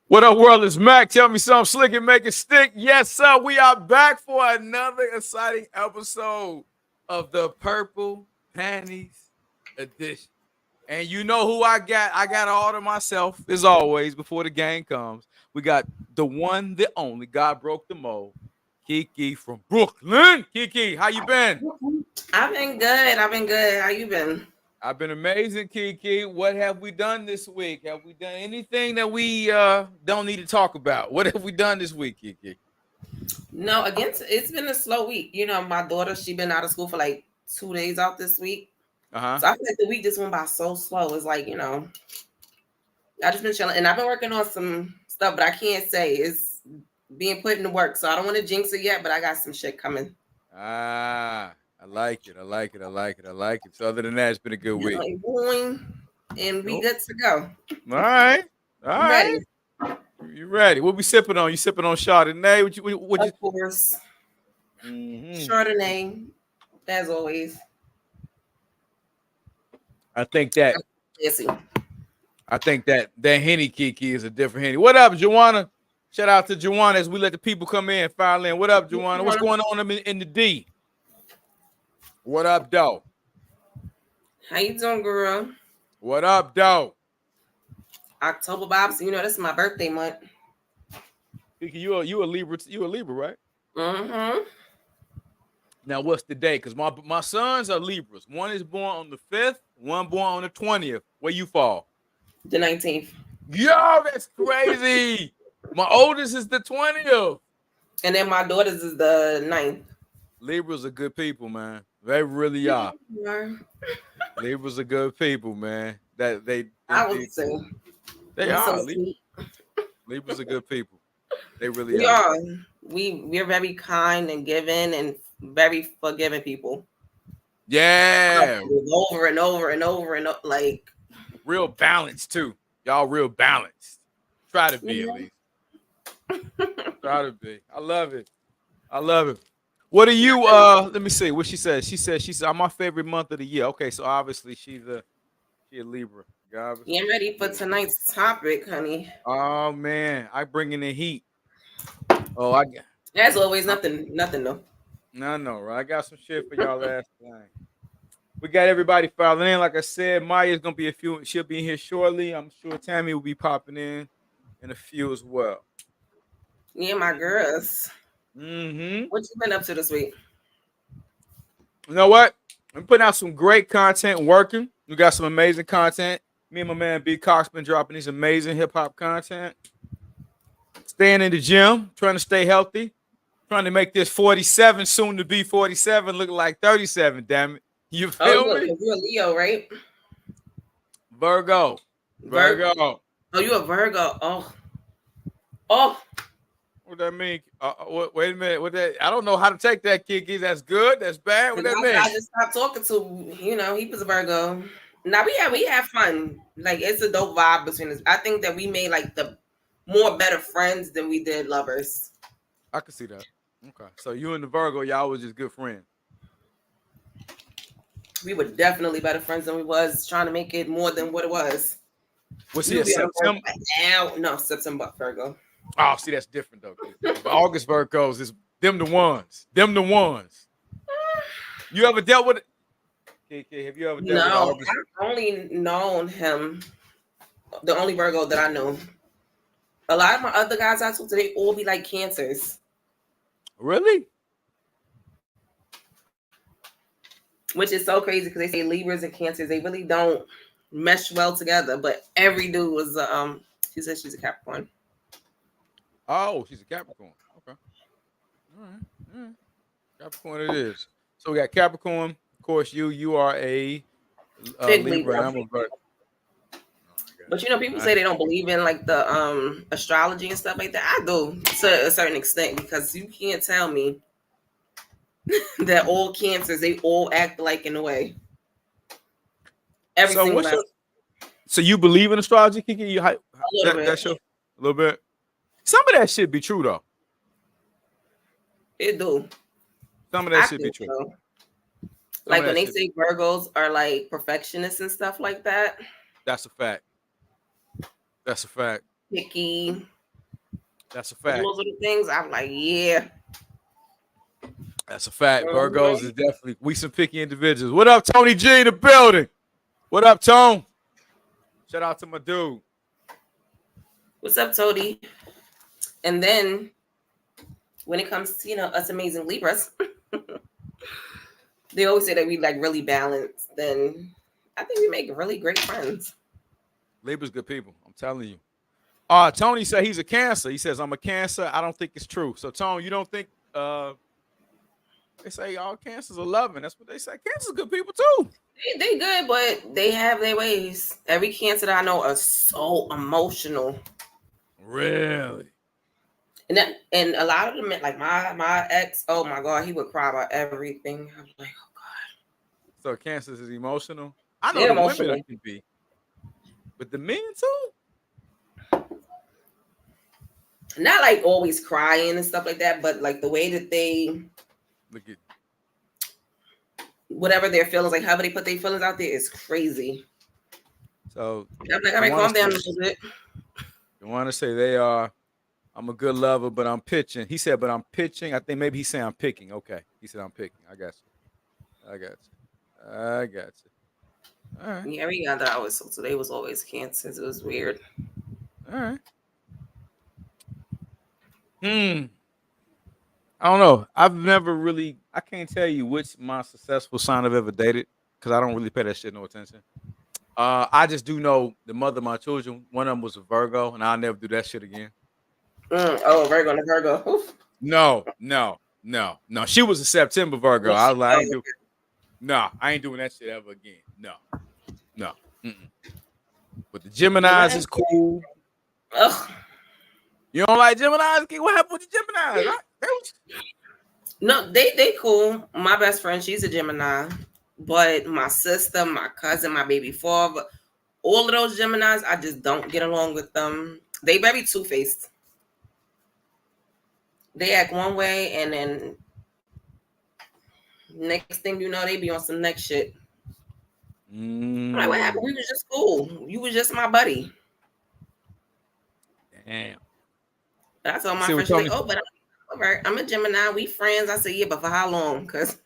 What up, world? It's Mac. Tell me something slick and make it stick. Yes, sir. We are back for another exciting episode of the Purple Panties Edition. And you know who I got? I got all to myself, as always, before the game comes. We got the one, the only. God broke the mold. KiKI from Brooklyn. KiKI, how you been? I've been good. I've been good. How you been? I've been amazing, KiKI. What have we done this week? Have we done anything that we don't need to talk about? What have we done this week, KiKI? No, again, it's been a slow week. You know, my daughter, she been out of school for like 2 days out this week. Uh-huh. So I feel like the week just went by so slow. It's like, I just been chilling. And I've been working on some stuff, but I can't say it's being put into work. So I don't want to jinx it yet, but I got some shit coming. Ah, I like it. I like it. I like it. I like it. So other than that, it's been a good week. Like, boing, and we good to go. All right. All right. Ready. You ready? What we sipping on? You sipping on Chardonnay? Of course. Chardonnay, as always. I think that Yes, Henny KiKI is a different Henny. What up, Joanna? Shout out to Joanna as we let the people come in, file in. What up, Joanna? What's going on in the D? What up, though? How you doing, girl? What up, though? October vibes. You know, this is my birthday month. KiKI, you a Libra? You a Libra, right? Mm-hmm. Now, what's the day? Because my sons are Libras. One is born on the 5th, one born on the 20th. Where you fall? The 19th. Yo, that's crazy. My oldest is the 20th. And then my daughter's is the 9th. Libras are good people, man. They really are. Libras are good people, man. I would say. They are. So Libras are good people. They really are. We're very kind and giving and very forgiving people. Yeah. Over and over and over and over, like real balanced too. Y'all real balanced. Try to be at least. Try to be. I love it. I love it. What are you let me see what she said. She said I'm my favorite month of the year. Okay, so obviously she's a Libra. Yeah, I'm ready for tonight's topic, honey. Oh man, I bring in the heat. Oh, as always, nothing though. No, right? I got some shit for y'all last night. We got everybody filing in. Like I said, Maya's gonna be she'll be in here shortly. I'm sure Tami will be popping in a few as well. Yeah, my girls. Mm-hmm. What you been up to this week? You know what? I'm putting out some great content, working. We got some amazing content. Me and my man B Cox been dropping these amazing hip-hop content. Staying in the gym, trying to stay healthy, trying to make this 47, soon to be 47, look like 37, damn it. You feel me? You're a Leo, right? Virgo. Oh, you a Virgo. Oh. What that mean? Wait a minute. What that? I don't know how to take that, KiKI. That's good. That's bad. What that mean? I just stopped talking to. He was a Virgo. Now we have fun. Like it's a dope vibe between us. I think that we made like the more better friends than we did lovers. I can see that. Okay, so you and the Virgo, y'all was just good friends. We were definitely better friends than we was trying to make it more than what it was. What's it? September? No, September Virgo. Oh, see, that's different though. August Virgos is them the ones. Them the ones. You ever dealt with it? KiKI, have you ever dealt with August? I've only known him. The only Virgo that I know. A lot of my other guys I talk to, they all be like Cancers. Really? Which is so crazy because they say Libras and Cancers, they really don't mesh well together. But every dude was she said she's a Capricorn. Oh, she's a Capricorn. Okay. All right. Capricorn it is. So we got Capricorn. Of course, you are a Libra. I'm a Virgo. But people say they don't believe in like the astrology and stuff like that. I do to a certain extent because you can't tell me that all Cancers, they all act like in a way. Everything. So you believe in astrology, KiKI? A little bit. Some of that should be true though. It do. Some of that should be true. So. Like when they say Virgos are like perfectionists and stuff like that. That's a fact. That's a fact. Picky, That's a fact. Those little things, I'm like, yeah. That's a fact. Virgos is definitely, we some picky individuals. What up, Tony G in the building? What up, Tone? Shout out to my dude. What's up, Tony? And then when it comes to, us amazing Libras, they always say that we like really balanced. Then I think we make really great friends. Libra's good people. I'm telling you. Tony said he's a Cancer. He says, I'm a Cancer. I don't think it's true. So, Tone, you don't think they say all Cancers are loving. That's what they say. Cancers are good people too. They good, but they have their ways. Every Cancer that I know are so emotional. Really? And a lot of them, like my ex, oh my God, he would cry about everything. I was like, oh God. So Cancers is emotional? I know the women can be. But the men too? Not like always crying and stuff like that, but like the way that they look at whatever their feelings, like however they put their feelings out there is crazy. So I'm like, all right, calm down a little bit. You want to say they are, I'm a good lover, but I'm pitching. He said, but I'm pitching. I think maybe he's saying I'm picking. Okay. He said I'm picking. I got you. All right. Yeah, every guy that I was so they was always Cancers. It was weird. All right. I don't know. I've never really, I can't tell you which my successful sign I've ever dated because I don't really pay that shit no attention. I just do know the mother of my children. One of them was a Virgo, and I'll never do that shit again. Oh, Virgo and a Virgo. Oof. No. She was a September Virgo. I was like, I ain't doing that shit ever again. No. But the Geminis is cool. Ugh. You don't like Geminis? What happened with the Geminis? No, they cool. My best friend, she's a Gemini. But my sister, my cousin, my baby father, all of those Geminis, I just don't get along with them. They very two-faced. They act one way, and then next thing you know, they be on some next shit. I'm like, what happened? We was just cool. You was just my buddy. Damn. And I told my friend, she's like, oh, but I'm a Gemini. We friends. I said, yeah, but for how long? Because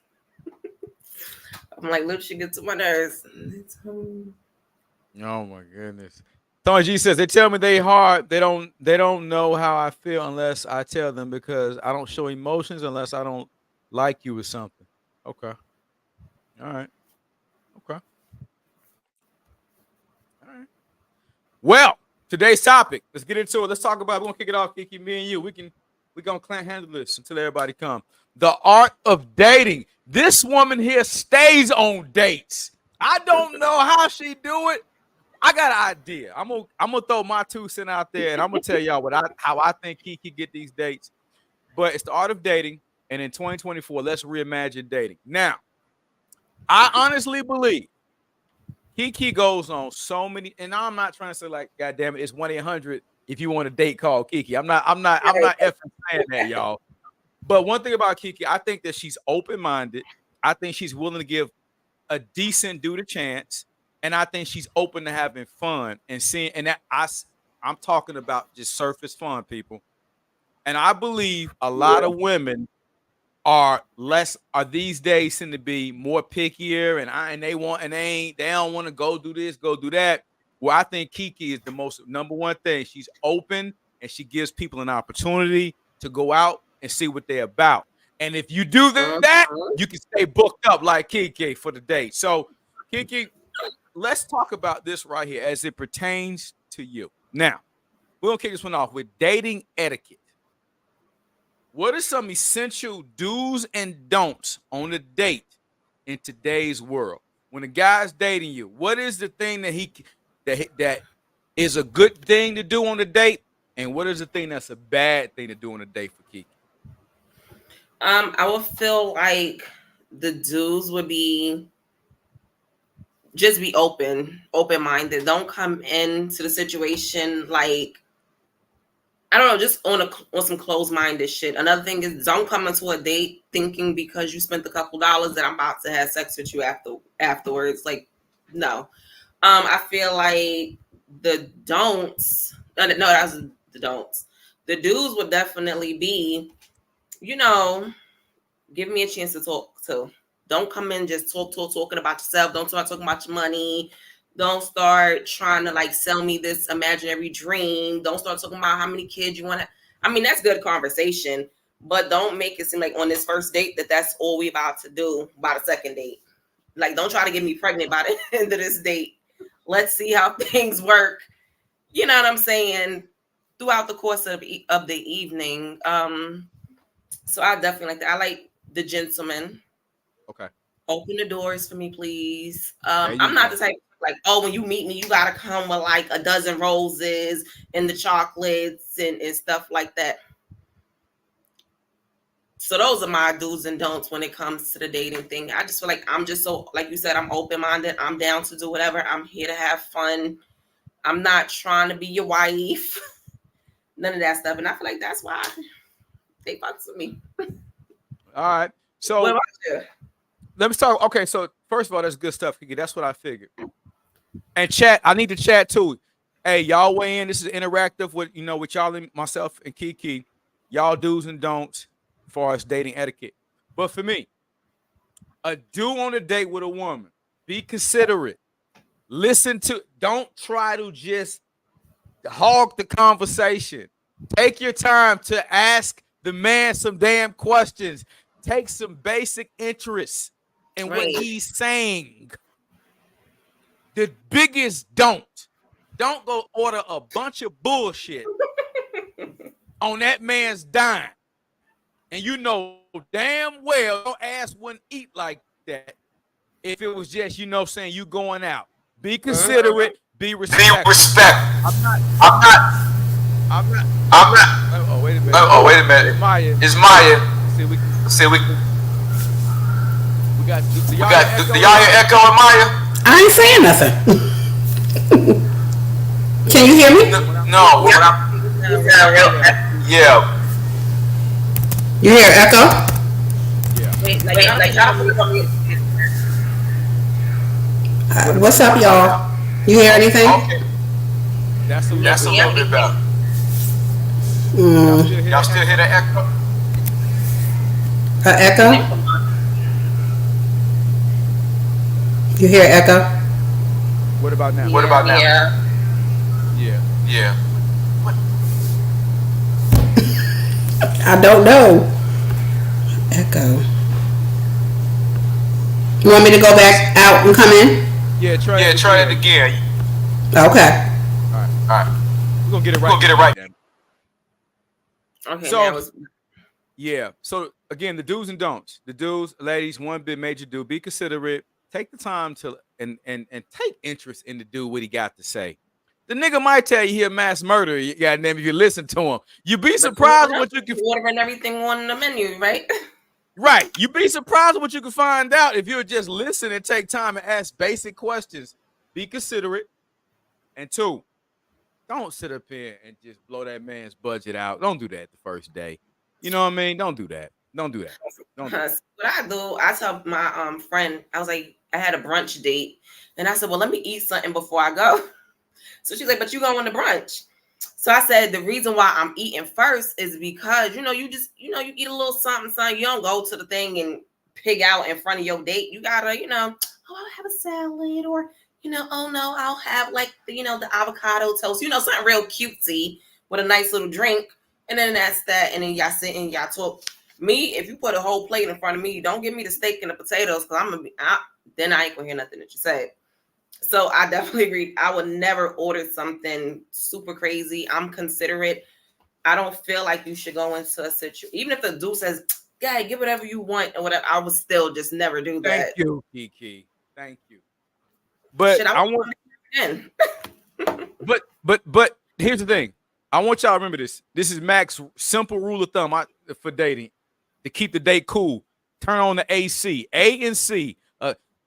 I'm like, look, she gets to my nerves. Oh my goodness. Tony G says they tell me they hard. They don't know how I feel unless I tell them because I don't show emotions unless I don't like you or something. Okay. All right. Okay. All right. Well, today's topic. Let's get into it. Let's talk about it. We're gonna kick it off, KiKI. Me and you. We're gonna handle this until everybody come. The art of dating. This woman here stays on dates. I don't know how she do it. I got an idea. I'm gonna throw my 2 cents out there, and I'm gonna tell y'all how I think KiKI get these dates. But it's the art of dating, and in 2024, let's reimagine dating. Now, I honestly believe KiKI goes on so many, and I'm not trying to say like, God damn it, it's 1-800 if you want a date call KiKI. I'm not effing saying that, y'all. But one thing about KiKI, I think that she's open-minded. I think she's willing to give a decent dude a chance. And I think she's open to having fun and seeing, and that I'm talking about just surface fun, people. And I believe a lot of women are these days seem to be more pickier, and they don't want to go do this, go do that. Well, I think KiKI is the most number one thing. She's open and she gives people an opportunity to go out and see what they're about. And if you do that, you can stay booked up like KiKI for the day. So, KiKI, let's talk about this right here as it pertains to you. Now, we're going to kick this one off with dating etiquette. What are some essential do's and don'ts on a date in today's world? When a guy's dating you, what is the thing that is a good thing to do on a date? And what is the thing that's a bad thing to do on a date for KiKI? I would feel like the dudes would be just be open-minded. Don't come into the situation like, I don't know, just on some closed-minded shit. Another thing is, don't come into a date thinking because you spent a couple dollars that I'm about to have sex with you afterwards. Like, no. I feel like the don'ts. No, that's the don'ts. The dudes would definitely be, you know, give me a chance to talk to. Don't come in just talking about yourself. Don't start talking about your money. Don't start trying to like sell me this imaginary dream. Don't start talking about how many kids you want to. I mean, that's good conversation, but don't make it seem like on this first date that that's all we about to do by the second date. Like, don't try to get me pregnant by the end of this date. Let's see how things work. You know what I'm saying? Throughout the course of the evening. So I definitely like that. I like the gentleman. Okay. Open the doors for me, please. I'm not the type like, oh, when you meet me, you gotta come with like a dozen roses and the chocolates and stuff like that. So those are my do's and don'ts when it comes to the dating thing. I just feel like I'm just so, like you said, I'm open-minded. I'm down to do whatever. I'm here to have fun. I'm not trying to be your wife. None of that stuff. And I feel like that's why they fucks with me. All right. So what about you? Let me start. Okay, so first of all, that's good stuff, KiKI. That's what I figured. And chat, I need to chat too. Hey, y'all weigh in. This is interactive with with y'all and myself and KiKI. Y'all do's and don'ts as far as dating etiquette. But for me, a do on a date with a woman, be considerate. Listen to, don't try to just hog the conversation. Take your time to ask the man some damn questions. Take some basic interest in what he's saying. The biggest don't go order a bunch of bullshit on that man's dime. And you know damn well your ass wouldn't eat like that if it was just, saying you going out. Be considerate, be respectful. I'm not. Oh, wait a minute. It's Maya. See, we got the y'all hear Echo and Maya? I ain't saying nothing. Can you hear me? No. Yeah. You hear Echo? Yeah. What's up, y'all? You hear anything? Okay. That's a little bit better. Y'all still hear that echo? Echo? You hear echo? What about now? Yeah. What? I don't know. Echo. You want me to go back out and come in? Yeah, try it again. Okay. All right. We're gonna get it right. Then. Okay. So, yeah. So again, the do's and don'ts. The do's, ladies, one big major do. Be considerate. Take the time to and take interest in the dude, what he got to say. The nigga might tell you he a mass murderer. You goddamn, if you listen to him, you be surprised what you can. Ordering everything on the menu, right? Right. You'd be surprised what you can find out if you would just listen and take time and ask basic questions. Be considerate. And two, don't sit up here and just blow that man's budget out. Don't do that the first day. You know what I mean? Don't do that. Don't do that. What I do, I tell my friend, I was like, I had a brunch date. And I said, well, let me eat something before I go. So she's like, but you going to brunch. So I said, the reason why I'm eating first is because, you eat a little something. You don't go to the thing and pig out in front of your date. You gotta, I'll have a salad or, oh no, I'll have like, the avocado toast, something real cutesy with a nice little drink. And then that's that. And then y'all sit and y'all talk. Me, if you put a whole plate in front of me, don't give me the steak and the potatoes because then I ain't gonna hear nothing that you say. So I definitely agree. I would never order something super crazy. I'm considerate. I don't feel like you should go into a situation. Even if the dude says, "Guy, get whatever you want" or whatever, I would still just never do that. Thank you, KiKI. Thank you. But I want. but here's the thing. I want y'all to remember this. This is Mac's simple rule of thumb for dating to keep the date cool. Turn on the AC. A and C.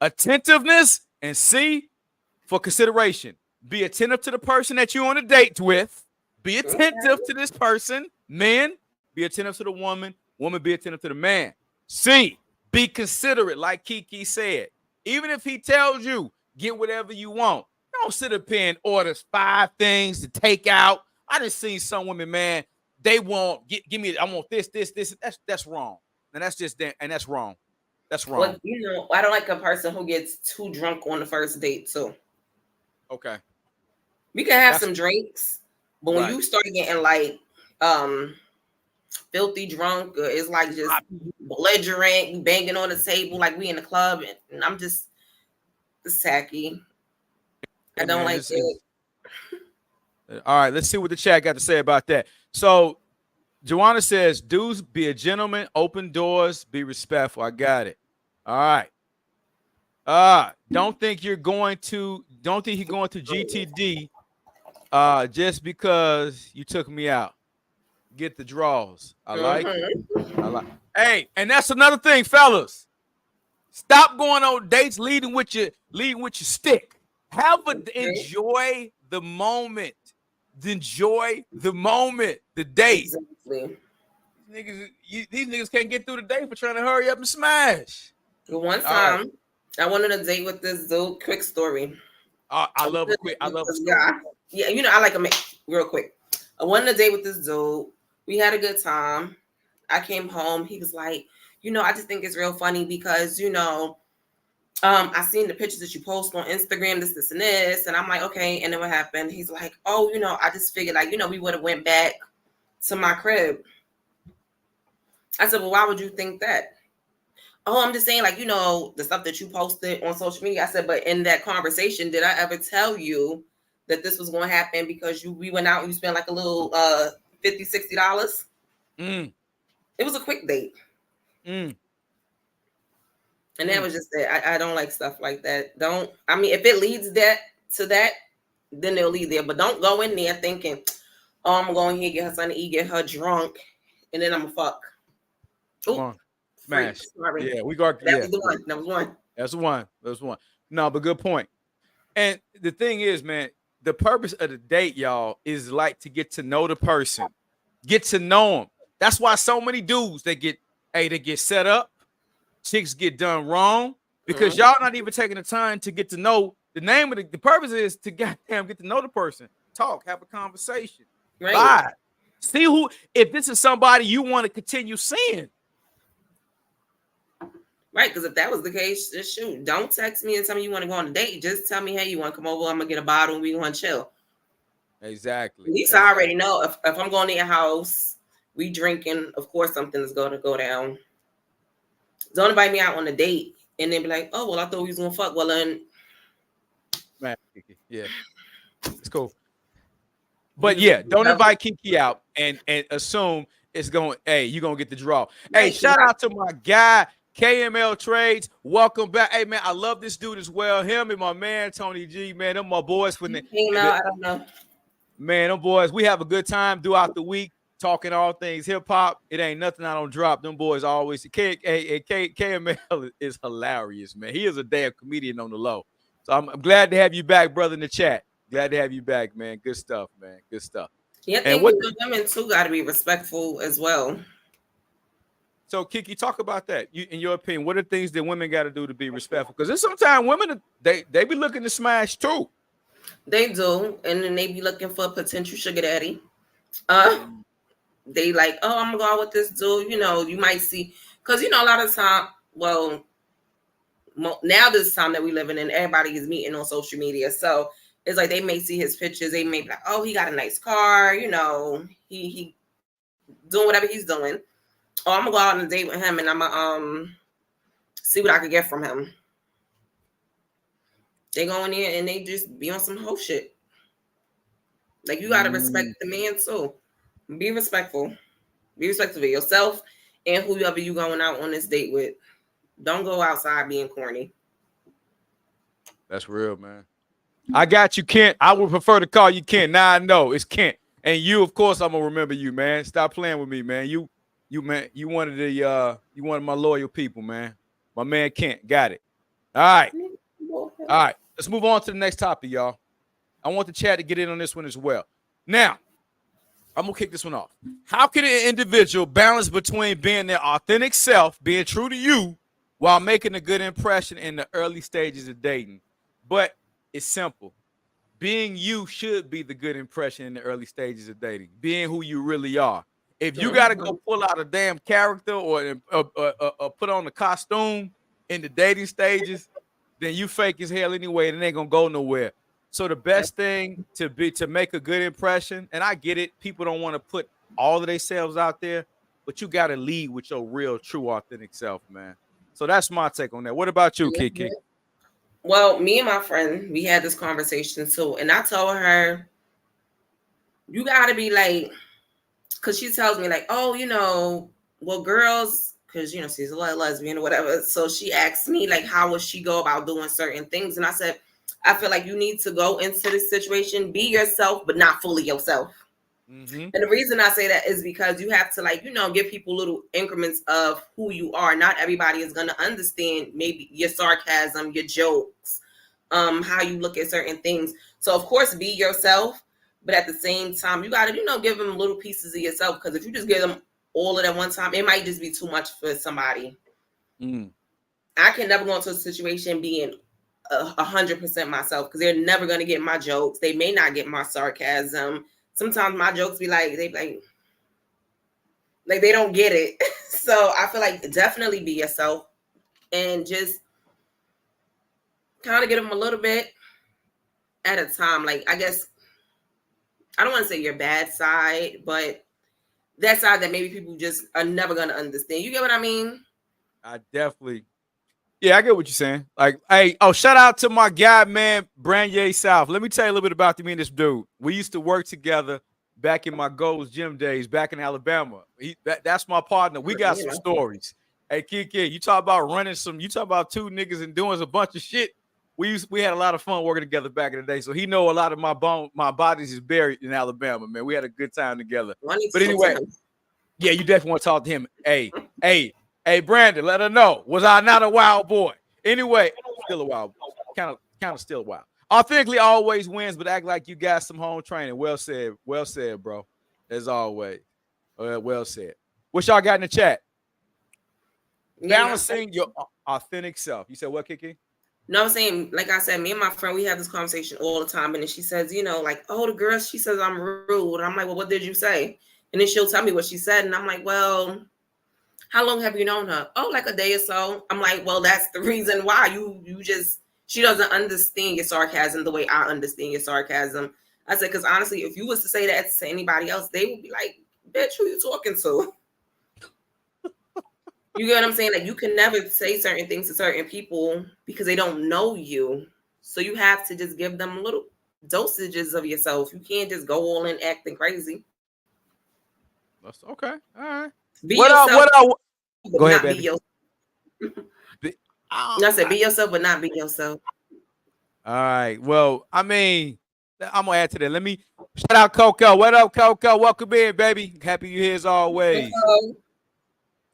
Attentiveness and C. For consideration, be attentive to the person that you're on a date with. Be attentive to this person. Men, be attentive to the woman. Woman, be attentive to the man. C, be considerate, like KiKI said. Even if he tells you, get whatever you want. Don't sit up here and order 5 things to take out. I just seen some women, man, they want give me. I want this. That's wrong. And that's just that, and that's wrong. That's wrong. Well, you know, I don't like a person who gets too drunk on the first date too. Okay. We can have some drinks, but when you start getting like filthy drunk, it's like just belligerent, banging on the table like we in the club, and I'm just tacky. I don't like it. All right, let's see what the chat got to say about that. So Joanna says, dudes, be a gentleman, open doors, be respectful. I got it. All right. Don't think you're going to GTD just because you took me out. Get the draws. I like it. Hey, and that's another thing, fellas. Stop going on dates leading with your stick. Enjoy the moment. Enjoy the moment, the date. Exactly. These niggas can't get through the day for trying to hurry up and smash. One time, I went on a date with this dude. Quick story. I love a story. Yeah, you know, I like a real quick. I went on a date with this dude. We had a good time. I came home. He was like, you know, I just think it's real funny because, you know, I seen the pictures that you post on Instagram, this, and this. And I'm like, okay. And then what happened? He's like, oh, you know, I just figured like, you know, we would have went back to my crib. I said, well, why would you think that? Oh, I'm just saying, like, you know, the stuff that you posted on social media. I said, but in that conversation, did I ever tell you that this was going to happen because we went out and you spent like a little $50, $60? It was a quick date. And that was just it. I don't like stuff like that. If it leads to that, then they'll lead there. But don't go in there thinking, oh, I'm going here, get her son to eat, get her drunk, and then I'm going to fuck. Come on. Smash. Sorry. Yeah, we got that was the one. That was one. That's one. No, but good point. And the thing is, man, the purpose of the date, y'all, is like to get to know the person, get to know them. That's why so many dudes they get set up, chicks get done wrong because y'all not even taking the time to get to know. The name of the purpose is to goddamn get to know the person, talk, have a conversation, vibe. See if this is somebody you want to continue seeing. Right, because if that was the case, just shoot. Don't text me and tell me you want to go on a date. Just tell me, hey, you want to come over? I'm gonna get a bottle and we want to chill. Exactly. At least I already know if I'm going to your house, we drinking. Of course, something is going to go down. Don't invite me out on a date and then be like, oh well, I thought we was gonna fuck. Well then, yeah, it's cool. But yeah, don't invite KiKI out and assume it's going. Hey, you gonna get the draw. Hey, shout out to my guy. KML Trades, welcome back. Hey man, I love this dude as well. Him and my man Tami G, man, them my boys from the. I don't know. Man, them boys, we have a good time throughout the week talking all things hip hop. It ain't nothing I don't drop. Them boys always. KML is hilarious, man. He is a damn comedian on the low. So I'm glad to have you back, brother, in the chat. Glad to have you back, man. Good stuff, man. Good stuff. Yeah, I think women too got to be respectful as well. So, KiKI, talk about that. In your opinion, what are things that women got to do to be respectful? Because there's sometimes women, they be looking to smash too. They do, and then they be looking for a potential sugar daddy. They like, oh, I'm gonna go out with this dude. You know, you might see, because you know, a lot of time, well, now this time that we living in, everybody is meeting on social media, so it's like they may see his pictures. They may be like, oh, he got a nice car. You know, he doing whatever he's doing. Oh, I'm gonna go out on a date with him and I'm gonna see what I could get from him. They go in there and they just be on some whole shit. Like you gotta respect the man too. Be respectful. Be respectful of yourself and whoever you going out on this date with. Don't go outside being corny. That's real, man. I got you, Kent. I would prefer to call you Kent. Now I know it's Kent. And you, of course, I'm gonna remember you, man. Stop playing with me, man. You one of my loyal people, man. My man Kent. Got it. All right. Let's move on to the next topic, y'all. I want the chat to get in on this one as well. Now, I'm gonna kick this one off. How can an individual balance between being their authentic self, being true to you, while making a good impression in the early stages of dating? But it's simple. Being you should be the good impression in the early stages of dating. Being who you really are. If you got to go pull out a damn character or put on the costume in the dating stages, then you fake as hell anyway, and it ain't gonna go nowhere. So the best thing to make a good impression, and I get it, people don't want to put all of themselves out there, but you got to lead with your real, true, authentic self, man. So that's my take on that. What about you, KiKi? Well, me and my friend, we had this conversation too, and I told her, you got to be like, because she tells me like, oh, well, girls, because she's a lesbian or whatever. So she asked me like, how would she go about doing certain things? And I said, I feel like you need to go into this situation, be yourself, but not fully yourself. Mm-hmm. And the reason I say that is because you have to give people little increments of who you are. Not everybody is going to understand maybe your sarcasm, your jokes, how you look at certain things. So of course, be yourself. But at the same time, you got to, give them little pieces of yourself. Because if you just give them all of it at one time, it might just be too much for somebody. I can never go into a situation being 100% myself, because they're never going to get my jokes. They may not get my sarcasm. Sometimes my jokes be like, they don't get it. So I feel like definitely be yourself and just kind of get them a little bit at a time. Like, I guess, I don't want to say your bad side, but that side that maybe people just are never going to understand. You get what I mean? I definitely. Yeah, I get what you're saying. Like, hey, shout out to my guy, man, Branye South. Let me tell you a little bit about me and this dude. We used to work together back in my Gold's Gym days back in Alabama. That's my partner. We got some stories. Hey, KiKi, you talk about you talk about two niggas and doing a bunch of shit. We had a lot of fun working together back in the day. So he know a lot of my bodies is buried in Alabama, man. We had a good time together. But anyway, yeah, you definitely want to talk to him. Hey, Brandon, let her know. Was I not a wild boy? Anyway, still a wild boy. Kind of still wild. Authentically always wins, but act like you got some home training. Well said, bro. As always. Well said. What y'all got in the chat? Balancing your authentic self. You said what, KiKi? No, I'm saying, like I said, me and my friend, we have this conversation all the time. And then she says, like, oh, the girl, she says I'm rude. And I'm like, well, what did you say? And then she'll tell me what she said. And I'm like, well, how long have you known her? Oh, like a day or so. I'm like, well, that's the reason why she doesn't understand your sarcasm the way I understand your sarcasm. I said, because honestly, if you was to say that to anybody else, they would be like, bitch, who you talking to? You get what I'm saying? Like, you can never say certain things to certain people because they don't know you. So you have to just give them little dosages of yourself. You can't just go all in acting crazy. That's okay. All right. Be yourself. Go ahead, baby. I said, be yourself, but not be yourself. All right. Well, I mean, I'm gonna add to that. Let me shout out Coco. What up, Coco? Welcome in, baby. Happy you're here as always. Hello.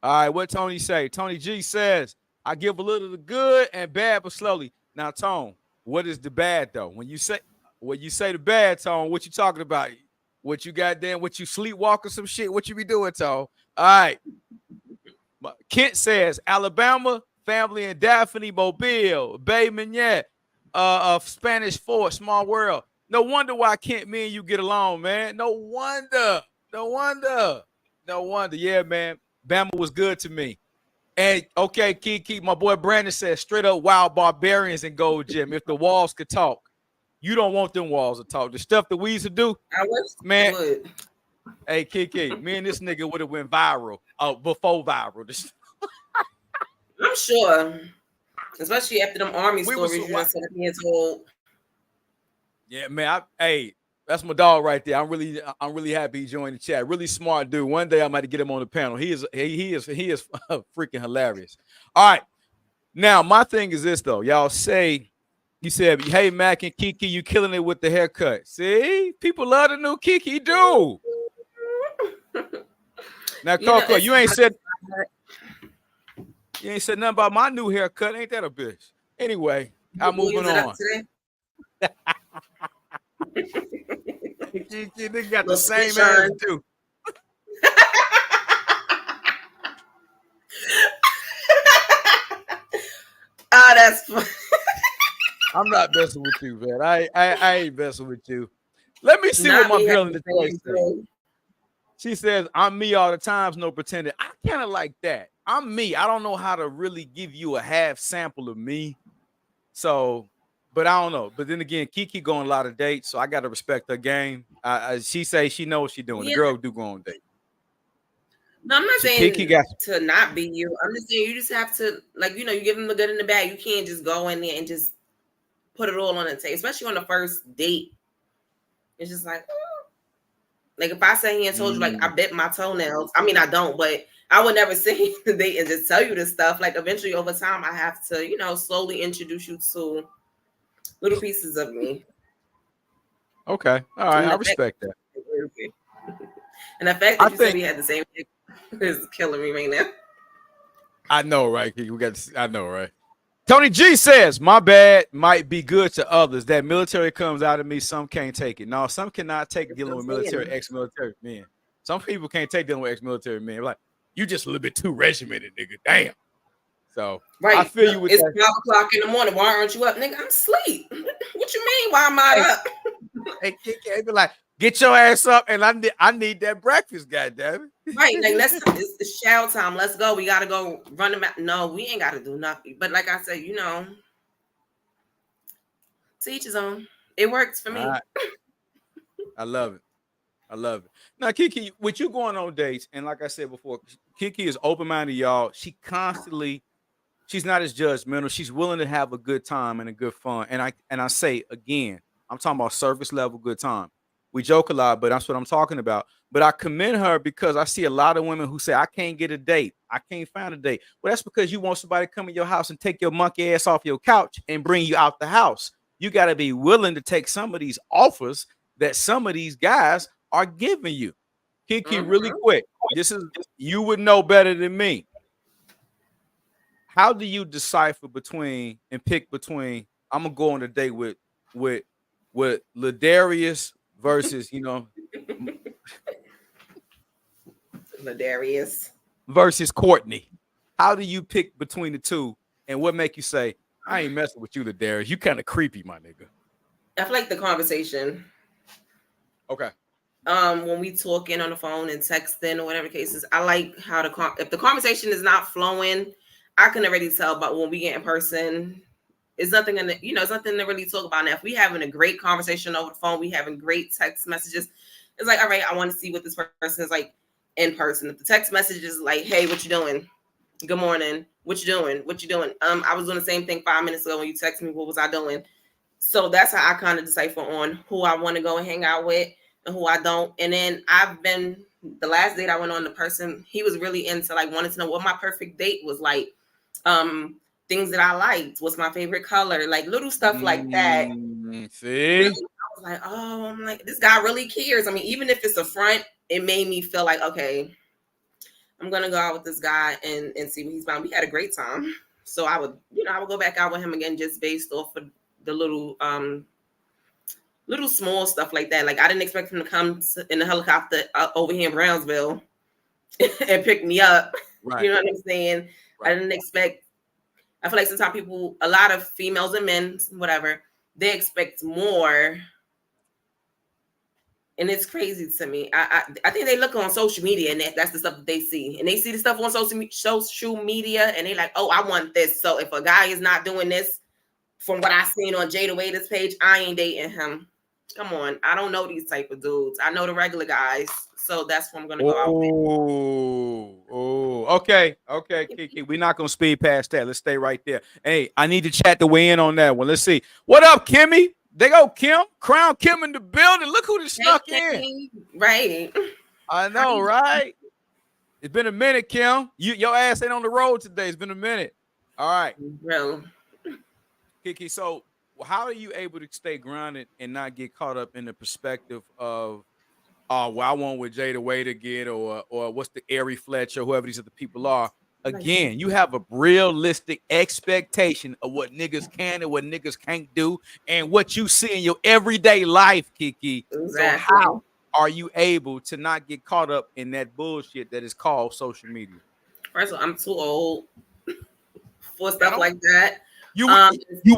All right. What Tony say? Tony G says, I give a little of the good and bad, but slowly. Now, Tone, what is the bad though? When you say the bad, Tone, what you talking about? What you goddamn? What you sleepwalk or some shit? What you be doing, Tone? All right. Kent says Alabama family in Daphne, Mobile, Bay Minette, Spanish Fort, small world. No wonder why Kent, me and you get along, man. No wonder. Yeah, man. Bama was good to me. And okay, KiKi, my boy Brandon says straight up wild barbarians in Gold Gym. If the walls could talk, you don't want them walls to talk. The stuff that we used to do, man. Hey, KiKi, me and this nigga would have went viral before viral. I'm sure. Especially after them army stories you just said being told. Yeah, man. That's my dog right there. I'm really happy he joined the chat. Really smart dude. One day I might get him on the panel. He is freaking hilarious. All right. Now, my thing is this though. You said, hey, Mac and KiKi, you killing it with the haircut. See? People love the new KiKi dude. Now, Coco, you ain't said nothing about my new haircut. Ain't that a bitch? Anyway, I'm moving on. They got the same ass too. Oh, that's funny. I'm not messing with you, man. I ain't messing with you. Let me see what my girl in the choice says. She says, I'm me all the times, no pretending. I kind of like that. I'm me. I don't know how to really give you a half sample of me. So, but I don't know. But then again, KiKI go on a lot of dates, so I got to respect her game. She say she knows what she's doing. Yeah. The girl do go on dates. No, I'm not So saying KiKi got to not be you. I'm just saying you just have to, like, you give them the good and the bad. You can't just go in there and just put it all on the table, especially on the first date. It's just like, like if I say here and told you, like, I bit my toenails. I mean, I don't, but I would never say the date and just tell you this stuff. Like, eventually over time, I have to, slowly introduce you to little pieces of me. Okay. All right. I respect that. And the fact that you said we had the same thing is killing me right now. I know, right? I know, right? Tony G says, my bad might be good to others. That military comes out of me. Some can't take it. No, some cannot take dealing with military, ex-military men. Some people can't take dealing with ex-military men. Like, you just a little bit too regimented, nigga. Damn. So, right. I feel you with it's that. 12 o'clock in the morning. Why aren't you up? Nigga, I'm asleep. What you mean? Why am I up? Hey, be like, get your ass up, and I need that breakfast, goddamn it. Right, like it's shower time. Let's go. We gotta go run them out. No, we ain't gotta do nothing. But like I said, to each his own. It works for me. Right. I love it. I love it. Now, KiKI, with you going on dates, and like I said before, KiKI is open-minded, y'all. She's not as judgmental. She's willing to have a good time and a good fun. And I say again, I'm talking about surface level good time. We joke a lot, but that's what I'm talking about. But I commend her because I see a lot of women who say, I can't get a date. I can't find a date. Well, that's because you want somebody to come in your house and take your monkey ass off your couch and bring you out the house. You got to be willing to take some of these offers that some of these guys are giving you. KiKI, really quick. You would know better than me. How do you decipher between and pick between I'm gonna go on a date with Ladarius versus Ladarius versus Courtney? How do you pick between the two, and what make you say I ain't messing with you, Ladarius? You kind of creepy, my nigga. I feel like the conversation. Okay. When we talking on the phone and texting or whatever cases, I like how if the conversation is not flowing, I can already tell. But when we get in person, it's nothing it's nothing to really talk about. Now, if we having a great conversation over the phone, we having great text messages, it's like, all right, I want to see what this person is like in person. If the text message is like, hey, what you doing? Good morning. What you doing? What you doing? I was doing the same thing 5 minutes ago when you texted me. What was I doing? So that's how I kind of decipher on who I want to go and hang out with and who I don't. And then the last date I went on, the person, he was really into like wanting to know what my perfect date was like. Things that I liked, what's my favorite color, like little stuff like that. See? I was like, I'm like, this guy really cares. I mean, even if it's a front, it made me feel like, okay, I'm gonna go out with this guy and see what he's about. We had a great time. So I would go back out with him again just based off of the little small stuff like that. Like I didn't expect him to come in the helicopter over here in Brownsville and pick me up. Right. You know what I'm saying? Right. I didn't expect. I feel like sometimes a lot of females and men, whatever, they expect more. And it's crazy to me. I think they look on social media and that's the stuff that they see. And they see the stuff on social media and they like, oh, I want this. So if a guy is not doing this, from what I seen on Jada Waiter's page, I ain't dating him. Come on. I don't know these type of dudes. I know the regular guys. So that's what I'm going to go out with. Oh, okay. Okay, KiKI. We're not going to speed past that. Let's stay right there. Hey, I need to chat to weigh in on that one. Let's see. What up, Kimmy? They go Kim. Crown Kim in the building. Look who just snuck in. Right. I know, right? It's been a minute, Kim. Your ass ain't on the road today. It's been a minute. All right. Real. KiKI, so how are you able to stay grounded and not get caught up in the perspective of, well, I want with Jada Waiter again, or what's the Ari Fletcher, whoever these other people are. Again, you have a realistic expectation of what niggas can and what niggas can't do, and what you see in your everyday life, KiKI. Exactly. So how are you able to not get caught up in that bullshit that is called social media? First of all, I'm too old for stuff like that. You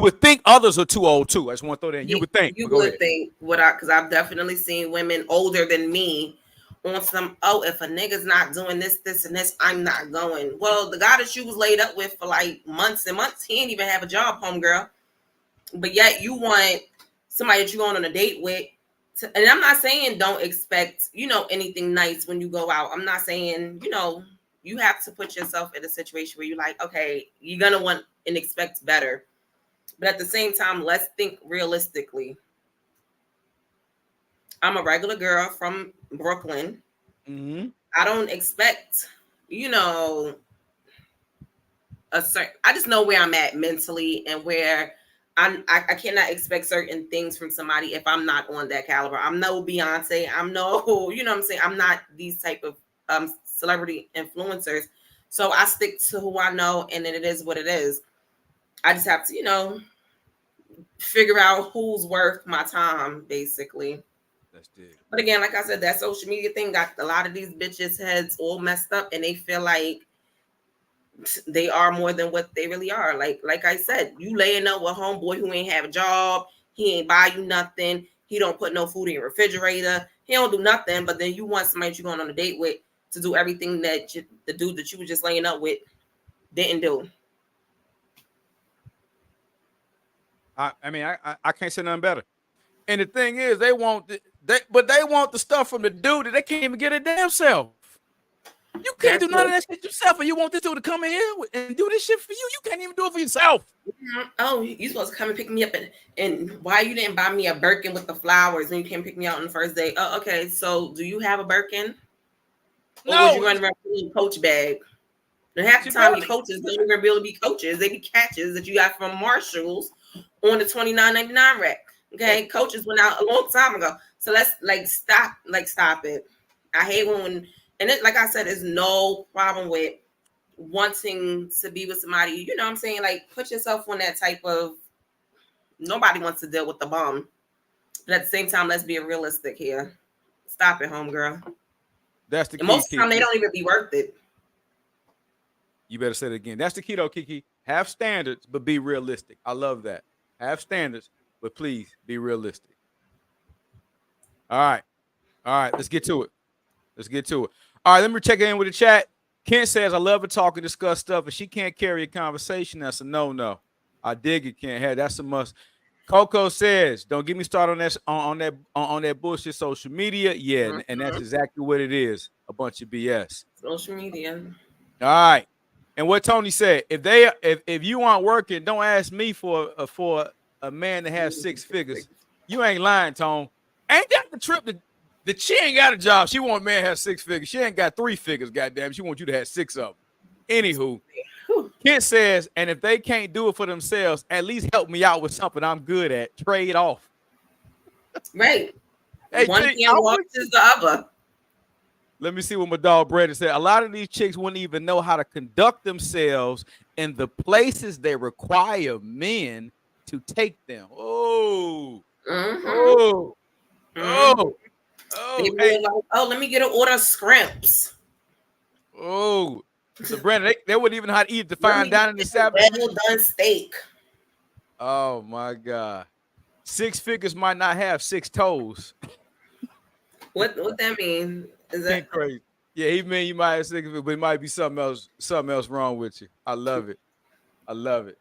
would think others are too old too. I just want to throw that in. You would think. You would think because I've definitely seen women older than me on some, oh, if a nigga's not doing this, this, and this, I'm not going. Well, the guy that you was laid up with for like months and months, he ain't even have a job, homegirl. But yet you want somebody that you're going on a date with. And I'm not saying don't expect, anything nice when you go out. I'm not saying, you have to put yourself in a situation where you're like, okay, you're going to want and expect better. But at the same time, let's think realistically. I'm a regular girl from Brooklyn. Mm-hmm. I don't expect, a certain. I just know where I'm at mentally and where I cannot expect certain things from somebody if I'm not on that caliber. I'm no Beyonce. I'm no, you know what I'm saying? I'm not these type of celebrity influencers. So I stick to who I know, and then it is what it is. I just have to, figure out who's worth my time, basically. That's it. But again, like I said, that social media thing got a lot of these bitches' heads all messed up, and they feel like they are more than what they really are. Like I said, you laying up with homeboy who ain't have a job, he ain't buy you nothing, he don't put no food in your refrigerator, he don't do nothing, but then you want somebody you're going on a date with to do everything that the dude that you was just laying up with didn't do. I can't say nothing better. And the thing is, they want the stuff from the dude that they can't even get it damn self. You can't do none of that shit yourself, and you want this dude to come in here and do this shit for you. You can't even do it for yourself. Oh, you supposed to come and pick me up, and why you didn't buy me a Birkin with the flowers and you can't pick me out on the first day? Oh, okay. So do you have a Birkin? Or No. would you run around with a Coach bag? And half the time, your coaches don't even be able to be coaches. They be catches that you got from Marshalls on the $29.99 rack. Okay, coaches went out a long time ago. So let's stop it. I hate when and it, like I said, there's no problem with wanting to be with somebody. You know what I'm saying? Like, put yourself on that type of. Nobody wants to deal with the bum, but at the same time, let's be realistic here. Stop it, homegirl. That's the key. And most of the time, they don't even be worth it. You better say it again. That's the key, though, KiKi. Have standards, but be realistic. I love that. Have standards, but please be realistic. All right. Let's get to it. All right, let me check in with the chat. Kent says, I love to talk and discuss stuff. If she can't carry a conversation, that's a no-no. I dig it, Kent. Hey, that's a must. Coco says, don't get me started on that bullshit social media. Yeah, and that's exactly what it is. A bunch of BS. Social media. All right. And what Tony said, if you aren't working, don't ask me for a man that has six figures. You ain't lying, Tone. Ain't that the trip that she ain't got a job? She want a man that has six figures. She ain't got three figures, goddamn. She wants you to have six of them. Anywho, Kent says, and if they can't do it for themselves, at least help me out with something I'm good at. Trade off. Right. Hey, one can't walk to the other. Let me see what my dog Brandon said. A lot of these chicks wouldn't even know how to conduct themselves in the places they require men to take them. Oh. Oh. Oh. Oh. Hey. Like, let me get an order of scrimps. Oh. So Brandon, they wouldn't even know how to eat the fine dining establishment. Well done steak. Oh my God. Six figures might not have six toes. What that mean? Is that crazy? Yeah, he mean you might have six figures, but it might be something else wrong with you. I love it. I love it.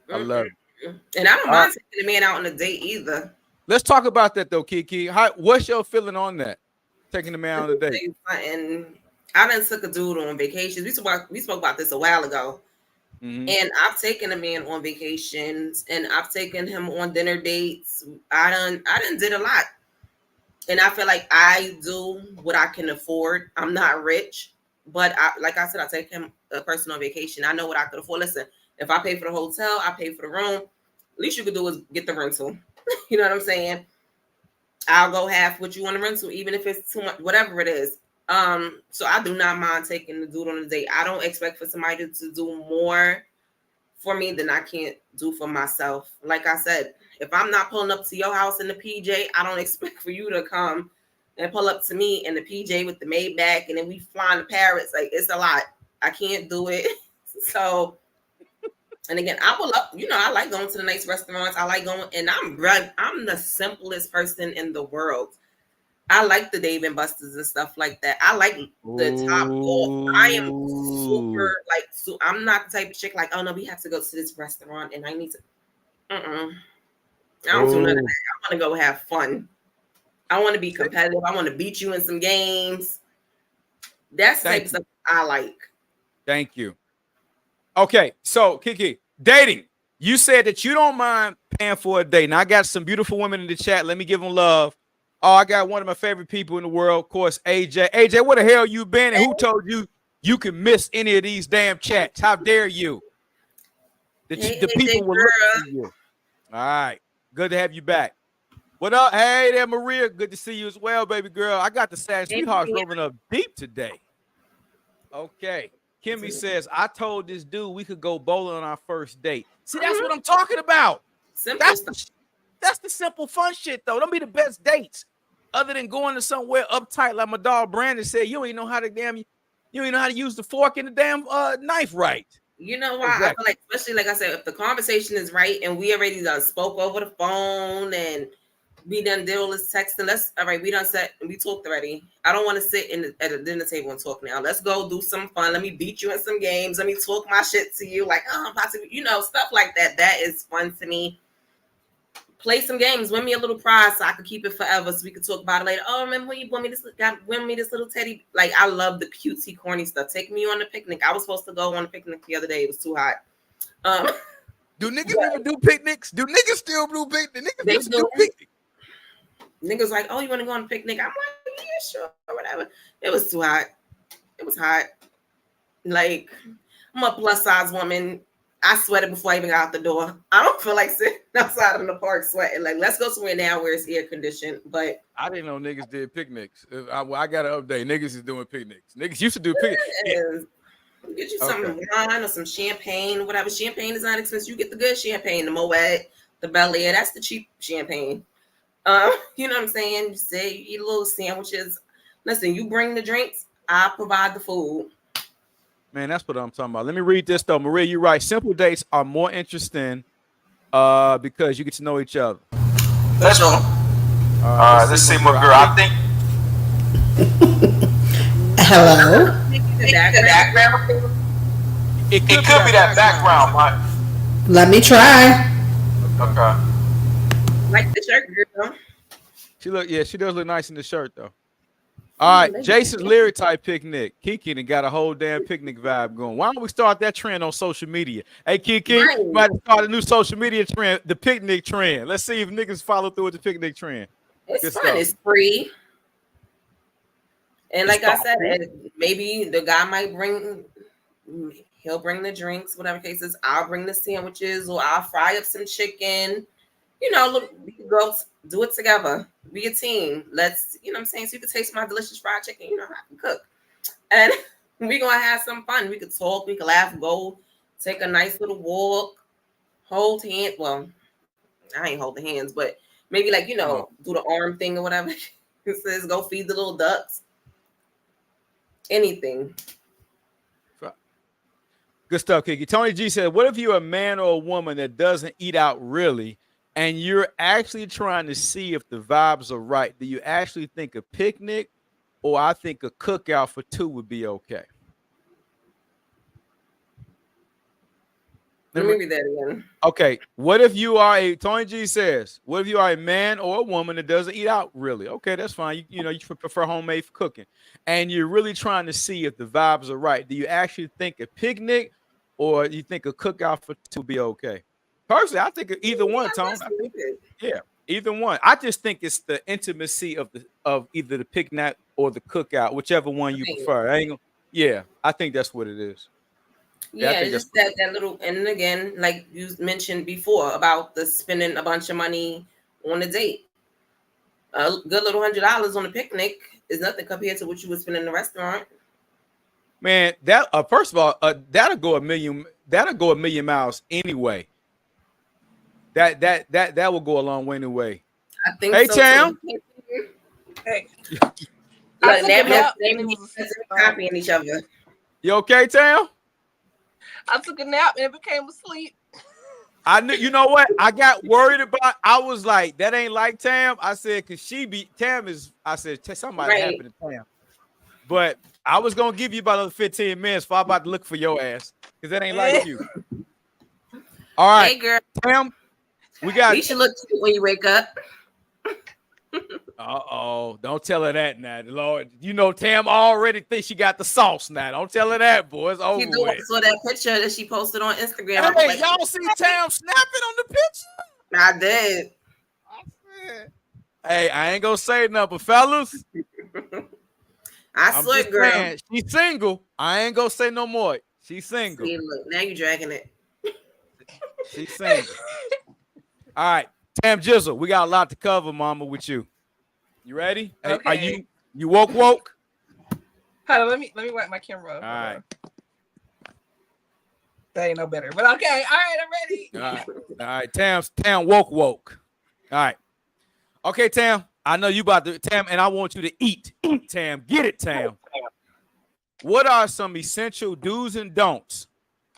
And I don't mind taking a man out on a date either. Let's talk about that though, KiKi. What's your feeling on that? Taking the man on a date. And I done took a dude on vacations. We spoke about this a while ago. Mm-hmm. And I've taken a man on vacations and I've taken him on dinner dates. I done did a lot. And I feel like I do what I can afford. I'm not rich, but like I said, I take him a person on vacation. I know what I could afford. Listen, if I pay for the hotel, I pay for the room. Least you could do is get the rental. You know what I'm saying? I'll go half what you want to rental, even if it's too much, whatever it is. So I do not mind taking the dude on a date. I don't expect for somebody to do more for me than I can't do for myself. Like I said, if I'm not pulling up to your house in the PJ, I don't expect for you to come and pull up to me in the PJ with the Maybach and then we flying to Paris. Like, it's a lot. I can't do it. So, and again, I will up, I like going to the nice restaurants. I like going, and I'm the simplest person in the world. I like the Dave and Buster's and stuff like that. I like the top golf. I am super like, so I'm not the type of chick like, oh no, we have to go to this restaurant and I need to. I don't do none of that. I want to go have fun. I want to be competitive. I want to beat you in some games. That's the type of stuff I like. Thank you. Okay, so KiKI, dating. You said that you don't mind paying for a date. Now I got some beautiful women in the chat. Let me give them love. Oh, I got one of my favorite people in the world, of course, AJ. AJ, where the hell you been? And who told you you can miss any of these damn chats? How dare you? The people will look for you. All right. Good to have you back. What up? Hey there, Maria. Good to see you as well, baby girl. I got the sad sweethearts rolling up deep today. Okay. Kimmy says, I told this dude we could go bowling on our first date. See, that's what I'm talking about. That's the simple fun shit, though. Don't be the best dates. Other than going to somewhere uptight, like my dog Brandon said, you ain't know how to you ain't know how to use the fork and the damn knife right. You know why? Exactly. I feel like, especially like I said, if the conversation is right and we already done spoke over the phone and we done did all this texting, all right, we done we talked already. I don't want to sit at a dinner table and talk now. Let's go do some fun. Let me beat you in some games. Let me talk my shit to you. Like, oh, I'm about to, stuff like that. That is fun to me. Play some games, win me a little prize so I could keep it forever so we could talk about it later. Oh, remember when you win me this little teddy? Like, I love the cutesy, corny stuff. Take me on a picnic. I was supposed to go on a picnic the other day. It was too hot. Do niggas even do picnics? Do niggas still do picnics? Niggas used to do picnics. Niggas like, oh, you want to go on a picnic? I'm like, yeah, sure, or whatever. It was too hot. It was hot. Like, I'm a plus size woman. I sweated before I even got out the door. I don't feel like sitting outside in the park sweating. Like, let's go somewhere now where it's air conditioned. But I didn't know niggas did picnics. I got to update. Niggas is doing picnics. Niggas used to do picnics. Get you some wine or some champagne, whatever. Champagne is not expensive. You get the good champagne, the Moet, the Bel Air. That's the cheap champagne. You know what I'm saying? You say you eat little sandwiches. Listen, you bring the drinks. I provide the food. Man, that's what I'm talking about. Let me read this though. Maria, you're right. Simple dates are more interesting because you get to know each other. That's right. Let's see my girl. I think. Hello. It could be that background, Mike. Let me try. Okay. Like the shirt, girl. She does look nice in the shirt though. All right, Jason's lyric type picnic. KiKI done got a whole damn picnic vibe going. Why don't we start that trend on social media? Hey, KiKI, we might start a new social media trend, the picnic trend. Let's see if niggas follow through with the picnic trend. It's fun. Stuff. It's free. And like I said, maybe the guy might he'll bring the drinks, whatever cases. I'll bring the sandwiches or I'll fry up some chicken. Look, we can go do it together. Be a team. Let's, what I'm saying? So you can taste my delicious fried chicken. You know how I can cook. And we're going to have some fun. We could talk. We could laugh, go take a nice little walk, hold hands. Well, I ain't holding hands, but maybe like, do the arm thing or whatever. It says go feed the little ducks. Anything. Good stuff, KiKI. Tony G said, what if you're a man or a woman that doesn't eat out really, and you're actually trying to see if the vibes are right? Do you actually think a picnic or I think a cookout for two would be okay? Let me read that again. Okay. What if you are Tony G says, what if you are a man or a woman that doesn't eat out really? Okay, that's fine. You prefer homemade cooking. And you're really trying to see if the vibes are right. Do you actually think a picnic or you think a cookout for two would be okay? Personally, I think either one, Tom. Yeah, either one. I just think it's the intimacy of either the picnic or the cookout, whichever one you prefer. I think that's what it is. Yeah, just that little, and again, like you mentioned before about the spending a bunch of money on a date. A good little $100 on a picnic is nothing compared to what you would spend in a restaurant. Man, that first of all, that'll go a million miles anyway. That will go a long way anyway. I think. Hey, Tam. Hey. Copying each other. You okay, Tam? I took a nap and became asleep. I knew, you know what? I got worried about. I was like, that ain't like Tam. I said, cause Tam is. I said, somebody happened to Tam. But I was gonna give you about another 15 minutes before I'm about to look for your ass, cause that ain't like you. All right, hey girl, Tam, we got. You should look cute when you wake up. Uh-oh, don't tell her that now, Lord. You know Tam already thinks she got the sauce now. Don't tell her that, boy. It's over with. So that picture that she posted on Instagram. Hey, like, y'all see Tam snapping on the picture? I did. Hey, I ain't gonna say nothing, but fellas, I swear, girl. Saying, she's single. I ain't gonna say no more. She's single. See, look, now you dragging it. She's single. All right, Tam Jizzle, we got a lot to cover, mama, with you. You ready? Okay. Hey, are you woke? Hold on, let me wipe my camera up. All right. That ain't no better. But okay, all right, I'm ready. All right. Tam woke. All right. Okay, Tam. I know you about to Tam, and I want you to eat. Tam, get it, Tam. What are some essential do's and don'ts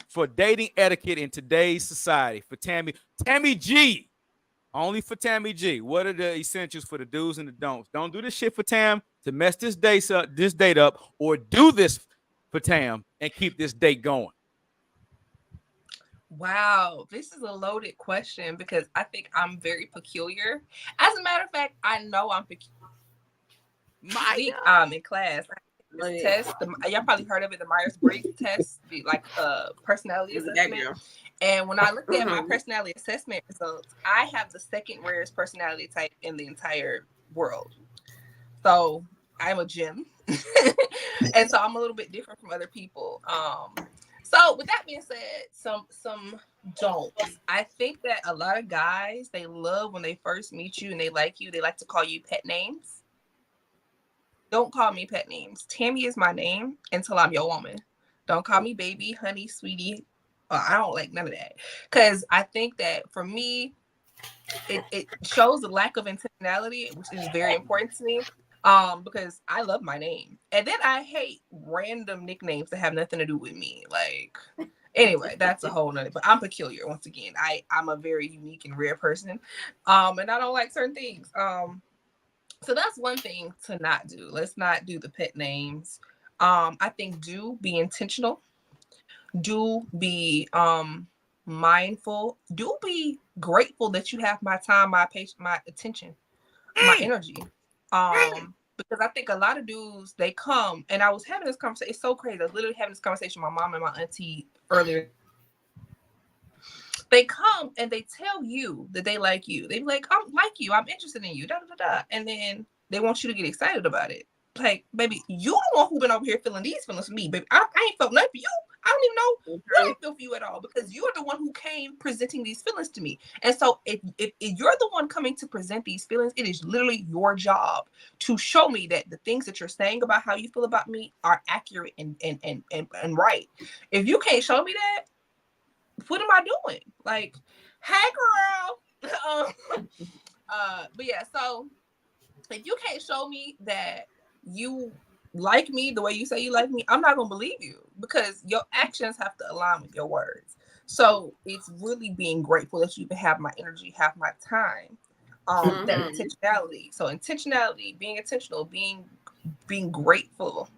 for dating etiquette in today's society? For Tami G. Only for Tami G. What are the essentials for the do's and the don'ts? Don't do this shit for Tam to mess this date up, or do this for Tam and keep this date going. Wow, this is a loaded question because I think I'm very peculiar. As a matter of fact, I know I'm peculiar. In class, I had this test. Y'all probably heard of it, the Myers-Briggs test, like personality assessment. And when I looked at my personality assessment results, I have the second rarest personality type in the entire world. So I'm a gem. And so I'm a little bit different from other people. So with that being said, some don'ts. I think that a lot of guys, they love when they first meet you and they like you, they like to call you pet names. Don't call me pet names. Tammy is my name until I'm your woman. Don't call me baby, honey, sweetie. I don't like none of that. Because I think that for me, it shows a lack of intentionality, which is very important to me. Because I love my name. And then I hate random nicknames that have nothing to do with me. Like, anyway, that's a whole nother, but I'm peculiar. Once again, I'm a very unique and rare person. And I don't like certain things. So that's one thing to not do. Let's not do the pet names. I think do be intentional. Do be mindful. Do be grateful that you have my time, my patience, my attention, my energy. Because I think a lot of dudes, they come, and I was having this conversation. It's so crazy. I was literally having this conversation with my mom and my auntie earlier. They come and they tell you that they like you. They be like, "I like you. I'm interested in you." Da da da. And then they want you to get excited about it. Like, baby, you the one who been over here feeling these feelings for me, baby. I ain't felt nothing for you. I don't even know what I feel for you at all, because you're the one who came presenting these feelings to me. And so if you're the one coming to present these feelings, it is literally your job to show me that the things that you're saying about how you feel about me are accurate and right. If you can't show me that, what am I doing? Like, hey girl. But yeah, so if you can't show me that you like me the way you say you like me, I'm not gonna believe you, because your actions have to align with your words. So it's really being grateful that you even have my energy, have my time, that intentionality. So intentionality, being intentional, being grateful,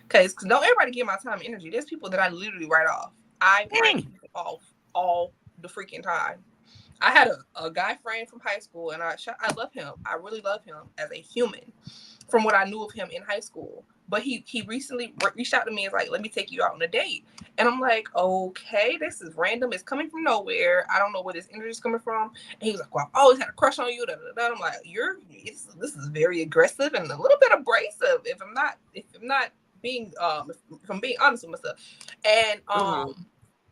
because don't everybody give my time and energy. There's people that I literally write off. I write people off all the freaking time. I had a guy friend from high school, and I love him. I really love him as a human from what I knew of him in high school. But he recently reached out to me and was like, "Let me take you out on a date." And I'm like, "Okay, this is random. It's coming from nowhere. I don't know where this energy is coming from." And he was like, "Well, I've always had a crush on you." Da, da, da. I'm like, this is very aggressive and a little bit abrasive. If I'm being honest with myself. And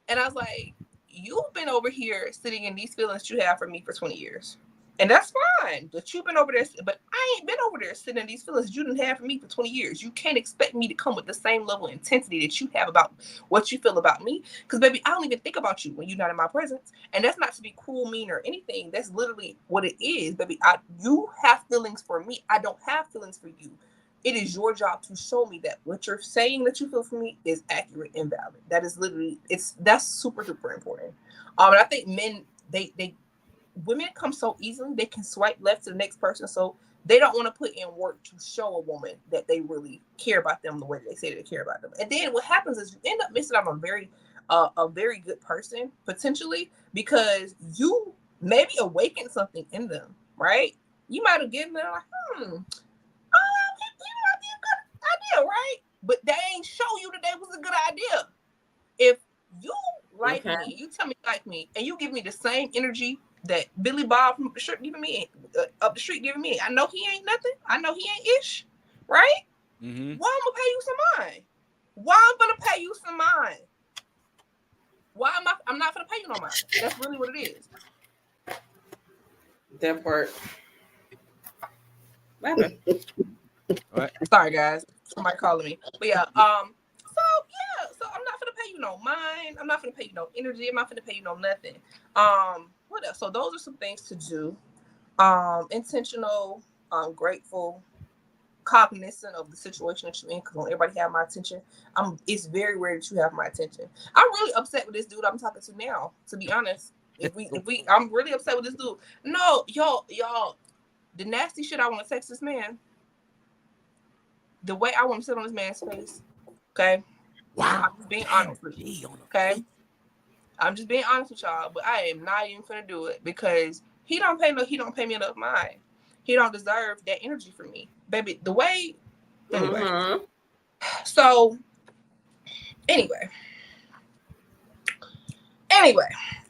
and I was like, "You've been over here sitting in these feelings you have for me for 20 years. And that's fine, but you've been over there, but I ain't been over there sitting in these feelings you didn't have for me for 20 years. You can't expect me to come with the same level of intensity that you have about what you feel about me. Because, baby, I don't even think about you when you're not in my presence. And that's not to be cruel, mean, or anything. That's literally what it is, baby. You have feelings for me. I don't have feelings for you. It is your job to show me that what you're saying that you feel for me is accurate and valid. That is literally, that's super, super important. And I think men women come so easily, they can swipe left to the next person, so they don't want to put in work to show a woman that they really care about them the way they say they care about them. And then what happens is you end up missing out on a very good person potentially, because you maybe awakened something in them, right? You might have given them like, he might be a good idea, right? But they ain't show you that that was a good idea. If you like me, you tell me you like me, and you give me the same energy that Billy Bob from up the street giving me, I know he ain't nothing. I know he ain't ish, right? Mm-hmm. Why I'm gonna pay you some mind? Why I'm gonna pay you some mind? Why am I'm not gonna pay you no mind? That's really what it is. That part. Right. Sorry guys, somebody calling me. But yeah, so I'm not gonna pay you no mind. I'm not gonna pay you no energy. I'm not gonna pay you no nothing. What else? So those are some things to do. Intentional, grateful, cognizant of the situation that you're in, because when everybody have my attention, it's very rare that you have my attention. I'm really upset with this dude I'm talking to now, to be honest. I'm really upset with this dude. No, y'all, the nasty shit I want to text this man, the way I want to sit on this man's face, okay? Wow. I'm just being honest with you, okay? I'm just being honest with y'all, but I am not even gonna do it, because he don't pay me enough mind. He don't deserve that energy from me, baby. The way, anyway. Mm-hmm. So, anyway,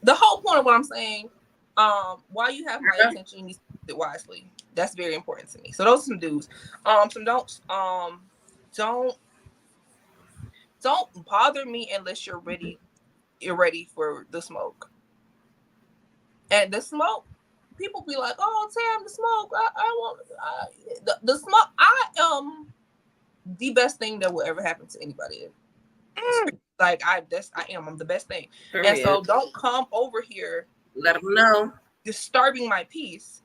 the whole point of what I'm saying, while you have my attention, you use it wisely. That's very important to me. So those are some do's. Some don'ts. Don't bother me unless you're ready. You're ready for the smoke. And the smoke, people be like, "Oh, Tam, the smoke. I want the smoke. I am the best thing that will ever happen to anybody." Like I'm the best thing. Period. And so don't come over here. Let them know. Disturbing my peace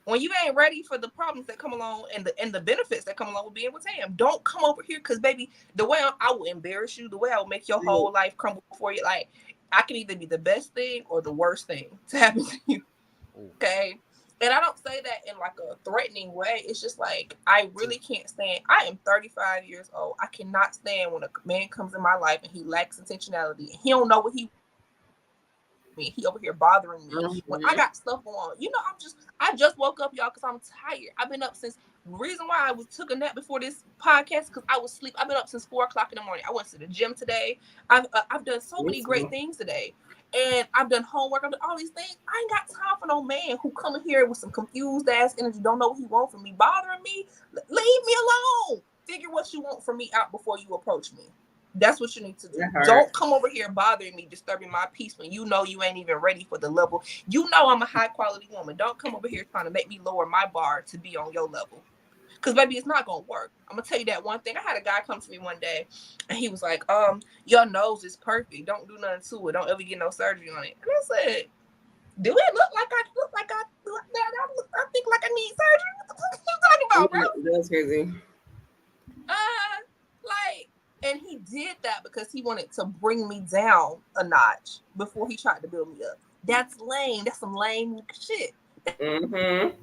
when you ain't ready for the problems that come along and the benefits that come along with being with Tam. Don't come over here, because baby, the way I will embarrass you, the way I will make your whole life crumble before you. Like, I can either be the best thing or the worst thing to happen to you. Okay. And I don't say that in like a threatening way. It's just like, I really can't stand. I am 35 years old. I cannot stand when a man comes in my life and he lacks intentionality. He don't know what he over here bothering me. Mm-hmm. When I got stuff going on, I just woke up, y'all, because I'm tired. I've been up since. The reason why I took a nap before this podcast, because I was asleep. I've been up since 4:00 in the morning. I went to the gym today. I've done so many great things today, and I've done homework. I've done all these things. I ain't got time for no man who come in here with some confused ass energy, don't know what he wants from me, bothering me. Leave me alone. Figure what you want from me out before you approach me. That's what you need to do. Don't come over here bothering me, disturbing my peace when you know you ain't even ready for the level. You know I'm a high quality woman. Don't come over here trying to make me lower my bar to be on your level. Because, baby, it's not going to work. I'm going to tell you that one thing. I had a guy come to me one day, and he was like, your nose is perfect. Don't do nothing to it. Don't ever get no surgery on it. And I said, do it look like I think like I need surgery? What the fuck are you talking about, bro? That's crazy. And he did that because he wanted to bring me down a notch before he tried to build me up. That's lame. That's some lame shit. Mm-hmm.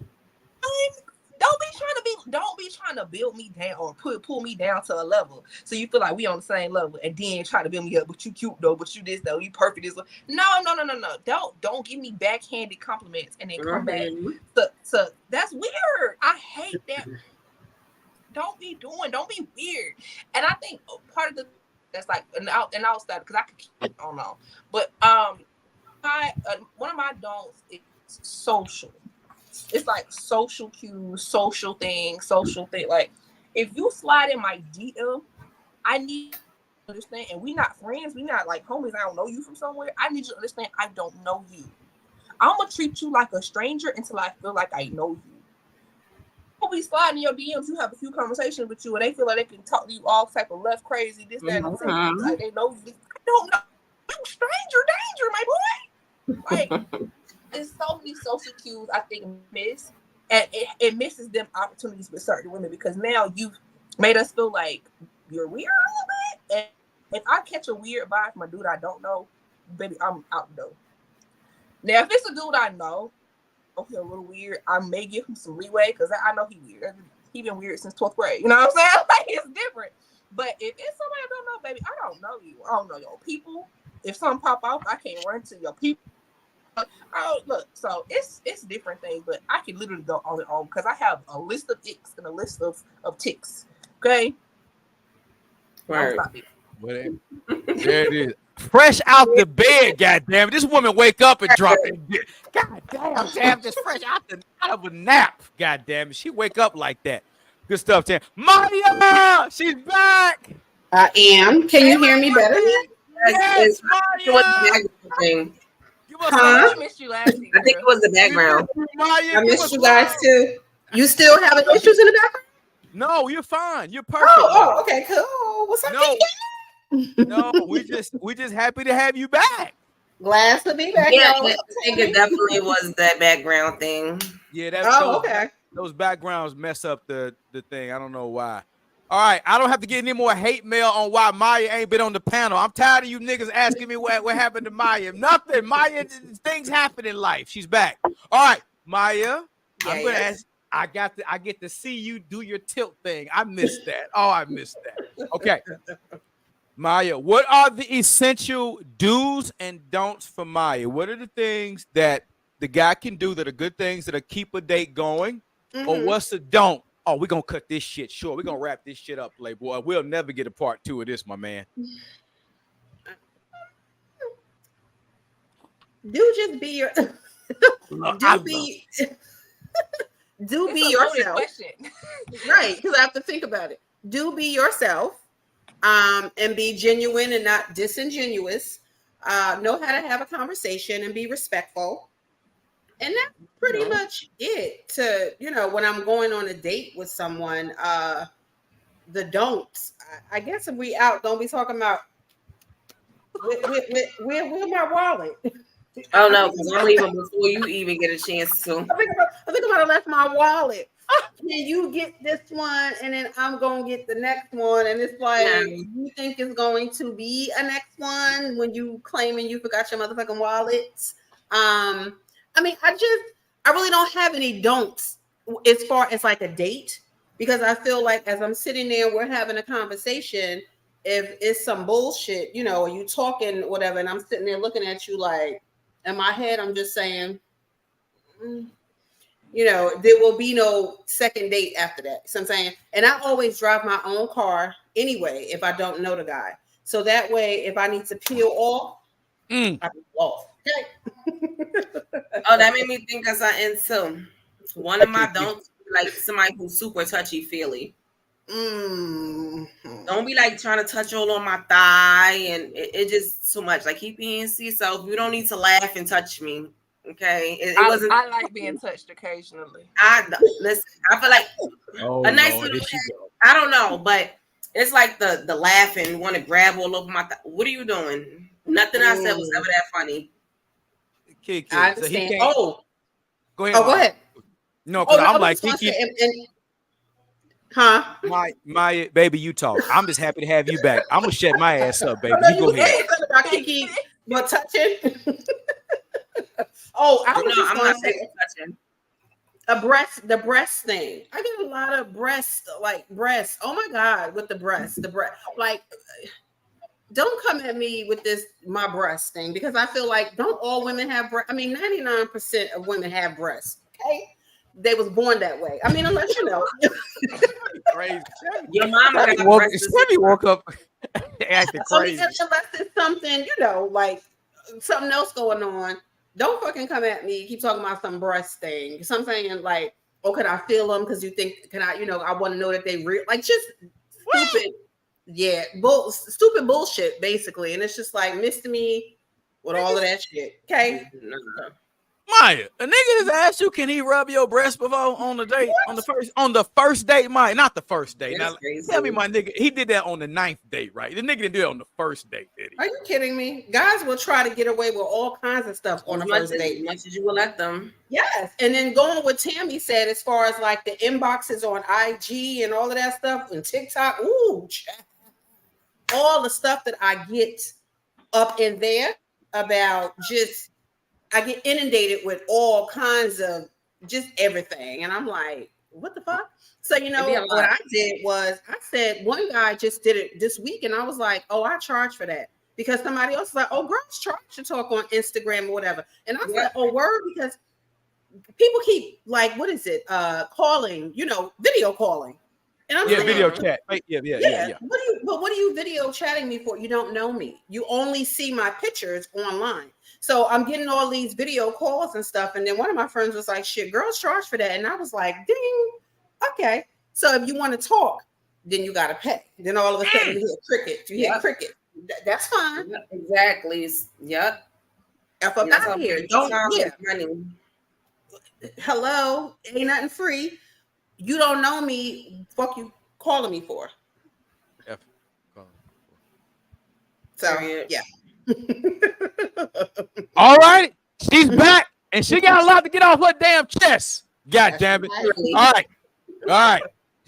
Don't be trying to build me down or pull me down to a level so you feel like we on the same level, and then try to build me up. But you cute though. But you this though. You perfect this. No. Don't give me backhanded compliments and then come back. So that's weird. I hate that. Don't be weird. And I think part of the that's like, and I'll stop because I could keep on. But one of my don'ts is social. It's like social cues, social thing. Like, if you slide in my DM, I need to understand, and we not friends, we not like homies. I don't know you from somewhere. I need you to understand I don't know you. I'm gonna treat you like a stranger until I feel like I know you. People be sliding your DMs. You have a few conversations with you, and they feel like they can talk to you all type of left crazy, this, that, and like they know you. I don't know you, stranger danger, my boy. Like, there's so many social cues I think miss, and it misses them opportunities with certain women, because now you've made us feel like you're weird a little bit. And if I catch a weird vibe from a dude I don't know, baby, I'm out the door. Now, if it's a dude I know, okay, a little weird, I may give him some leeway because I know he weird. He been weird since 12th grade. You know what I'm saying? Like, it's different. But if it's somebody I don't know, baby, I don't know you. I don't know your people. If something pop off, I can't run to your people. Oh, look, so it's different things, but I can literally go on and on because I have a list of icks and a list of ticks. Okay? Right. There it is. Fresh out the bed, goddamn. This woman wake up and drop it. Goddamn, Tam, just fresh out of a nap. Goddamn, she wake up like that. Good stuff, Tam. Maya, she's back. I am. Can you hear me better? Yes, Maya. I missed you last week. I think it was the background. I missed you guys too. You still having issues in the background? No, you're fine. You're perfect. Oh, okay, cool. What's up? No, we just happy to have you back. Glad to be back. Yeah, I think it definitely was that background thing. Yeah, that's those backgrounds mess up the thing. I don't know why. All right, I don't have to get any more hate mail on why Maya ain't been on the panel. I'm tired of you niggas asking me what happened to Maya. Nothing. Maya, things happen in life. She's back. All right, Maya. I'm gonna ask. I get to see you do your tilt thing. I missed that. Oh, I missed that. Okay. Maya, what are the essential do's and don'ts for Maya? What are the things that the guy can do that are good things that'll keep a date going? Mm-hmm. Or what's the don't? Oh, we're going to cut this shit short. We're going to wrap this shit up, Playboy. We'll never get a part 2 of this, my man. Do just be your... do be yourself. Right, because I have to think about it. Do be yourself. And be genuine and not disingenuous. Know how to have a conversation and be respectful. And that's pretty much it. To, when I'm going on a date with someone, the don'ts. I guess if we out, don't be talking about where my wallet. Oh no, because I'm leaving before you even get a chance to. I think I might have left my wallet. Can you get this one and then I'm gonna get the next one? And it's like, you think it's going to be a next one when you claiming you forgot your motherfucking wallet? I really don't have any don'ts as far as like a date, because I feel like as I'm sitting there, we're having a conversation. If it's some bullshit, or you talking whatever, and I'm sitting there looking at you like, in my head, I'm just saying, there will be no second date after that. So I'm saying, and I always drive my own car anyway if I don't know the guy. So that way, if I need to peel off, I peel off. Okay. Oh, that made me think of something too. One of my don'ts, like somebody who's super touchy feely. Don't be like trying to touch all on my thigh, and it just too much. Like, keep being yourself. You don't need to laugh and touch me. Okay, it wasn't. I like being touched occasionally. Listen, I feel like a nice little. I don't know, but it's like the laughing, want to grab all over my. What are you doing? Nothing I said was ever that funny. KiKI. I understand. Go ahead. Oh, go ahead. No, because I'm like KiKI. Huh? My baby, you talk. I'm just happy to have you back. I'm gonna shut my ass up, baby. You go ahead. About KiKi, what touching? I'm not touching. The breast thing. I get a lot of breasts. Oh my God, with the breast. Like, don't come at me with my breast thing, because I feel like, don't all women have breasts? 99% of women have breasts. Okay. They was born that way. unless you know. Crazy. Your mama woke up acting crazy. Unless it's something, like something else going on. Don't fucking come at me. Keep talking about some breast thing. Something like, can I feel them? Because you think, can I? I want to know that they real. Like, just stupid. Yeah, stupid bullshit, basically. And it's just like, missed me with all of that shit. Okay. Maya, a nigga has asked you, can he rub your breast before on the date? What? On the first date, Maya, not the first date. Now, tell me, my nigga, he did that on the 9th date, right? The nigga didn't do it on the first date, did he? Are you kidding me? Guys will try to get away with all kinds of stuff on the first date. As much as you will let them. Yes. And then going with Tami said, as far as like the inboxes on IG and all of that stuff and TikTok, all the stuff that I get up in there about just I get inundated with all kinds of just everything. And I'm like, what the fuck? So, you know, what I did was I said, one guy just did it this week. And I was like, oh, I charge for that. Because somebody else was like, oh, girls charge to talk on Instagram or whatever. And I said, oh, word, because people keep like, what is it? Calling, you know, video calling. And I'm video chat. Yeah. What are you video chatting me for? You don't know me. You only see my pictures online. So I'm getting all these video calls and stuff. And then one of my friends was like, shit, girls charge for that. And I was like, ding. Okay. So if you want to talk, then you got to pay. Then all of a sudden you hear cricket. You hear cricket. That's fine. Exactly. Yep. F up out of here. Don't money. Hello. Ain't nothing free. You don't know me. Fuck you calling me for. So yeah. All right. She's back and she got a lot to get off her damn chest. God damn it. All right.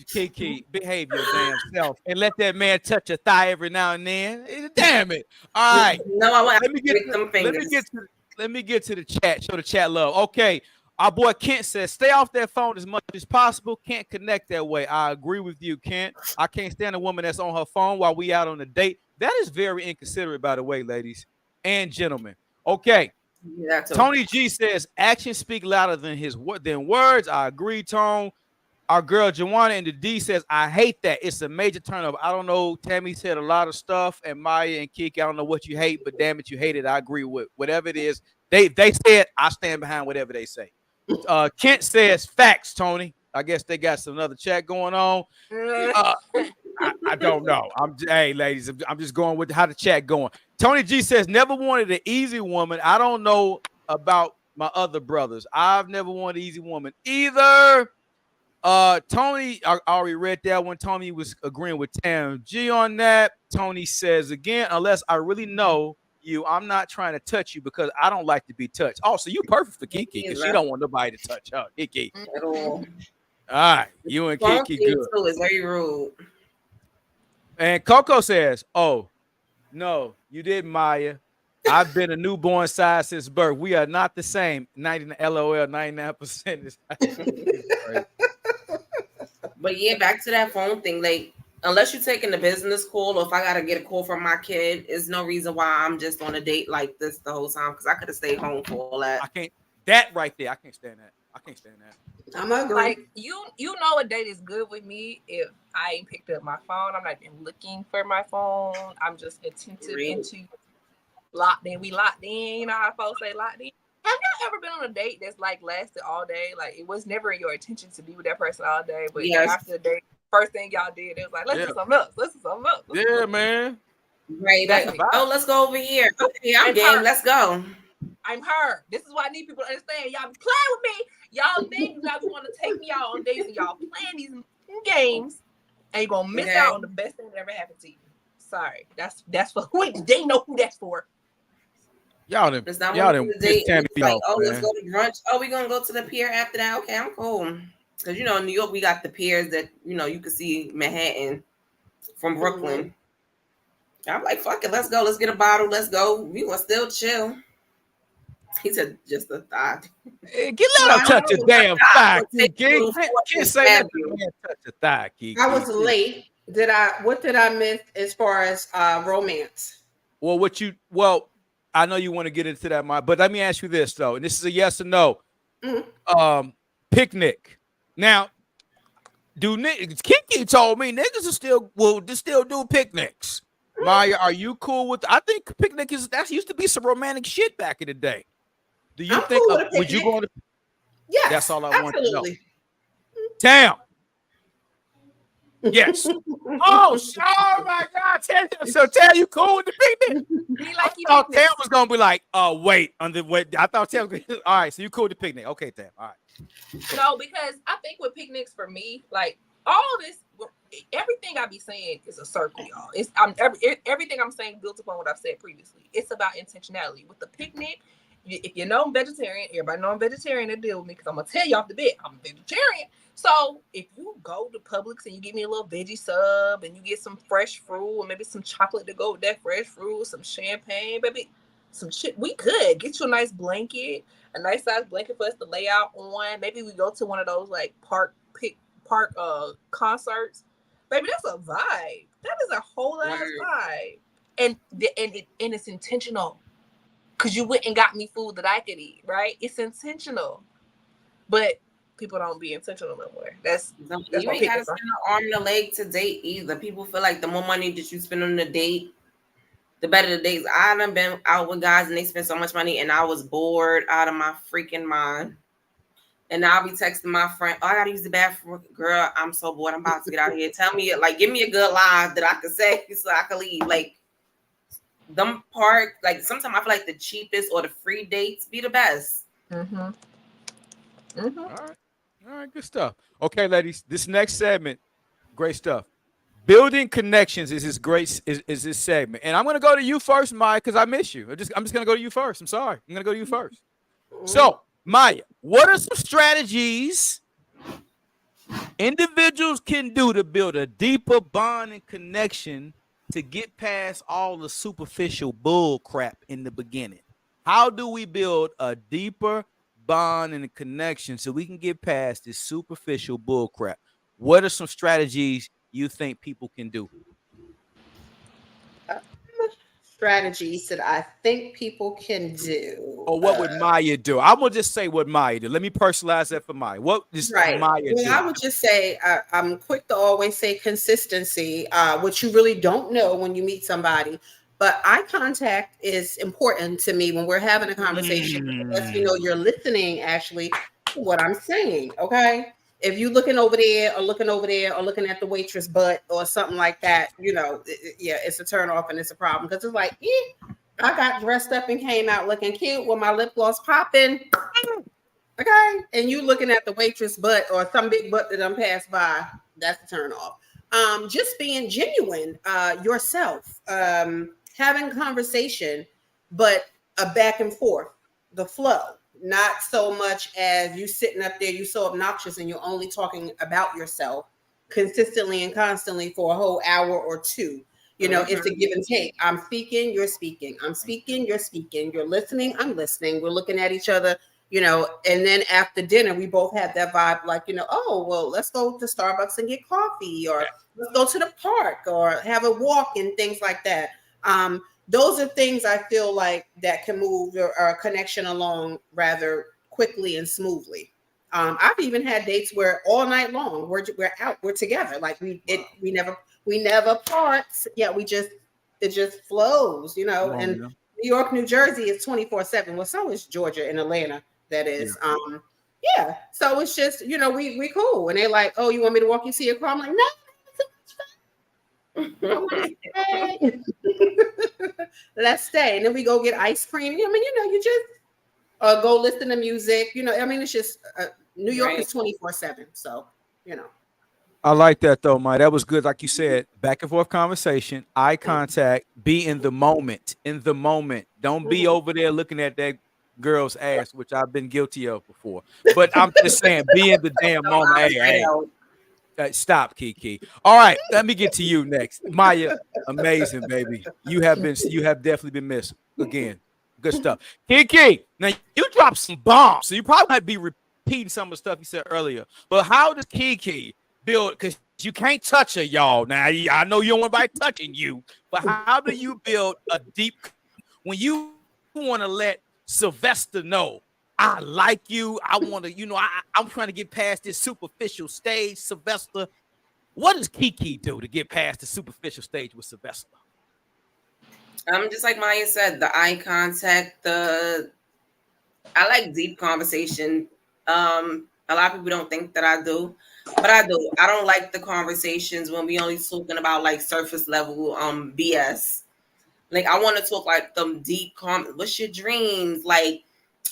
KiKI, behave your damn self and let that man touch your thigh every now and then. Damn it. All right. No, I want let me get to the chat. Show the chat love. Okay. Our boy Kent says, stay off that phone as much as possible. Can't connect that way. I agree with you, Kent. I can't stand a woman that's on her phone while we out on a date. That is very inconsiderate, by the way, ladies and gentlemen. Okay. Tony G says, actions speak louder than words. I agree, Tone. Our girl Joanna in the D says, I hate that. It's a major turn off. I don't know. Tammy said a lot of stuff, and Maya and KiKI, I don't know what you hate, but damn it, you hate it. I agree with whatever it is. They said, I stand behind whatever they say. Kent says, facts, Tony. I guess they got some other chat going on. I don't know. Hey, ladies, I'm just going with how the chat going. Tony G says, never wanted an easy woman. I don't know about my other brothers. I've never wanted an easy woman either. Tony, I already read that one. Tony was agreeing with Tam G on that. Tony says again, unless I really know you, I'm not trying to touch you because I don't like to be touched. Oh, so you perfect for KiKI because she don't want nobody to touch her. KiKI. At all. All right, you and KiKI good. Too is very rude. And Coco says, oh, no, you didn't, Maya. I've been a newborn size since birth. We are not the same. 90 LOL, 99% is But yeah, back to that phone thing. Like, unless you're taking the business call, or if I gotta get a call from my kid, there's no reason why I'm just on a date like this the whole time. Because I could have stayed home for all that. I can't. That right there, I can't stand that. I'm agree. Like you know, a date is good with me if I ain't picked up my phone. I'm not even looking for my phone. I'm just attentive into locked in. We locked in. You know how folks say locked in. Have y'all ever been on a date that's like lasted all day? Like it was never in your intention to be with that person all day, but after the date, first thing y'all did, it was like, let's do something else. Let's do something else. Yeah, man. Right. Like, oh, let's go over here. Okay, I'm game. Let's go. I'm her. This is why I need people to understand. Y'all be playing with me. Y'all think you guys want to take me out on dates and y'all playing these games, and you're gonna miss out on the best thing that ever happened to you. Sorry. That's for who they know who that's for. Y'all didn't like, oh, oh, let's go to brunch. Oh, we're gonna go to the pier after that. Okay, I'm cool. Because you know, in New York, we got the piers that you know you can see Manhattan from Brooklyn. I'm like, fuck it, let's go. Let's get a bottle. Let's go. We gonna still chill. He said, just a thigh. Hey, let him touch your damn thigh, KiKI. Can't say that man touch your thigh, KiKI. I was late. What did I miss as far as romance? Well, I know you want to get into that, but let me ask you this though, and this is a yes or no. Picnic. Now, KiKI told me niggas will still do picnics. Maya, are you cool with? I think picnic that used to be some romantic shit back in the day. Do you think cool would you go on? Yes, that's all I want to know. Damn. Yes. Oh my God! Tell you cool with the picnic? I thought Tam was gonna be like, wait. I thought Tam was gonna, all right. So you cool with the picnic? Okay, Tam. All right. No, because I think with picnics for me, like all this, everything I be saying is a circle, y'all. Everything I'm saying built upon what I've said previously. It's about intentionality. With the picnic, if you know I'm vegetarian, everybody know I'm vegetarian to deal with me because I'm gonna tell you off the bat I'm vegetarian. So if you go to Publix and you get me a little veggie sub and you get some fresh fruit or maybe some chocolate to go with that fresh fruit, some champagne, baby, some shit. We could get you a nice blanket, a nice size blanket for us to lay out on. Maybe we go to one of those like park concerts. Baby, that's a vibe. That is a whole ass vibe. And it's intentional. Cause you went and got me food that I could eat, right? It's intentional. But people don't be intentional no more. That's you ain't gotta spend an arm and a leg to date either. People feel like the more money that you spend on a date, the better the dates. I done been out with guys and they spent so much money and I was bored out of my freaking mind. And I'll be texting my friend, oh, I gotta use the bathroom. Girl, I'm so bored. I'm about to get out of here. Tell me, like, give me a good line that I can say so I can leave. Like, them park, like, sometimes I feel like the cheapest or the free dates be the best. All right, good stuff. Okay, ladies, this next segment, great stuff. Building connections is this segment, and I'm gonna go to you first, Maya, because I miss you. I'm just gonna go to you first. I'm sorry, I'm gonna go to you first. So, Maya, what are some strategies individuals can do to build a deeper bond and connection to get past all the superficial bull crap in the beginning? How do we build a deeper bond and a connection so we can get past this superficial bull crap? What are some strategies you think people can do? Strategies that I think people can do. Or what would Maya do? I'm gonna just say what Maya do. Let me personalize that for Maya. What does Maya do? I would just say I'm quick to always say consistency, which you really don't know when you meet somebody. But eye contact is important to me when we're having a conversation. It lets me know you're listening actually to what I'm saying. Okay. If you looking over there or looking at the waitress butt or something like that, it's a turn off and it's a problem because it's like, I got dressed up and came out looking cute with my lip gloss popping. Okay. And you looking at the waitress butt or some big butt that I'm passed by, that's a turn off. Just being genuine, yourself, having conversation, but a back and forth, the flow. Not so much as you sitting up there, you so obnoxious and you're only talking about yourself consistently and constantly for a whole hour or two. It's a give and take. I'm speaking, you're speaking. I'm speaking, you're speaking. You're listening, I'm listening. We're looking at each other, and then after dinner, we both have that vibe like, oh, well, let's go to Starbucks and get coffee, or let's go to the park or have a walk and things like that. Those are things I feel like that can move our connection along rather quickly and smoothly. I've even had dates where all night long we're out, we're together. Like we never part. Yeah, it just flows, and New York, New Jersey is 24/7. Well, so is Georgia and Atlanta. That is. Yeah. So it's just, we cool. And they're like, oh, you want me to walk you to your car? I'm like, no. Let's stay. And then we go get ice cream. You just go listen to music. It's just New York is 24/7. So, I like that though, Mike. That was good. Like you said, back and forth conversation, eye contact, be in the moment. In the moment. Don't be over there looking at that girl's ass, which I've been guilty of before. But I'm just saying, be in the damn moment. Hey. Stop, KiKI. All right, let me get to you next. Maya, amazing, baby. You have definitely been missed again. Good stuff. KiKI, now you dropped some bombs, so you probably might be repeating some of the stuff you said earlier. But how does KiKI build? Because you can't touch her, y'all. Now I know you don't want anybody touching you, but how do you build a deep when you want to let Sylvester know? I like you. I want to, I'm trying to get past this superficial stage, Sylvester. What does KiKI do to get past the superficial stage with Sylvester? Just like Maya said, the eye contact, I like deep conversation. A lot of people don't think that I do, but I do. I don't like the conversations when we only talking about like surface level BS. Like I want to talk like them deep what's your dreams? Like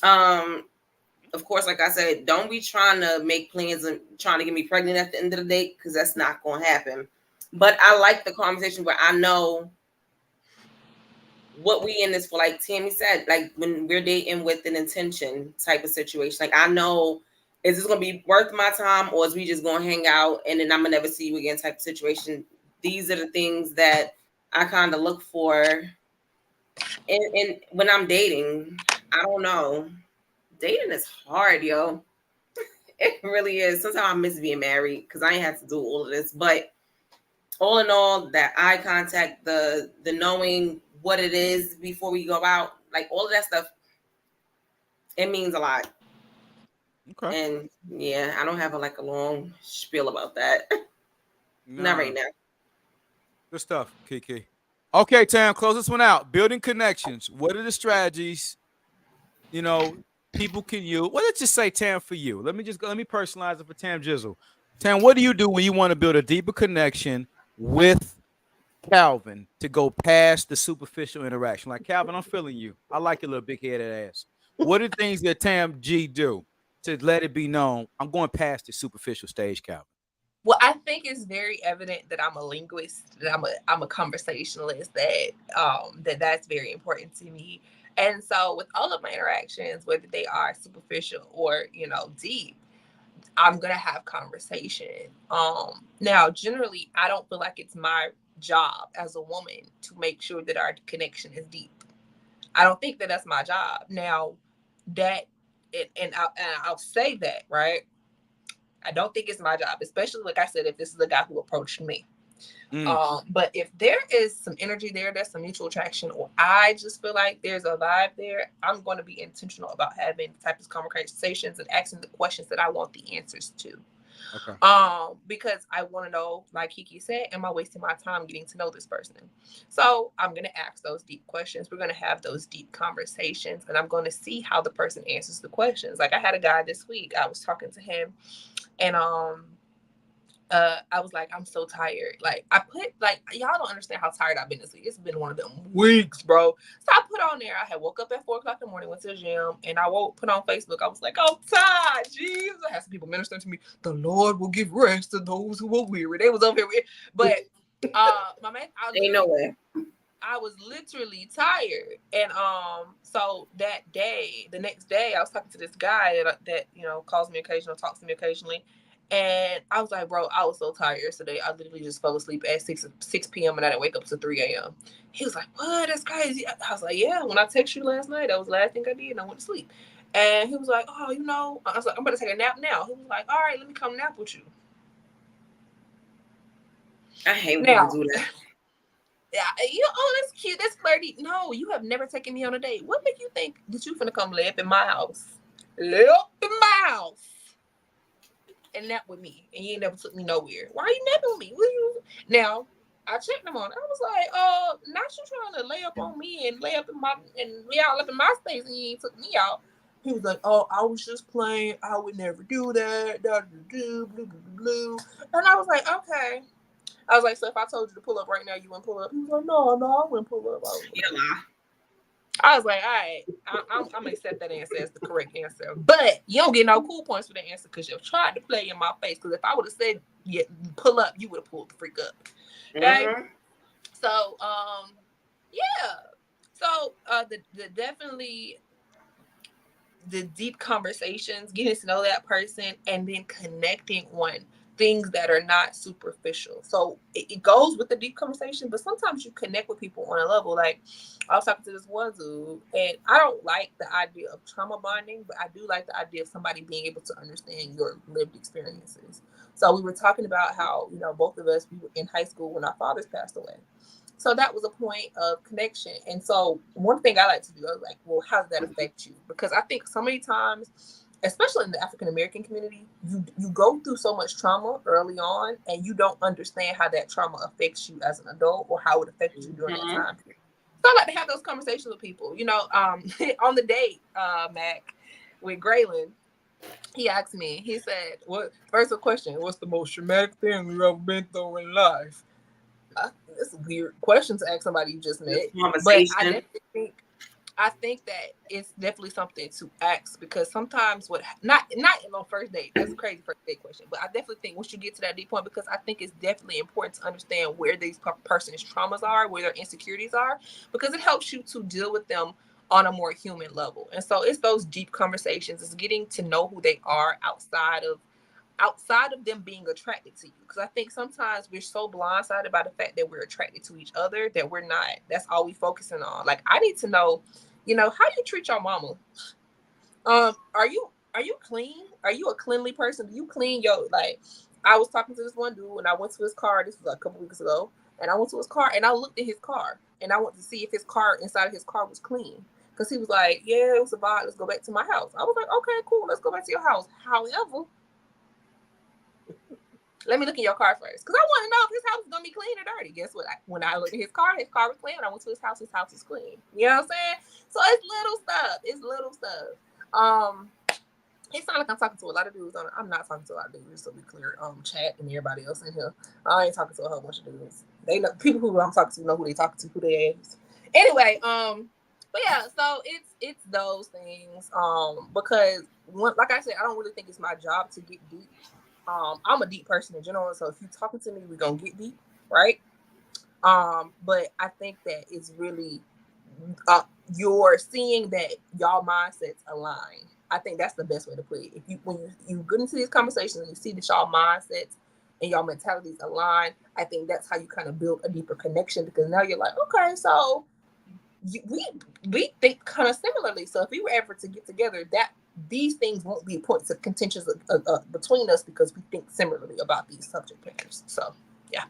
of course, like I said, don't be trying to make plans and trying to get me pregnant at the end of the day, because that's not going to happen. But I like the conversation where I know what we in this for. Like Tami said, like when we're dating with an intention type of situation, like I know, is this going to be worth my time, or is we just going to hang out and then I'm going to never see you again type of situation? These are the things that I kind of look for And when I'm dating, I don't know. Dating is hard, yo. It really is. Sometimes I miss being married because I ain't had to do all of this. But all in all, that eye contact, the knowing what it is before we go out, like all of that stuff, it means a lot. Okay. And yeah, I don't have a long spiel about that. Not right now. Good stuff, KiKI. Okay, Tam, close this one out. Building connections. What are the strategies, people can use? What did you say, Tam, for you? Let me personalize it for Tam Jizzle. Tam, what do you do when you want to build a deeper connection with Calvin to go past the superficial interaction? Like, Calvin, I'm feeling you. I like your little big-headed ass. What are the things that Tam G do to let it be known I'm going past the superficial stage, Calvin? Well, I think it's very evident that I'm a linguist, that I'm a conversationalist, that's very important to me. And so with all of my interactions, whether they are superficial or, deep, I'm going to have conversation. Now, generally, I don't feel like it's my job as a woman to make sure that our connection is deep. I don't think that that's my job. Now, I'll say that, right? I don't think it's my job, especially like I said, if this is a guy who approached me. But if there is some energy there, there's some mutual attraction, or I just feel like there's a vibe there, I'm going to be intentional about having types of conversations and asking the questions that I want the answers to. Okay. Because I want to know, like KiKI said, am I wasting my time getting to know this person? So I'm going to ask those deep questions. We're going to have those deep conversations, and I'm going to see how the person answers the questions. Like I had a guy this week, I was talking to him, and I was like, I'm so tired. Like I put y'all don't understand how tired I've been this week. It's been one of them weeks, bro. So I put on there. I had woke up at 4:00 in the morning, went to the gym, and I put on Facebook. I was like, oh, tired, Jesus. I had some people ministering to me. The Lord will give rest to those who are weary. They was over here, but my man, ain't no way. I was literally tired, and so that day, the next day, I was talking to this guy that calls me occasionally, talks to me occasionally. And I was like, bro, I was so tired yesterday. I literally just fell asleep at 6 p.m. and I didn't wake up to 3 a.m. He was like, what? That's crazy. I was like, yeah, when I texted you last night, that was the last thing I did, and I went to sleep. And he was like, oh, I was like, I'm about to take a nap now. He was like, all right, let me come nap with you. I hate when people do that. Yeah, oh, that's cute. That's flirty. No, you have never taken me on a date. What make you think that you finna come lay up in my house? Lay up in my house. And nap with me, and you ain't never took me nowhere. Why are you napping with me? Now, I checked him on. I was like, not you trying to lay up on me and lay up in me all up in my space, and you ain't took me out. He was like, oh, I was just playing. I would never do that. Blue. And I was like, okay. I was like, so if I told you to pull up right now, you wouldn't pull up? He was like, no, I wouldn't pull up. I was like, all right, I'm going to accept that answer as the correct answer. But you don't get no cool points for that answer because you tried to play in my face. Because if I would have said, yeah, pull up, you would have pulled the freak up. Okay? Mm-hmm. So, yeah. So, definitely the deep conversations, getting to know that person, and then connecting on things that are not superficial. So it goes with the deep conversation, but sometimes you connect with people on a level. Like I was talking to this one dude, and I don't like the idea of trauma bonding, but I do like the idea of somebody being able to understand your lived experiences. So we were talking about how, both of us, we were in high school when our fathers passed away. So that was a point of connection. And so one thing I like to do, I was like, well, how does that affect you? Because I think so many times, especially in the African-American community, you go through so much trauma early on, and you don't understand how that trauma affects you as an adult or how it affected you during that time period. So I like to have those conversations with people. On the date, Mac, with Graylin, he asked me, he said, first question, what's the most traumatic thing you've ever been through in life? It's a weird question to ask somebody you just met. But I think that it's definitely something to ask, because sometimes not on first date, that's a crazy first date question, but I definitely think once you get to that deep point, because I think it's definitely important to understand where these person's traumas are, where their insecurities are, because it helps you to deal with them on a more human level. And so it's those deep conversations, it's getting to know who they are outside of outside of them being attracted to you, because I think sometimes we're so blindsided by the fact that we're attracted to each other that we're not. That's all we focusing on. Like, I need to know, how you treat your mama. Are you clean? Are you a cleanly person? Do you clean your, like, I was talking to this one dude and I went to his car. This was a couple weeks ago. And I went to his car and I looked at his car and I wanted to see if his car, inside of his car, was clean. Because he was like, yeah, it was a vibe. Let's go back to my house. I was like, okay, cool. Let's go back to your house. However, let me look in your car first. Because I want to know if his house is going to be clean or dirty. Guess what? When I looked at his car was clean. When I went to his house is clean. You know what I'm saying? So it's little stuff. It's little stuff. It sounds like I'm talking to a lot of dudes. I'm not talking to a lot of dudes, just to be clear. Chat and everybody else in here. I ain't talking to a whole bunch of dudes. They know, people who I'm talking to know who they talking to, who they is. Anyway, but yeah, so it's those things. Because like I said, I don't really think it's my job to get deep. I'm a deep person in general, so if you're talking to me, we're gonna get deep, right? But I think that it's really you're seeing that y'all mindsets align. I think that's the best way to put it. When you get into these conversations and you see that y'all mindsets and y'all mentalities align, I think that's how you kind of build a deeper connection, because now you're like, okay, so we think kind of similarly. So if we were ever to get together, that these things won't be points of contention between us, because we think similarly about these subject matters. So yeah.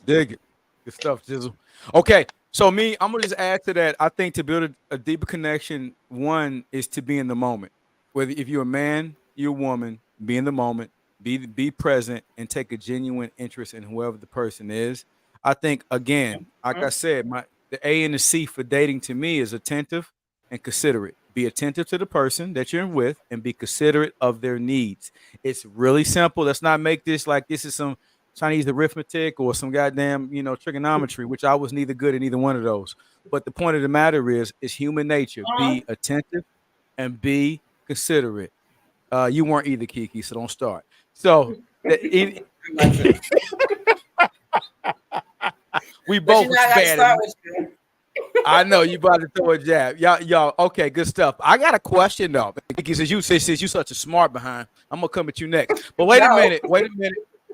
Dig it. Good stuff, Jizzle. Okay. So I'm gonna just add to that. I think to build a deeper connection, one is to be in the moment. Whether if you're a man, you're a woman, be in the moment, be present, and take a genuine interest in whoever the person is. I think, again, like I said, the A and the C for dating to me is attentive and considerate. Be attentive to the person that you're with and be considerate of their needs. It's really simple. Let's not make this like this is some Chinese arithmetic or some goddamn, trigonometry, which I was neither good at either one of those. But the point of the matter is human nature. Be attentive and be considerate. You weren't either, KiKI, so don't start. So we both bad. I know you about to throw a jab. Y'all, okay, good stuff. I got a question though. KiKI, since you such a smart behind, I'm gonna come at you next. But wait a minute.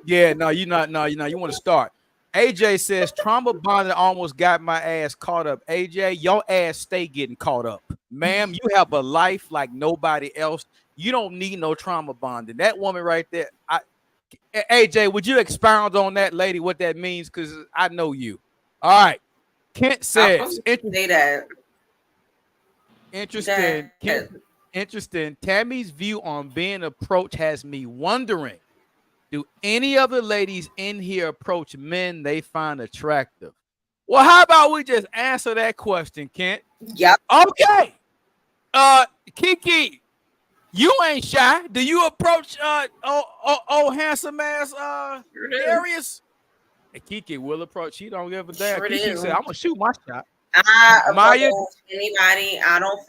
Yeah, no, you're not. No, you want to start. AJ says trauma bonding almost got my ass caught up. AJ, your ass stay getting caught up. Ma'am, you have a life like nobody else. You don't need no trauma bonding. That woman right there. AJ, would you expound on that lady, what that means? Because I know you. All right. Kent says, interesting. Interesting. Tammy's view on being approached has me wondering, do any other ladies in here approach men they find attractive? Well, how about we just answer that question, Kent? Yep. Okay. KiKI, you ain't shy. Do you approach handsome ass Darius? And KiKI will approach. He don't give a damn. Sure KiKI said, I'm gonna shoot my shot. Maya, anybody. I don't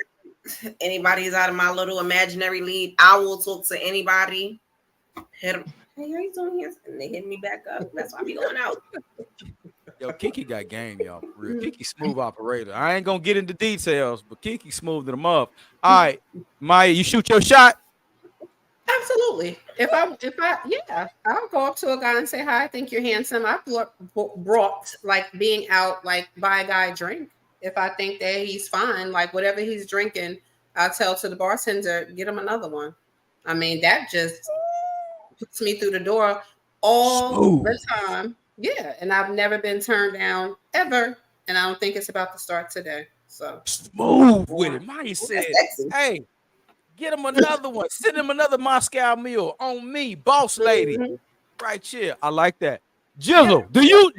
think anybody's out of my little imaginary league. I will talk to anybody. Hit them. Hey, how you doing here? And they hit me back up. That's why I be going out. Yo, KiKI got game, y'all. For real. KiKi smooth operator. I ain't gonna get into details, but KiKi smoothed them up. All right, Maya, you shoot your shot. Absolutely. If I I'll go up to a guy and say, hi, I think you're handsome. I brought like being out, like buy a guy a drink. If I think that he's fine, like whatever he's drinking, I'll tell to the bartender, get him another one. I mean, that just puts me through the door all the time. Yeah. And I've never been turned down ever. And I don't think it's about to start today. So smooth with it. Maya said, hey, get him another one. Send him another Moscow meal on me, boss lady. Right here. I like that. Jizzle, do you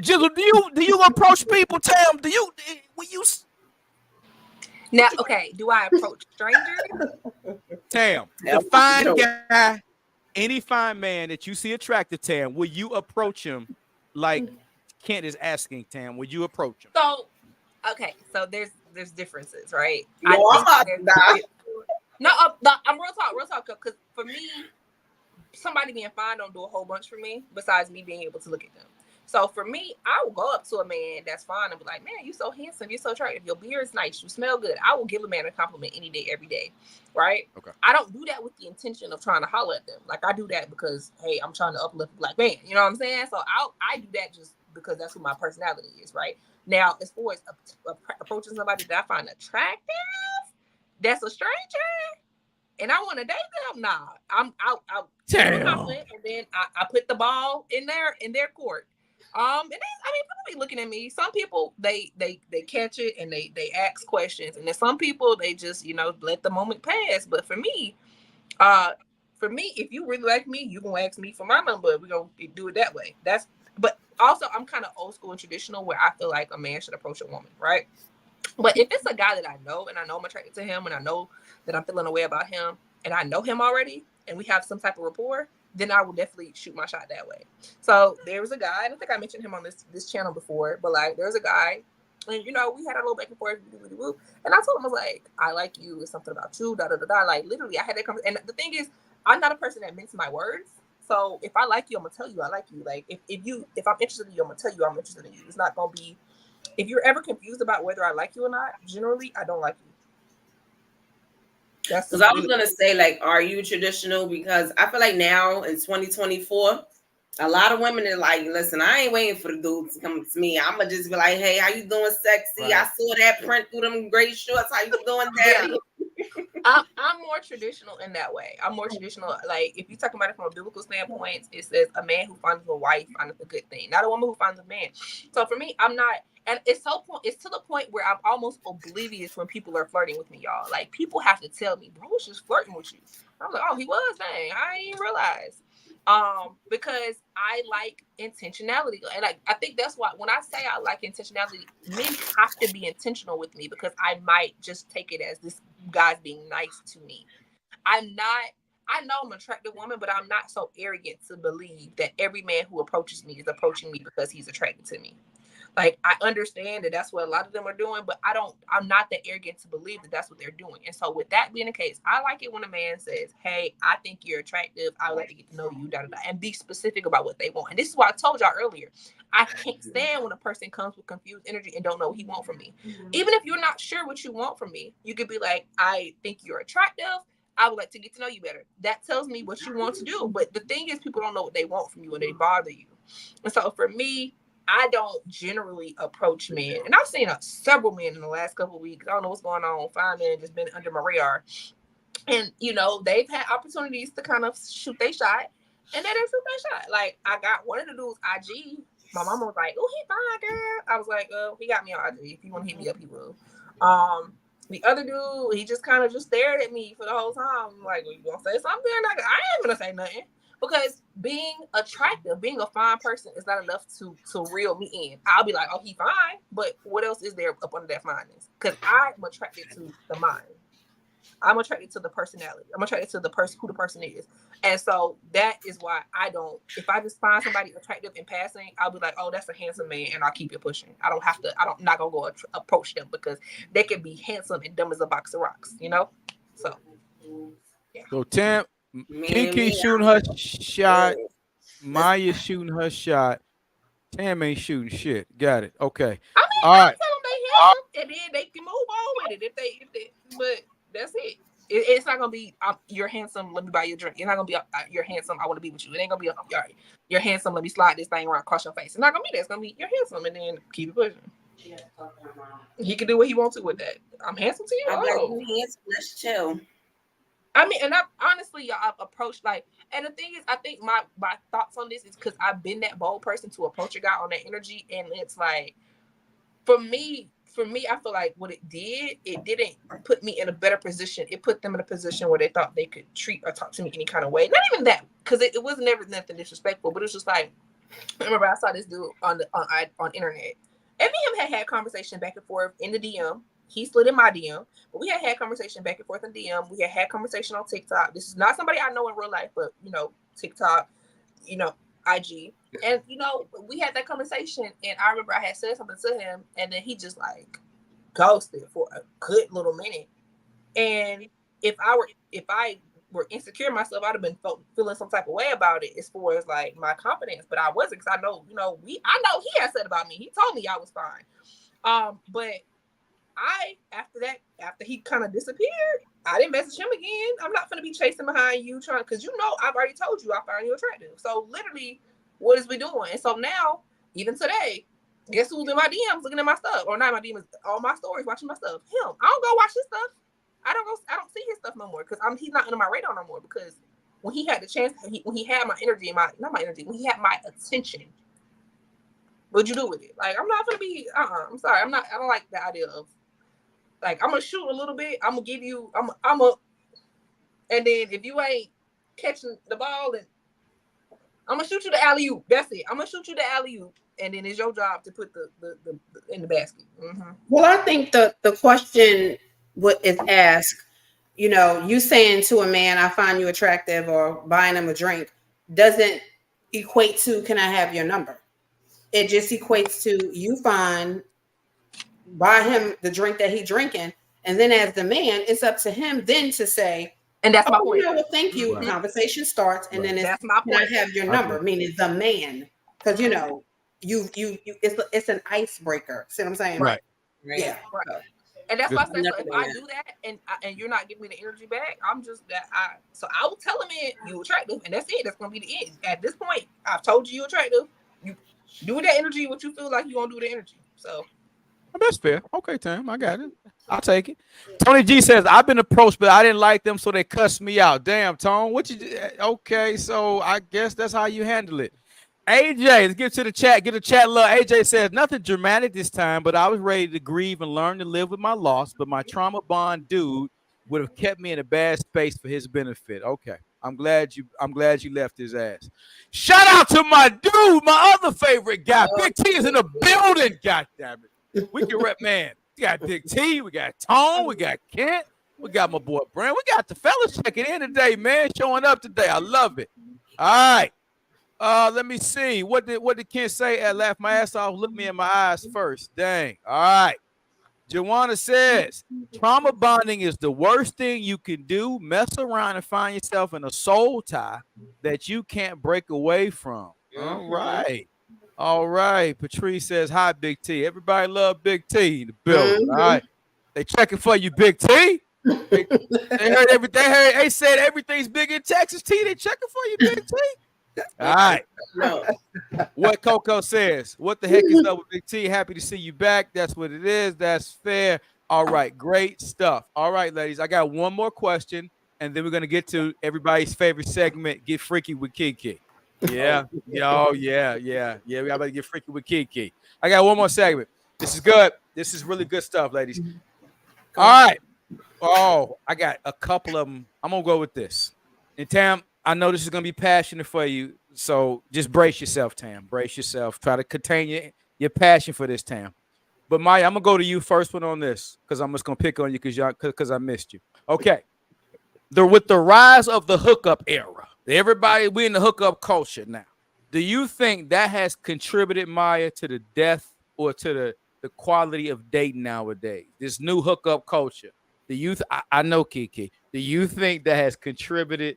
approach people, Tam? Now, okay, do I approach strangers? Tam, the fine guy, any fine man that you see attractive, Tam, will you approach him like Kent is asking, Tam? Will you approach him? So, okay, so there's differences, right? No, I'm real talk, because for me, somebody being fine don't do a whole bunch for me besides me being able to look at them. So for me, I will go up to a man that's fine and be like, man, you so handsome, you're so attractive, your beard is nice, you smell good. I will give a man a compliment any day, every day, right? Okay. I don't do that with the intention of trying to holler at them. Like I do that because, hey, I'm trying to uplift a black man. You know what I'm saying? So I do that just because that's who my personality is, right? Now, as far as approaching somebody that I find attractive, that's a stranger, and I want to date them, nah. I'll give them a compliment, and then I put the ball in their court. And then, I mean, people be looking at me. Some people they catch it and they ask questions, and then some people they just let the moment pass. But for me, if you really like me, you gonna ask me for my number. We gonna do it that way. But also I'm kind of old school and traditional where I feel like a man should approach a woman, right? But if it's a guy that I know and I know I'm attracted to him and I know that I'm feeling a way about him and I know him already and we have some type of rapport, then I will definitely shoot my shot that way. So there was a guy, I don't think I mentioned him on this channel before, but like there was a guy and we had a little back and forth, and I told him, I was like, I like you, it's something about you, da da da da. Like literally I had that conversation. And the thing is, I'm not a person that minces my words. So if I like you, I'm gonna tell you I like you. Like if I'm interested in you, I'm gonna tell you I'm interested in you. It's not gonna be, if you're ever confused about whether I like you or not, generally I don't like you. Because I was gonna say, like, are you traditional? Because I feel like now in 2024, a lot of women are like, listen, I ain't waiting for the dude to come to me. I'ma just be like, hey, how you doing, sexy? Right. I saw that print through them gray shorts. How you doing, daddy? I'm more traditional in that way. I'm more traditional. Like if you talk about it from a biblical standpoint, it says a man who finds a wife finds a good thing, not a woman who finds a man. So for me, I'm not, and it's to the point where I'm almost oblivious when people are flirting with me, y'all. Like people have to tell me, bro, was just flirting with you. I'm like, oh, he was, dang, I didn't even realize. Because I like intentionality, and I think that's why when I say I like intentionality, men have to be intentional with me because I might just take it as this guy's being nice to me. I know I'm an attractive woman, but I'm not so arrogant to believe that every man who approaches me is approaching me because he's attracted to me. Like I understand that that's what a lot of them are doing, but I'm not that arrogant to believe that that's what they're doing. And so with that being the case, I like it when a man says, hey, I think you're attractive. I would like to get to know you, and be specific about what they want. And this is why I told y'all earlier, I can't stand when a person comes with confused energy and don't know what he wants from me. Even if you're not sure what you want from me, you could be like, I think you're attractive. I would like to get to know you better. That tells me what you want to do. But the thing is, people don't know what they want from you and they bother you. And so for me, I don't generally approach men. And I've seen several men in the last couple of weeks. I don't know what's going on. 5 men just been under my radar. And, they've had opportunities to kind of shoot their shot. And they didn't shoot their shot. Like, I got one of the dudes IG. My mama was like, oh, he fine, girl. I was like, he got me on IG. If you want to hit me up, he will. The other dude, he just kind of just stared at me for the whole time. I'm like, well, you gonna say something? I ain't gonna say nothing. Because being attractive, being a fine person is not enough to reel me in. I'll be like, oh, he fine. But what else is there up under that fineness? Because I'm attracted to the mind. I'm attracted to the personality. I'm attracted to the person, who the person is. And so that is why if I just find somebody attractive in passing, I'll be like, oh, that's a handsome man. And I'll keep it pushing. I'm not going to go approach them because they can be handsome and dumb as a box of rocks, So, yeah. So, Tam, KiKi shooting her shot. Maya shooting her shot. Tam ain't shooting shit. Got it. Okay. I mean, all right. Tell them they handsome, and then they can move on with it if they. But that's it. It's not gonna be you're handsome. Let me buy you a drink. It's not gonna be you're handsome. I want to be with you. It ain't gonna be you're handsome. Let me slide this thing around across your face. It's not gonna be that. It's gonna be you're handsome, and then keep it pushing. He can do what he wants to with that. I'm handsome to you. I'm like, you handsome. Let's chill. I mean, and I've approached and the thing is, I think my thoughts on this is because I've been that bold person to approach a guy on that energy, and it's like, for me, I feel like what it didn't put me in a better position. It put them in a position where they thought they could treat or talk to me any kind of way. Not even that, because it was never nothing disrespectful, but it was just like, I remember I saw this dude on internet, and me and him had conversation back and forth in the DM. He slid in my DM, but we had conversation back and forth in DM. We had conversation on TikTok. This is not somebody I know in real life, but TikTok, IG. And we had that conversation, and I remember I had said something to him, and then he just like ghosted for a good little minute. And if I were insecure in myself, I'd have been feeling some type of way about it as far as like my confidence. But I wasn't, because I know, I know he had said about me. He told me I was fine. But after he kind of disappeared, I didn't message him again. I'm not gonna be chasing behind you because I've already told you I find you attractive. So literally, what is we doing? And so now, even today, guess who's in my DMs looking at my stuff? Or not my DMs, all my stories, watching my stuff. Him. I don't go watch his stuff. I don't see his stuff no more because he's not under my radar no more, because when he had the chance, when he had my energy, when he had my attention, what'd you do with it? Like, I'm not gonna be, I'm sorry, I don't like the idea of, like, I'm gonna shoot a little bit, I'm gonna give you, and then if you ain't catching the ball, then I'm gonna shoot you the alley-oop. That's it. I'm gonna shoot you the alley-oop, and then it's your job to put the in the basket. Mm-hmm. Well, I think the question what is asked, you saying to a man, I find you attractive, or buying him a drink, doesn't equate to, can I have your number? It just equates to you buy him the drink that he's drinking. And then as the man, it's up to him then to say, and that's my point. Well, thank you. Right. Conversation starts, and then that's my point. Can I have your number? Meaning the man, because it's an icebreaker. See what I'm saying? Right. Yeah. Right. And that's why I said, so if I do that and you're not giving me the energy back, I'm just so I will tell him you attractive, and that's it. That's gonna be the end. At this point, I've told you attractive. You do with that energy what you feel like you gonna do with the energy. So that's fair. Okay, Tam, I got it. I'll take it. Tony G says, I've been approached, but I didn't like them, so they cussed me out. Damn, Tone, okay, so I guess that's how you handle it. AJ, let's get to the chat. Get a chat love. AJ says, nothing dramatic this time, but I was ready to grieve and learn to live with my loss, but my trauma bond dude would have kept me in a bad space for his benefit. Okay. I'm glad you left his ass. Shout out to my dude, my other favorite guy. Big T is in the building, goddammit. We can rep, man. We got Big T, we got Tone, we got Kent, we got my boy Brand. We got the fellas checking in today, man. Showing up today. I love it. All right. Let me see. What did Kent say? I laughed my ass off. Look me in my eyes first. Dang. All right. Joanna says, trauma bonding is the worst thing you can do. Mess around and find yourself in a soul tie that you can't break away from. All right. All right. Patrice says, hi, Big T. Everybody love Big T in the building. All right. They checking for you, Big T. They heard everything. They said everything's big in Texas, T. They checking for you, Big T. All right. No. What Coco says. What the heck is up with Big T? Happy to see you back. That's what it is. That's fair. All right. Great stuff. All right, ladies. I got one more question, and then we're going to get to everybody's favorite segment, Get Freaky with KiKI. Yeah. Yeah. We got to get freaky with KiKI. I got one more segment. This is good. This is really good stuff, ladies. All right. Oh, I got a couple of them. I'm going to go with this. And Tam, I know this is going to be passionate for you, so just brace yourself, Tam. Brace yourself. Try to contain your passion for this, Tam. But Maya, I'm going to go to you first one on this because I'm just going to pick on you because I missed you. Okay. With the rise of the hookup era, we're in the hookup culture now. Do you think that has contributed, Maya, to the death or to the quality of dating nowadays? This new hookup culture. I know, KiKI. Do you think that has contributed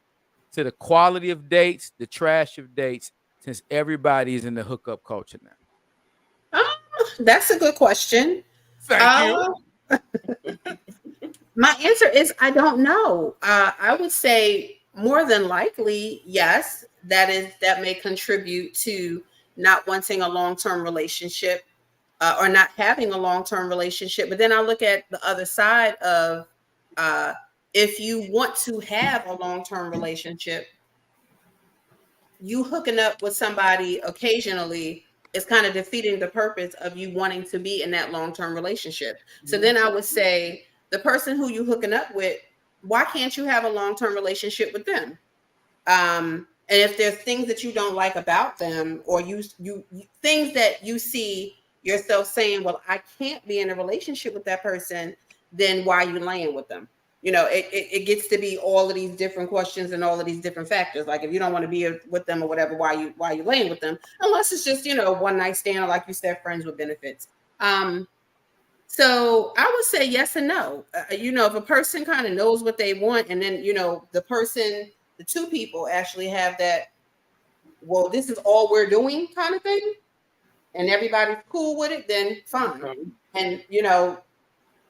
to the quality of dates, the trash of dates, since everybody's in the hookup culture now? That's a good question. Thank you. My answer is I don't know. I would say more than likely, yes, that may contribute to not wanting a long-term relationship or not having a long-term relationship. But then I look at the other side of if you want to have a long-term relationship, you hooking up with somebody occasionally is kind of defeating the purpose of you wanting to be in that long-term relationship. So then I would say the person who you hooking up with, why can't you have a long-term relationship with them? And if there's things that you don't like about them, or you things that you see yourself saying, well, I can't be in a relationship with that person, then why are you laying with them? It gets to be all of these different questions and all of these different factors. Like if you don't want to be with them or whatever, why are you laying with them? Unless it's just, one night stand, or like you said, friends with benefits. So I would say yes and no. If a person kind of knows what they want, and then the two people actually have that, well, this is all we're doing kind of thing, and everybody's cool with it, then fine. And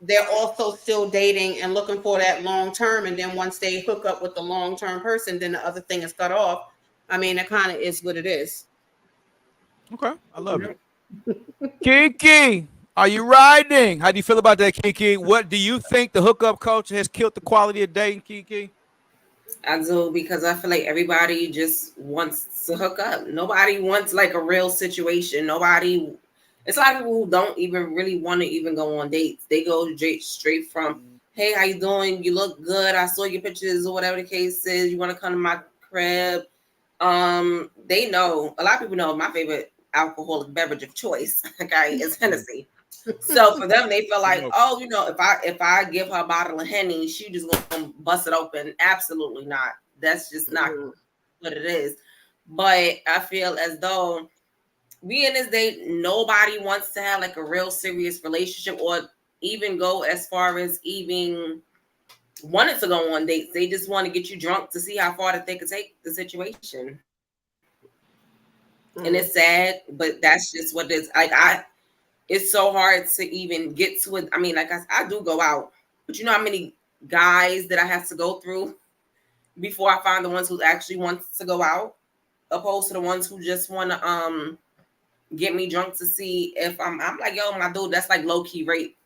they're also still dating and looking for that long term, and then once they hook up with the long term person, then the other thing is cut off. I mean, it kind of is what it is. Okay, I love it. KiKI, are you riding? How do you feel about that, KiKI? What do you think the hookup culture has killed the quality of dating, KiKI? I do, because I feel like everybody just wants to hook up. Nobody wants like a real situation. It's a lot of people who don't even really want to even go on dates. They go straight from, hey, how you doing? You look good. I saw your pictures or whatever the case is. You want to come to my crib? They know, a lot of people know my favorite alcoholic beverage of choice, okay, is Hennessy. So for them, they feel like, oh, if I give her a bottle of Henny, she just gonna bust it open. Absolutely not. That's just not what it is. But I feel as though we in this day, nobody wants to have like a real serious relationship or even go as far as even wanted to go on dates. They just want to get you drunk to see how far that they could take the situation. And it's sad, but that's just what it is. It's so hard to even get to it. I mean, like I do go out, but you know how many guys that I have to go through before I find the ones who actually want to go out, opposed to the ones who just want to get me drunk to see if I'm like, yo, my dude, that's like low key rape.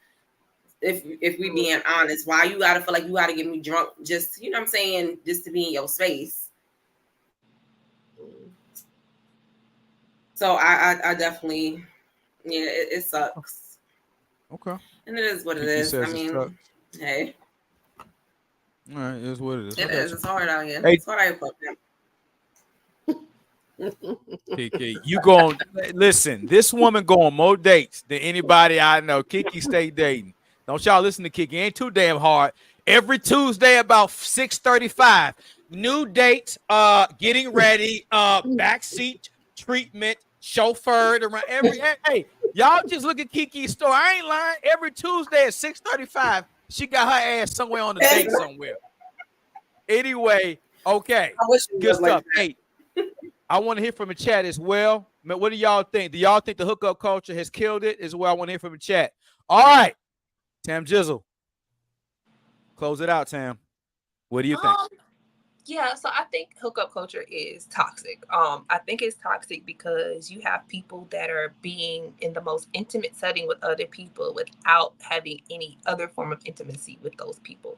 If we being honest, why you gotta feel like you gotta get me drunk just, you know what I'm saying, just to be in your space. So I definitely, yeah, it sucks. Okay. And it is what it is. I mean, hey. All right, it is what it is. It is. It's hard out here. Hey, it's hard out here. KiKI, you going listen, this woman go on more dates than anybody I know. KiKI stay dating. Don't y'all listen to KiKI. Ain't too damn hard. Every Tuesday about 6:35. New dates, getting ready, backseat treatment, chauffeured around hey, y'all just look at KiKi's store. I ain't lying. Every Tuesday at 6:35, she got her ass somewhere on the date somewhere. Anyway, okay. Good stuff. Hey, I want to hear from the chat as well. What do y'all think? Do y'all think the hookup culture has killed it? Is what I want to hear from the chat. All right. Tam Jizzle. Close it out, Tam. What do you think? Yeah, so I think hookup culture is toxic. I think it's toxic because you have people that are being in the most intimate setting with other people without having any other form of intimacy with those people.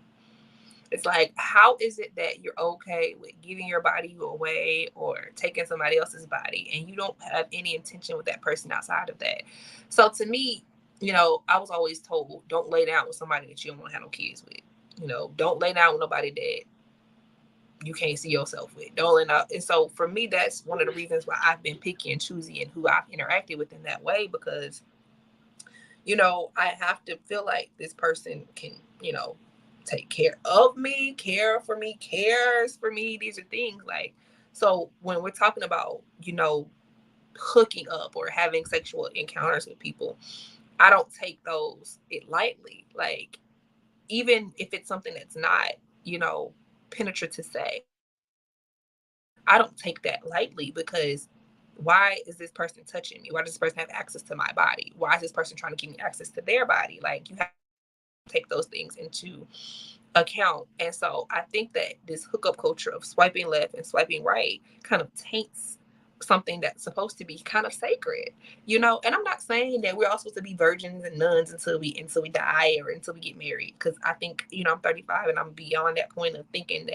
It's like, how is it that you're okay with giving your body away or taking somebody else's body and you don't have any intention with that person outside of that? So to me, I was always told, don't lay down with somebody that you don't want to have no kids with. Don't lay down with nobody that you can't see yourself with. Don't lay down. And so for me, that's one of the reasons why I've been picky and choosy in who I've interacted with in that way, because, I have to feel like this person can, take care of me, care for me, cares for me. These are things like, so when we're talking about, hooking up or having sexual encounters with people, I don't take it lightly. Like, even if it's something that's not, penetrative to say, I don't take that lightly, because why is this person touching me? Why does this person have access to my body? Why is this person trying to give me access to their body? Like, you have to take those things into account. And so I think that this hookup culture of swiping left and swiping right kind of taints something that's supposed to be kind of sacred, and I'm not saying that we're all supposed to be virgins and nuns until we die or until we get married, because I think, I'm 35 and I'm beyond that point of thinking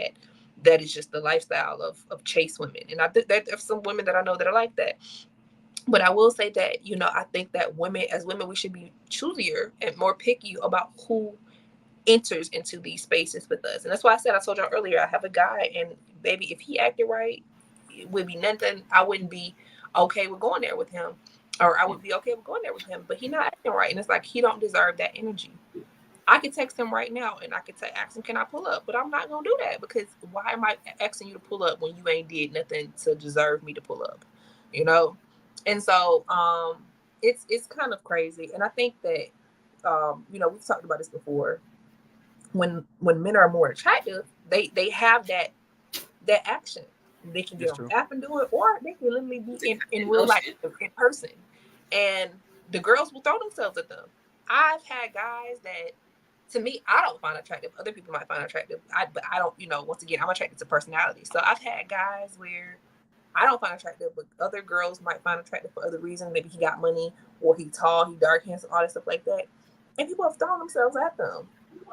that is just the lifestyle of chase women. And I think that there's some women that I know that are like that. But I will say that, I think that as women, we should be choosier and more picky about who enters into these spaces with us. And that's why I told y'all earlier, I have a guy, and baby, if he acted right, it would be nothing. I wouldn't be okay with going there with him, or I would be okay with going there with him, but he not acting right. And it's like, he don't deserve that energy. I could text him right now and I could ask him, can I pull up? But I'm not going to do that, because why am I asking you to pull up when you ain't did nothing to deserve me to pull up, And so it's kind of crazy. And I think that we've talked about this before. When men are more attractive, they have that action. They can get on the app and do it, or they can literally be in real life in person. And the girls will throw themselves at them. I've had guys that, to me, I don't find attractive. Other people might find attractive. But I don't, once again, I'm attracted to personality. So I've had guys where I don't find attractive, but other girls might find attractive for other reasons. Maybe he got money, or he tall, he dark, handsome, all that stuff like that. And people have thrown themselves at them,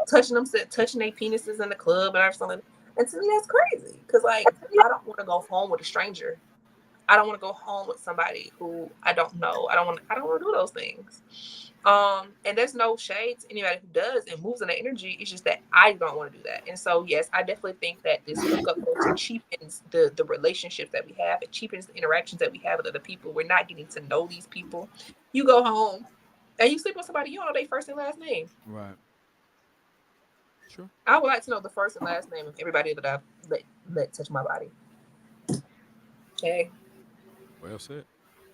touching their penises in the club and everything. And to me, that's crazy. Because, like, I don't want to go home with a stranger. I don't want to go home with somebody who I don't know. I don't want to do those things. And there's no shade to anybody who does and moves in that energy. It's just that I don't want to do that. And so, yes, I definitely think that this hookup culture cheapens the relationships that we have. It cheapens the interactions that we have with other people. We're not getting to know these people. You go home and you sleep with somebody, you don't know their first and last name. Right. Sure. I would like to know the first and last name of everybody that I've let touch my body. Okay. Well said.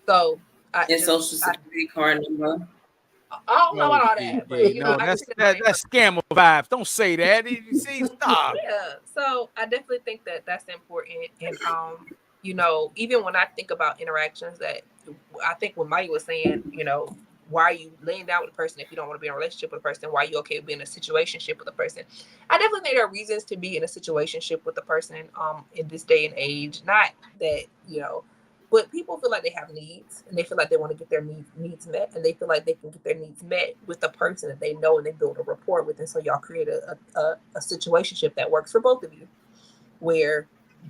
So social security card number. I don't know about all that, but that's scammer vibes. Don't say that. You see, stop. Yeah. So I definitely think that that's important, and even when I think about interactions, that I think when Maya was saying, why are you laying down with a person if you don't want to be in a relationship with a person? Why are you okay with being in a situationship with a person? I definitely think there are reasons to be in a situationship with a person in this day and age. Not that, but people feel like they have needs and they feel like they want to get their needs met, and they feel like they can get their needs met with the person that they know and they build a rapport with. And so y'all create a situationship that works for both of you, where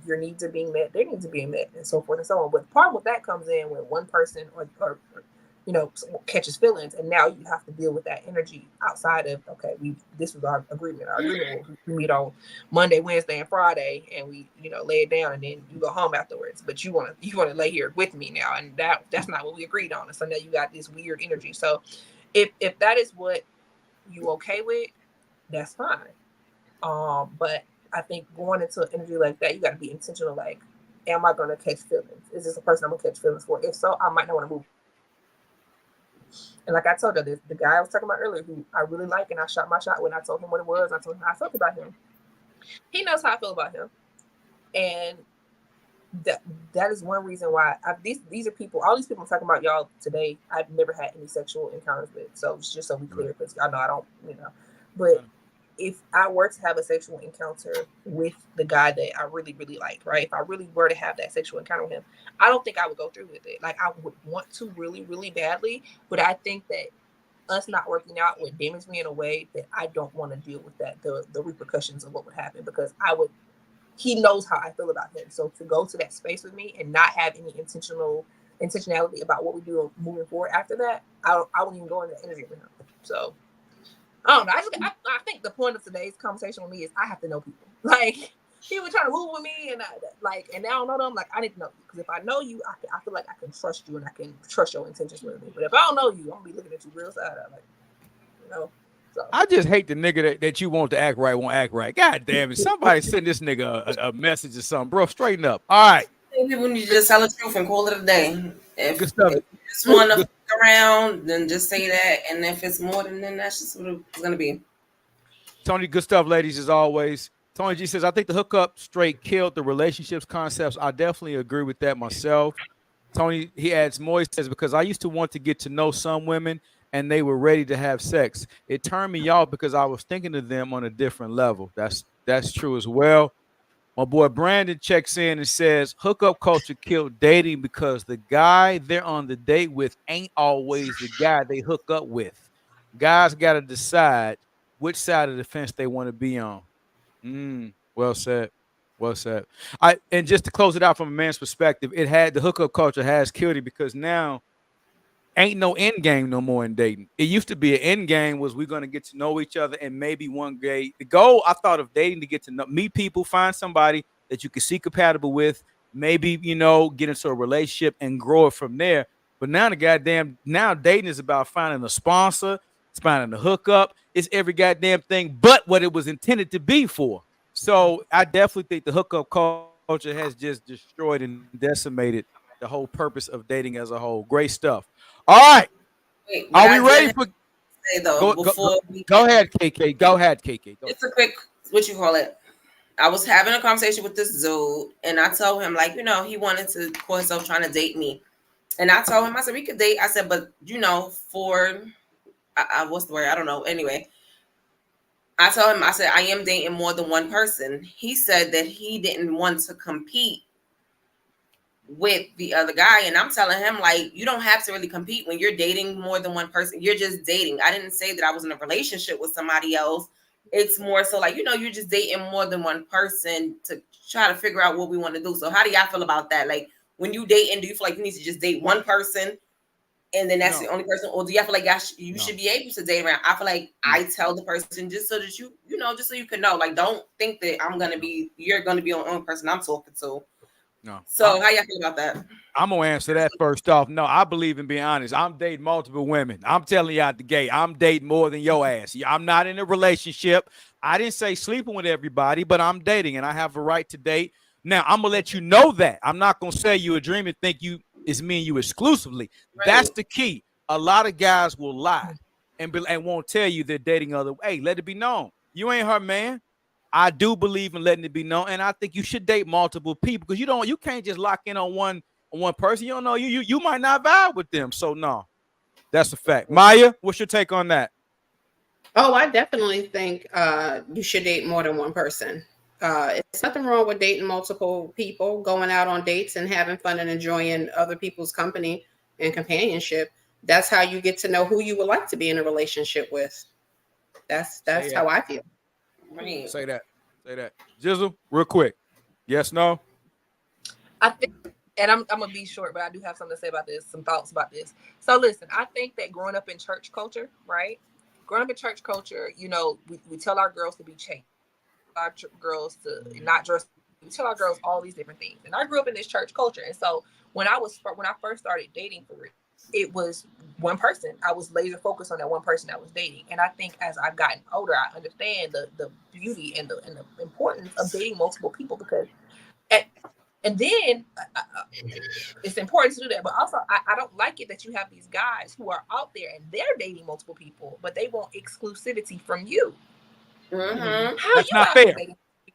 your needs are being met, their needs are being met, and so forth and so on. But the part with that comes in when one person or catches feelings, and now you have to deal with that energy outside of, okay, this was our agreement. Our agreement was we meet on Monday, Wednesday, and Friday, and we lay it down, and then you go home afterwards. But you want to lay here with me now, and that's not what we agreed on. And so now you got this weird energy. So if that is what you okay with, that's fine. But I think going into an energy like that, you got to be intentional. Like, am I going to catch feelings? Is this a person I'm going to catch feelings for? If so, I might not want to move. And like I told you, the guy I was talking about earlier, who I really like, and I shot my shot when I told him what it was. I told him how I felt about him. He knows how I feel about him, and that is one reason why these are people. All these people I'm talking about, y'all, today, I've never had any sexual encounters with. So it's just so we clear, because y'all know I don't, But if I were to have a sexual encounter with the guy that I really, really like, right? If I really were to have that sexual encounter with him, I don't think I would go through with it. Like, I would want to really, really badly, but I think that us not working out would damage me in a way that I don't want to deal with the repercussions of what would happen, because he knows how I feel about him. So to go to that space with me and not have any intentionality about what we do moving forward after that, I wouldn't even go into that energy with him. So I don't know. I think the point of today's conversation with me is I have to know people. Like, people trying to move with me, and I don't know them. Like, I need to know you, because if I know you, I feel like I can trust you and I can trust your intentions with me. But if I don't know you, I'm gonna be looking at you real side eye, like, So I just hate the nigga that you want to act right won't act right. God damn it! Somebody send this nigga a message or something, bro. Straighten up. All right. People need to just tell the truth and call it a day. If you just want to fuck around, then just say that. And if it's more than that, that's just what it's gonna be. Tony, good stuff, ladies, as always. Tony G says, I think the hookup straight killed the relationships concepts. I definitely agree with that myself. Tony, he adds more. He says, because I used to want to get to know some women and they were ready to have sex. It turned me off because I was thinking of them on a different level. That's true as well. My boy Brandon checks in and says, hookup culture killed dating because the guy they're on the date with ain't always the guy they hook up with. Guys got to decide which side of the fence they want to be on. Well said. Well said. And just to close it out from a man's perspective, the hookup culture has killed it, because now ain't no end game no more in dating. It used to be an end game was we're going to get to know each other, and maybe one day the goal I thought of dating to get to meet people, find somebody that you can see compatible with, maybe get into a relationship and grow it from there. But now now dating is about finding a sponsor, it's finding a hookup. It's every goddamn thing but what it was intended to be for. So I definitely think the hookup culture has just destroyed and decimated the whole purpose of dating as a whole. Great stuff. All right. Wait, are we ready for say though, go ahead, KK. Go ahead, KK. It's a quick, what you call it? I was having a conversation with this dude, and I told him, like, he wanted to call himself trying to date me. And I told him, I said, we could date. I said, but, for, what's the word? I don't know. Anyway, I told him, I said, I am dating more than one person. He said that he didn't want to compete with the other guy. And I'm telling him, like, you don't have to really compete when you're dating more than one person. You're just dating. I didn't say that I was in a relationship with somebody else. It's more so like, you're just dating more than one person to try to figure out what we want to do. So how do y'all feel about that? Like, when you dating, do you feel like you need to just date one person and then that's the only person? Or do y'all feel like you should be able to date around? I feel like I tell the person just so that just so you can know. Like, don't think that you're going to be on the only person I'm talking to. No. So how y'all feel about that? I'm going to answer that first off. No, I believe in being honest. I'm dating multiple women. I'm telling you out the gate, I'm dating more than your ass. I'm not in a relationship. I didn't say sleeping with everybody, but I'm dating and I have a right to date. Now, I'm going to let you know that. I'm not going to say you a dream and think it's me and you exclusively. Right. That's the key. A lot of guys will lie and won't tell you they're dating other. Hey, let it be known. You ain't her man. I do believe in letting it be known, and I think you should date multiple people because you can't just lock in on one person. You don't know you might not vibe with them. So no, that's a fact. Maya, what's your take on that? Oh, I definitely think you should date more than one person. It's nothing wrong with dating multiple people, going out on dates and having fun and enjoying other people's company and companionship. That's how you get to know who you would like to be in a relationship with. That's how I feel. Right. Say that. Jizzle, real quick. Yes, no? I think, and I'm going to be short, but I do have something to say about this, some thoughts about this. So listen, I think that growing up in church culture, right? Growing up in church culture, we tell our girls to be chaste, our girls to not dress. We tell our girls all these different things. And I grew up in this church culture. And so when I first started dating for real, it was one person. I was laser focused on that one person I was dating. And I think as I've gotten older, I understand the beauty and the importance of dating multiple people because and then it's important to do that. But also, I don't like it that you have these guys who are out there and they're dating multiple people, but they want exclusivity from you. Mm-hmm. That's not fair.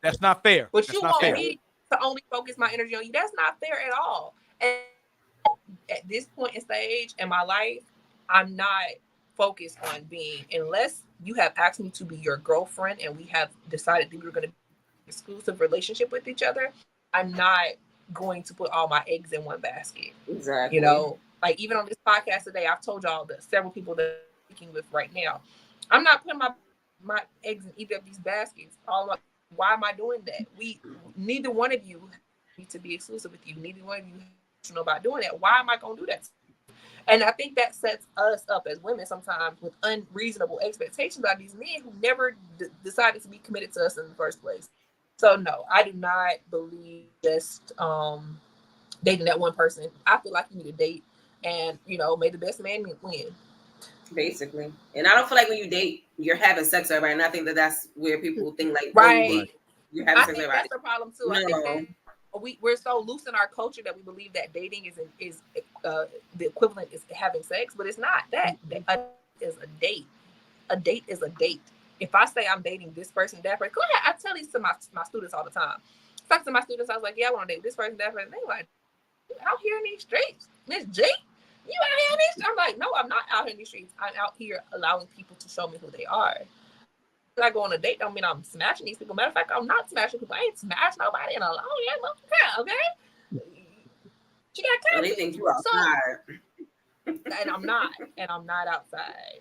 That's not fair. But you want me to only focus my energy on you. That's not fair at all. And at this point in stage in my life, I'm not focused on being, unless you have asked me to be your girlfriend and we have decided that we're going to be in an exclusive relationship with each other, I'm not going to put all my eggs in one basket. Exactly. Like even on this podcast today, I've told y'all that several people that I'm speaking with right now, I'm not putting my eggs in either of these baskets. Why am I doing that? Neither one of you need to be exclusive with you. Neither one of you know about doing that. Why am I going to do that? And I think that sets us up as women sometimes with unreasonable expectations by these men who never decided to be committed to us in the first place. So no, I do not believe just dating that one person. I feel like you need to date and, may the best man win. Basically. And I don't feel like when you date, you're having sex with everybody. And I think that's where people think like, right. You're having sex with everybody. That's the problem too. No. I think that we're so loose in our culture that we believe that dating is the equivalent is having sex, but it's not that. A date is a date. A date is a date. If I say I'm dating this person, that person, go ahead. I tell these to my students all the time. I talk to my students, I was like, yeah, I want to date this person, that person. They like, out here in these streets, Miss G, you out here in these streets? I'm like, no, I'm not out here in these streets. I'm out here allowing people to show me who they are. If I go on a date, don't mean I'm smashing these people. Matter of fact, I'm not smashing people. I ain't smashed nobody in a long time, okay? She got time. They think you outside. And I'm not. And I'm not outside.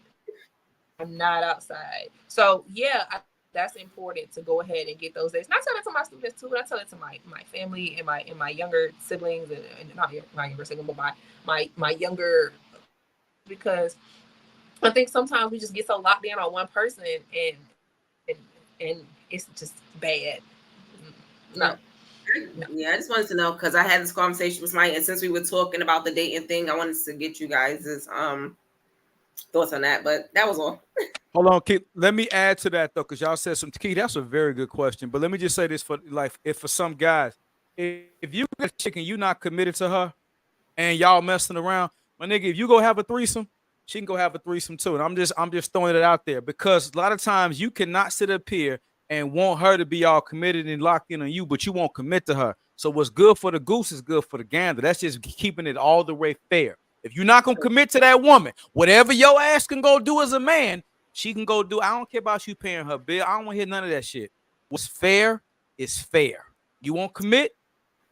I'm not outside. So yeah, that's important to go ahead and get those days. And I tell it to my students too, but I tell it to my family and my younger siblings and not my younger sibling, but my younger, because I think sometimes we just get so locked in on one person and it's just bad. No. Yeah, I just wanted to know because I had this conversation with Mike, and since we were talking about the dating thing, I wanted to get you guys' thoughts on that. But that was all. Hold on, Keith. Let me add to that though, because y'all said some key. That's a very good question. But let me just say this for some guys, if you got a chick and you not committed to her, and y'all messing around, my nigga, if you go have a threesome, she can go have a threesome too. And I'm just throwing it out there because a lot of times you cannot sit up here and want her to be all committed and locked in on you, but you won't commit to her. So what's good for the goose is good for the gander. That's just keeping it all the way fair. If you're not gonna commit to that woman, whatever your ass can go do as a man, she can go do. I don't care about you paying her bill. I don't want to hear none of that shit. What's fair is fair. You won't commit,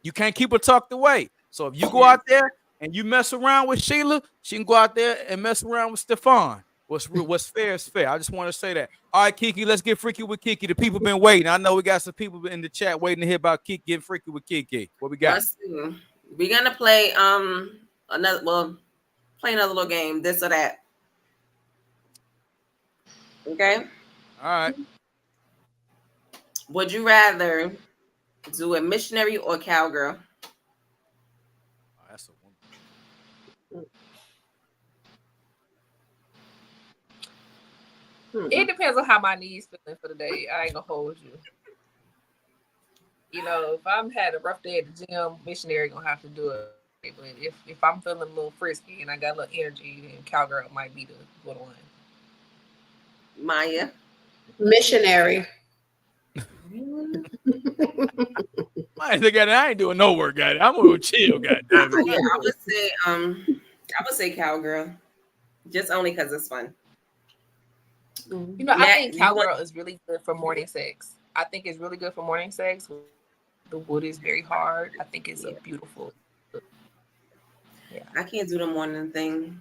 you can't keep her tucked away. So if you go out there and you mess around with Sheila, she can go out there and mess around with Stefan. What's fair is fair. I just want to say that. All right, KiKI, let's get freaky with KiKI. The people been waiting. I know we got some people in the chat waiting to hear about KiKI getting freaky with KiKI. What we got? We're gonna play play another little game, this or that. Okay. All right. Would you rather do a missionary or cowgirl? Oh, that's a woman. It depends on how my knees feeling for the day. I ain't gonna hold you. You know, if I'm had a rough day at the gym, missionary gonna have to do it. But if I'm feeling a little frisky and I got a little energy, then cowgirl might be the good one. Maya. Missionary. I ain't doing no work, guys. I'm gonna chill, goddamn it. Yeah, I would say cowgirl, just only because it's fun. You know, I think cowgirl is really good for morning sex. I think it's really good for morning sex. The wood is very hard. I think it's a beautiful. Yeah, I can't do the morning thing.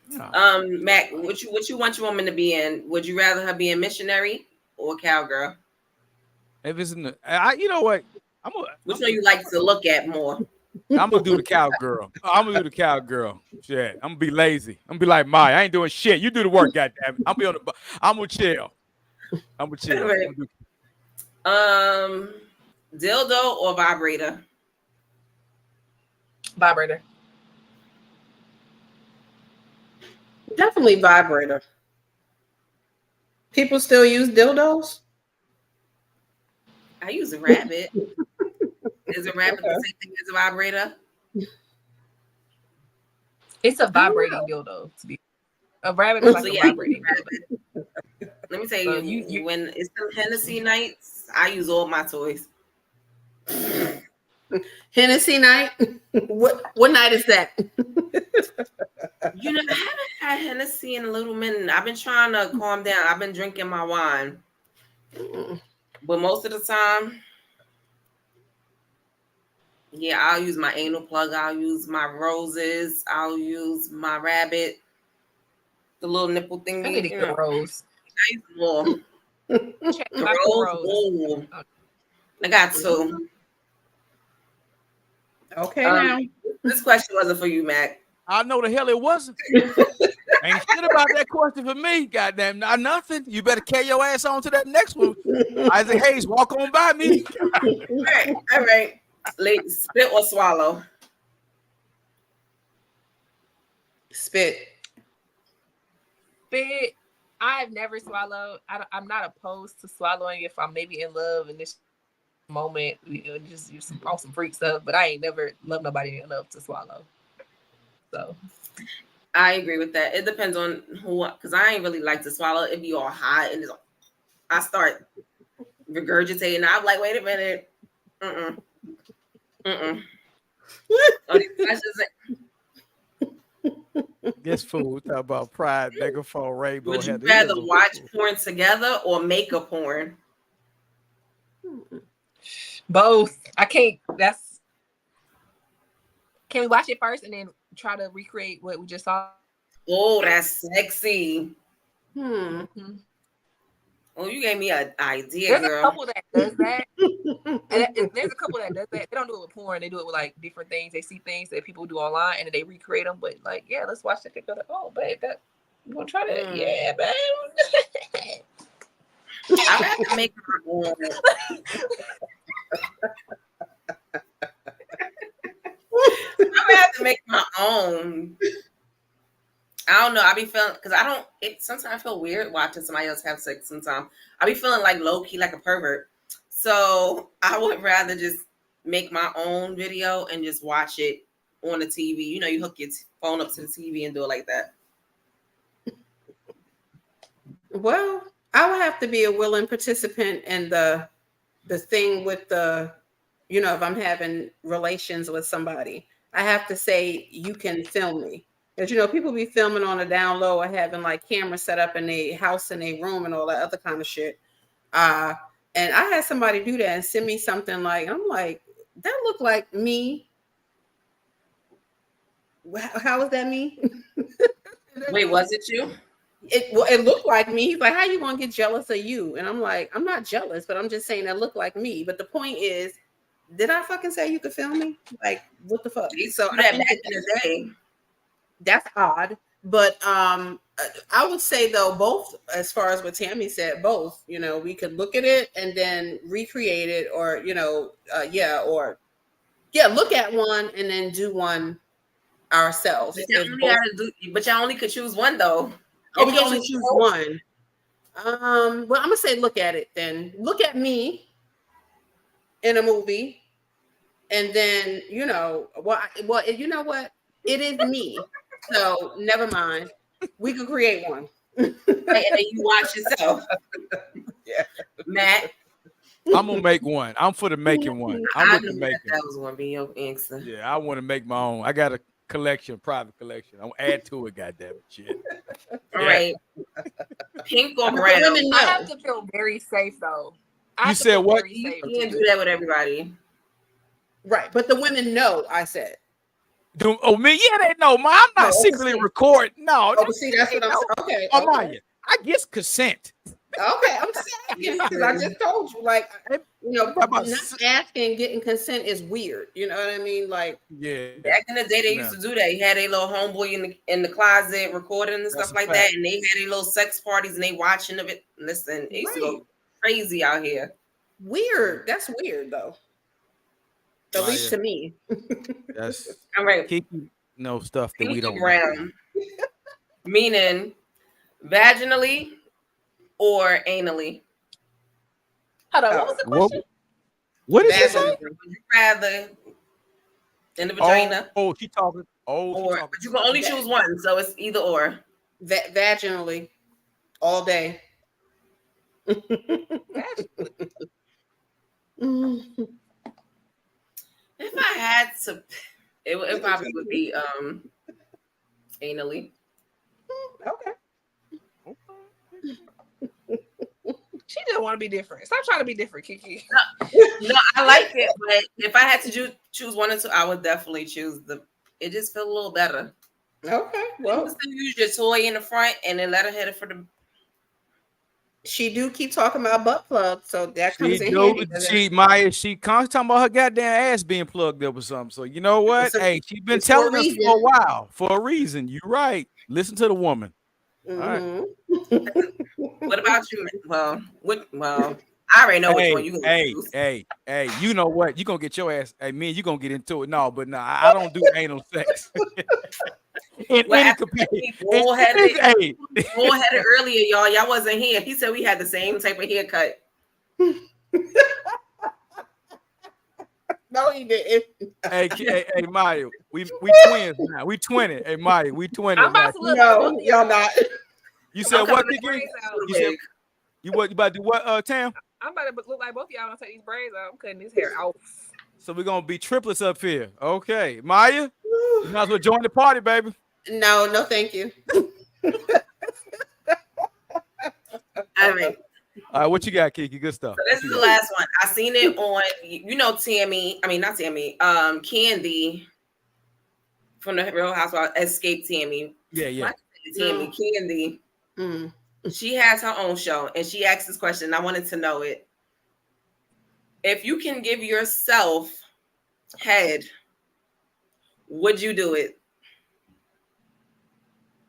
No. Mac, what you want your woman to be in? Would you rather her be a missionary or cowgirl? If it's in the, you know what? Which one you like to look at more? I'm gonna do the cowgirl. I'm gonna do the cowgirl. Shit, I'm gonna be lazy. I'm gonna be like Maya. I ain't doing shit. You do the work, goddamn it. I'm gonna chill. I'm gonna chill. Right. Dildo or vibrator? Vibrator. Definitely vibrator. People still use dildos? I use a rabbit. Is a rabbit the same thing as a vibrator? It's a vibrating dildo. To be a rabbit is like a vibrating dildo. Let me tell you, when it's some Hennessy nights, I use all my toys. Hennessy night? What night is that? You know, I haven't had Hennessy in a little minute. I've been trying to calm down. I've been drinking my wine. But most of the time, yeah, I'll use my anal plug. I'll use my roses. I'll use my rabbit. The little nipple thing. I need to get a rose. I use more. Rose. I got two. Okay, now. This question wasn't for you, Mac. I know the hell it wasn't. Ain't shit about that question for me, goddamn. Not nothing. You better carry your ass on to that next one. Isaac Hayes, walk on by me. All right. Ladies, spit or swallow? Spit. Spit. I've never swallowed. I'm not opposed to swallowing if I'm maybe in love in this moment, just on some freak stuff, but I ain't never loved nobody enough to swallow. So I agree with that. It depends on who, because I ain't really like to swallow. It be all hot and I start regurgitating. I'm like, wait a minute. This fool talk about pride, megaphone, rainbow. Would you rather watch porn together or make a porn? Both. I can't. Can we watch it first and then try to recreate what we just saw? Oh, that's sexy. Mm-hmm. Oh, you gave me an idea, There's girl. a couple that does that. There's a couple that does that. They don't do it with porn. They do it with like different things. They see things that people do online and then they recreate them. But like, yeah, let's watch it together. Oh, babe, you want to try that? Yeah, babe. I have to make my own. I have to make my own. I don't know. I be feeling because sometimes I feel weird watching somebody else have sex. Sometimes I be feeling like low key, like a pervert. So I would rather just make my own video and just watch it on the TV. You know, you hook your phone up to the TV and do it like that. Well, I would have to be a willing participant in the thing with the, if I'm having relations with somebody, I have to say you can film me. Because people be filming on the down low or having like cameras set up in their house in their room and all that other kind of shit. And I had somebody do that and send me something like, I'm like, that looked like me. How is that me? Wait, was it you? It looked like me. He's like, how you gonna get jealous of you? And I'm like, I'm not jealous, but I'm just saying that looked like me. But the point is, did I fucking say you could film me? Like, what the fuck? So that back in the day. That's odd. But I would say though, both, as far as what Tami said, both, we could look at it and then recreate it, or look at one and then do one ourselves. But y'all only could choose one though. Oh, we can only choose one. Well, I'm gonna say look at it then. Look at me in a movie, and then you know what? It is me. So never mind. We could create one. And then you watch yourself. Yeah, Matt. I'm gonna make one. I'm for the making one. I'm with the making. That was gonna be your answer. Yeah, I want to make my own. I got a collection, private collection. I'm gonna add to it. Goddamn it, shit. All right. Pink or brown? I have to feel very safe though. You said what? You can't do that with everybody. Right, but the women know. I said. Oh, me? Yeah, they know. I'm not secretly recording. No. Oh, see, that's what I'm saying. Okay. Oh, my. I guess consent. Okay, I'm saying because I just told you, like, not asking, getting consent is weird. You know what I mean? Like, yeah. Back in the day, they used to do that. You had a little homeboy in the closet recording and stuff like that, and they had a little sex parties and they watching of it. Listen, it used to go crazy out here. Weird. That's weird though. At least to me. That's all right. KiKI know stuff that we don't know. Meaning vaginally or anally. Hold on, what was the question? What is it? Would you rather in the vagina? Oh, she talking. But you can only choose one, so it's either or. Vaginally, all day. If I had to, it probably would be anally. Okay. She didn't want to be different. Stop trying to be different, KiKI. No, I like it, but if I had to choose one or two, I would definitely choose it just feels a little better. Okay. Well, you still use your toy in the front and then let her hit it for the. She do keep talking about butt plugs, so that comes in handy. She constantly talking about her goddamn ass being plugged up or something. So you know what? Hey, she's been telling us for a while, for a reason. You're right. Listen to the woman. Mm-hmm. All right. What about you? Well, I already know which one you gonna choose. Hey, you know what? You gonna get your ass. Hey, me and you gonna get into it. No, but I don't do anal sex. Bullheaded earlier, y'all. Y'all wasn't here. He said we had the same type of haircut. No, he didn't. Hey, Mario, we twins now. We 20. Hey, Mario, we 20. I'm about to look. No, y'all not. You said what again? You about to do what, Tam? I'm about to look like both of y'all. I'm take these braids out. I'm cutting this hair off. So we're gonna be triplets up here. Okay, Maya, you might as well join the party, baby. No, thank you. All right. All right, what you got, KiKI? Good stuff. So this is the last one. I seen it on, Candy from the Real Housewives, Escape Tami. Yeah. Tami, Candy. Mm. She has her own show, and she asked this question. I wanted to know it. If you can give yourself head, would you do it?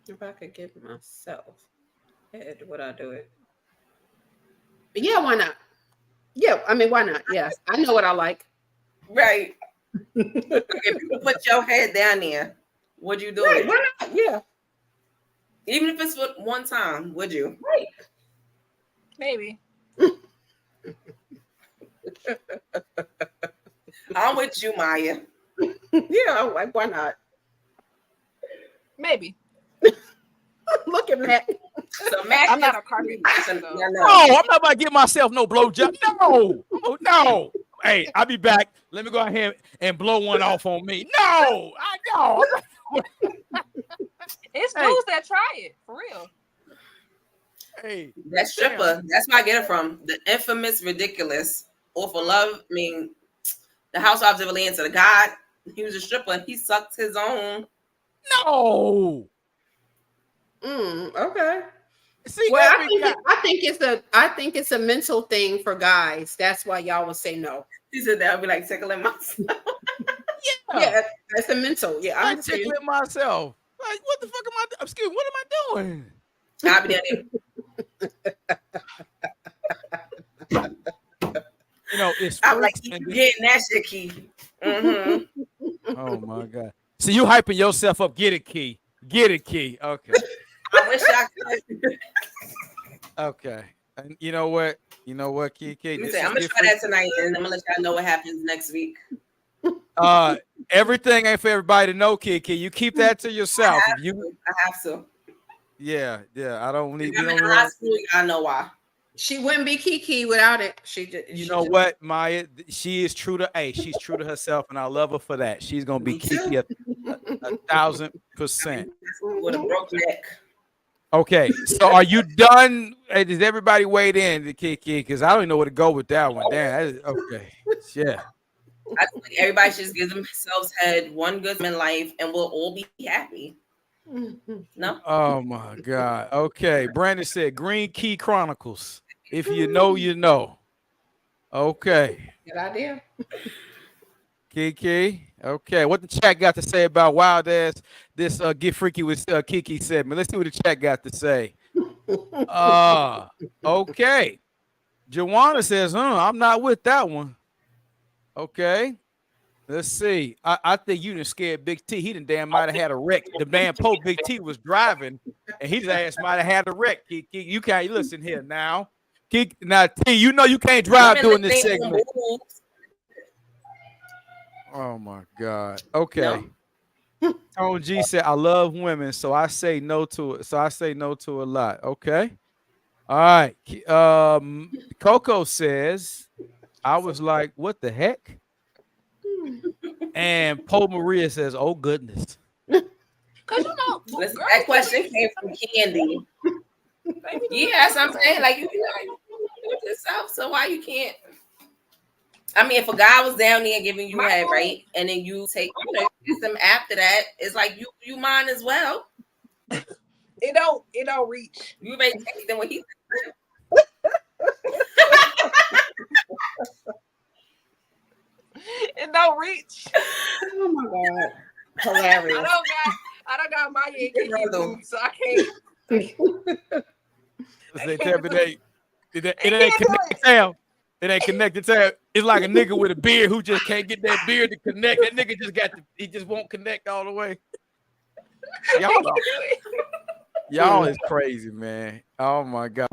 If I could give myself head, would I do it? Yeah, why not? Yeah, I mean, why not? Yes, I know what I like. Right. If you put your head down there, would you do it? Why not? Yeah. Even if it's for one time, would you? Right. Maybe. I'm with you, Maya. Yeah, I'm like, why not? Maybe. Look at Matt. So Mac, I'm not a carpet person, though. No, I'm not about to get myself no blowjob. No, oh, no. Hey, I'll be back. Let me go ahead and blow one off on me. No, I know. It's Hey. dudes that try it for real. Hey, that stripper. That's where I get it from. The infamous, ridiculous, or for love. I mean, the Housewives of Atlanta. The guy, he was a stripper and he sucked his own. no. Okay. See, Well, every guy. I think it's a mental thing for guys. That's why y'all would say no. He said that would be like tickling myself. Yeah, that's a mental. Yeah, I I'm tickling myself. Like, what the fuck am I doing? Excuse me, what am I doing? I'll be down there. You know, it's I'm like, first you and getting that shit, Key. Mm-hmm. oh my God. So you hyping yourself up. Get it, Key. Get it, Key. Okay. I wish I could. Okay. And you know what? You know what, KiKI? Let me This say, is I'm gonna try that tonight, and I'm gonna let y'all know what happens next week. Everything ain't for everybody to know, KiKI. You keep that to yourself. I have to. Yeah. I don't need. If I'm in high school, y'all know why. She wouldn't be KiKI without it. You know what, Maya? She is true to. Hey, she's true to herself, and I love her for that. She's gonna be KiKI 1,000%. With a broke neck. Okay, so are you done? Hey, does everybody weighed in to KiKI? Because I don't even know where to go with that one. Damn. Okay. Yeah. I think everybody should just give themselves head one good in life, and we'll all be happy. No. Oh my God. Okay. Brandon said Green Key Chronicles. If you know, you know. Okay. Good idea. KiKI. Okay. What the chat got to say about wild ass this Get Freaky with KiKI segment? Let's see what the chat got to say. Okay. Joanna says, I'm not with that one. Okay. Let's see. I think you done scared Big T. He done damn might have had a wreck. The man Pope Big T was driving, and his ass might have had a wreck. KiKI, you can't listen here now. Now, T, you know you can't drive doing this segment. Oh my God. Okay. No. Tone G said, I love women, so I say no to it. So I say no to a lot. Okay. All right. Coco says, I was like, what the heck? And Paul Maria says, oh goodness. Cause you know, listen, that question came from Candy. Yes, I'm saying, like, you do it yourself, so why you can't? I mean, if a guy was down there giving you head, right, and then you take them after that, it's like you mine as well. It don't reach. You may take them when he. It don't reach. Oh my God. Hilarious. I don't got my KiKI, so I can't. It ain't connected Sam. It ain't connected Sam. It's like a nigga with a beard who just can't get that beard to connect. That nigga he just won't connect all the way. Y'all is crazy, man. Oh my God.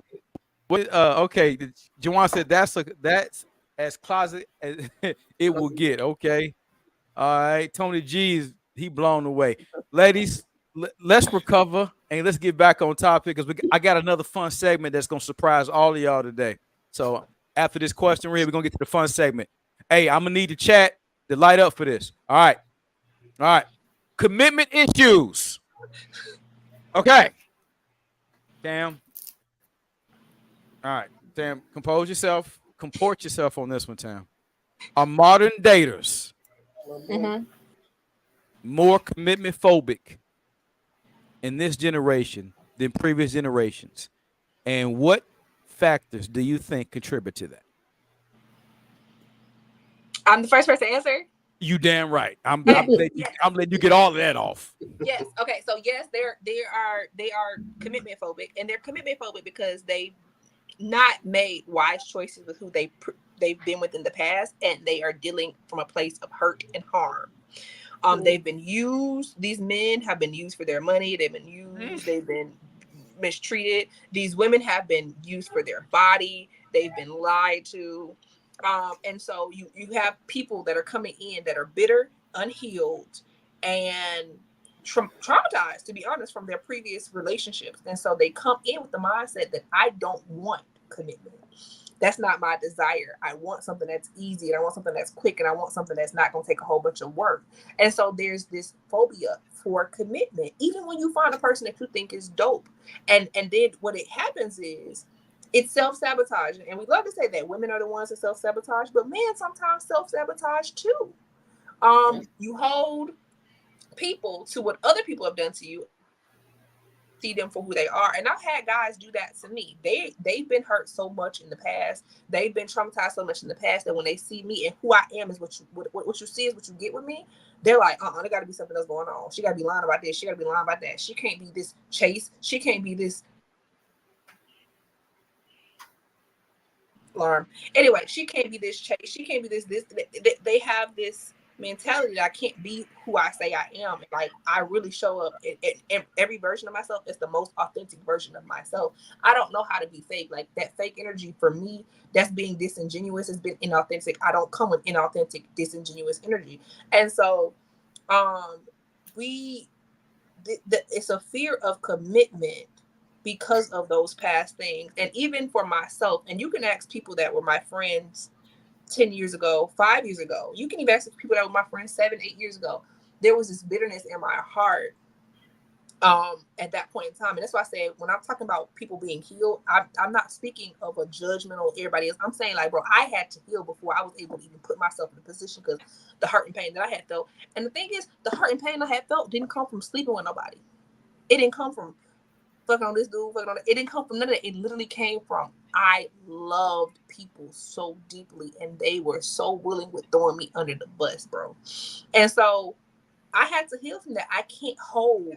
Okay, Jawan said that's as closet as it will get. Okay. All right. Tony G's he blown away. Ladies, let's recover and let's get back on topic because I got another fun segment that's gonna surprise all of y'all today. So after this question, we're gonna get to the fun segment. Hey, I'm gonna need the chat to light up for this. All right. Commitment issues. Okay. Damn. All right, Tam, comport yourself on this one, Tam. Are modern daters more commitment phobic in this generation than previous generations? And what factors do you think contribute to that? I'm the first person to answer. You damn right. I'm letting you get all of that off. Yes. Okay. So yes, they are commitment phobic, and they're commitment phobic because they've not made wise choices with who they've been with in the past, and they are dealing from a place of hurt and harm. They've been used. These men have been used for their money. They've been used. They've been mistreated. These women have been used for their body. They've been lied to. And so you have people that are coming in that are bitter, unhealed, and traumatized, to be honest, from their previous relationships. And so they come in with the mindset that I don't want commitment. That's not my desire. I want something that's easy, and I want something that's quick, and I want something that's not going to take a whole bunch of work. And so there's this phobia for commitment, even when you find a person that you think is dope. And then what it happens is it's self-sabotaging. And we love to say that women are the ones that self-sabotage, but men sometimes self-sabotage too. You hold people to what other people have done to you, see them for who they are. And I've had guys do that to me. They've been hurt so much in the past, they've been traumatized so much in the past, that when they see me and who I am is what you see is what you get with me, they're like, there gotta be something else going on. She gotta be lying about this, she gotta be lying about that. She can't be this chase, she can't be this alarm. Anyway, she can't be this chase, she can't be this. They have this mentality that I can't be who I say I am. Like, I really show up in every version of myself. It's the most authentic version of myself. I don't know how to be fake. Like, that fake energy for me, that's being disingenuous, has been inauthentic. I don't come with inauthentic, disingenuous energy. And so it's a fear of commitment because of those past things. And even for myself, and you can ask people that were my friends 10 years ago, 5 years ago, you can even ask people that were my friends 7, 8 years ago, there was this bitterness in my heart at that point in time. And that's why I say, when I'm talking about people being healed, I'm not speaking of a judgmental everybody else. I'm saying, like, bro, I had to heal before I was able to even put myself in a position, because the hurt and pain that I had felt. And the thing is, the hurt and pain I had felt didn't come from sleeping with nobody. It didn't come from fucking on this dude, fucking on that. It didn't come from none of that. It literally came from, I loved people so deeply, and they were so willing with throwing me under the bus, bro. And so I had to heal from that. I can't hold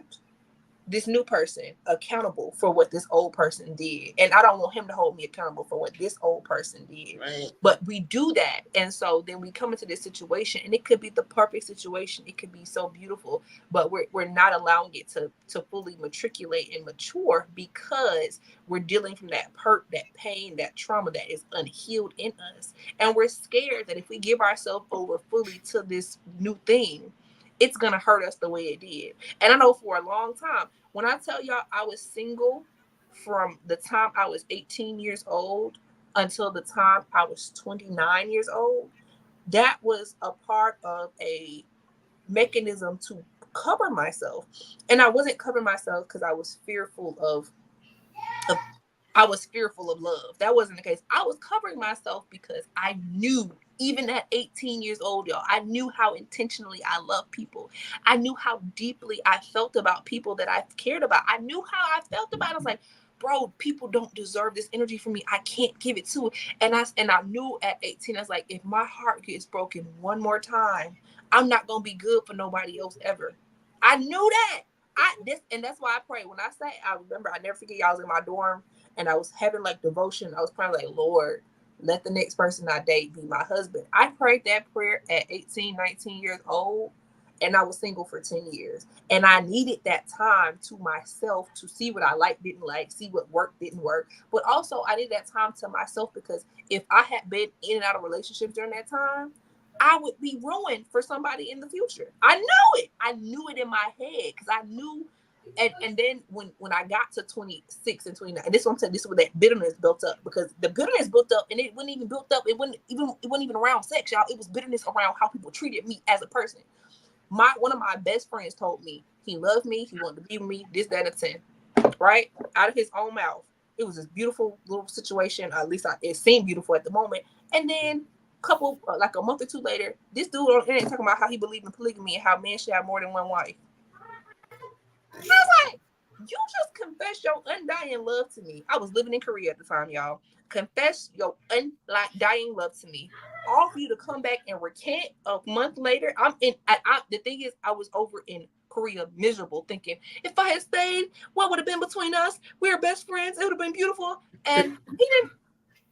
this new person accountable for what this old person did. And I don't want him to hold me accountable for what this old person did. Right. But we do that. And so then we come into this situation, and it could be the perfect situation. It could be so beautiful, but we're not allowing it to fully matriculate and mature, because we're dealing from that hurt, that pain, that trauma that is unhealed in us. And we're scared that if we give ourselves over fully to this new thing, it's going to hurt us the way it did. And I know for a long time, when I tell y'all I was single from the time I was 18 years old until the time I was 29 years old, that was a part of a mechanism to cover myself. And I wasn't covering myself because I was fearful of love. That wasn't the case. I was covering myself because I knew, even at 18 years old, y'all, I knew how intentionally I love people. I knew how deeply I felt about people that I cared about. I knew how I felt about it. I was like, bro, people don't deserve this energy from me. I can't give it to it. And I knew at 18, I was like, if my heart gets broken one more time, I'm not going to be good for nobody else ever. I knew that. And that's why I pray. When I say, I remember, I never forget, y'all, was in my dorm, and I was having like devotion. I was praying like, Lord, let the next person I date be my husband. I prayed that prayer at 18, 19 years old, and I was single for 10 years. And I needed that time to myself to see what I liked, didn't like, see what worked, didn't work. But also I needed that time to myself, because if I had been in and out of relationships during that time, I would be ruined for somebody in the future. I knew it. I knew it in my head, because I knew. And then when I got to 26 and 29, and this is what I'm saying, this is where that bitterness built up, because the bitterness built up, and it wasn't even built up. It wasn't even around sex, y'all. It was bitterness around how people treated me as a person. One of my best friends told me he loved me, he wanted to be with me, this, that, and 10, right? Out of his own mouth. It was this beautiful little situation. At least it seemed beautiful at the moment. And then like a month or two later, this dude on the internet talking about how he believed in polygamy and how men should have more than one wife. I was like, you just confessed your undying love to me. I was living in Korea at the time, y'all. Confess your undying love to me. All for you to come back and recant a month later. The thing is, I was over in Korea miserable, thinking, if I had stayed, what would have been between us? We were best friends. It would have been beautiful. And he didn't.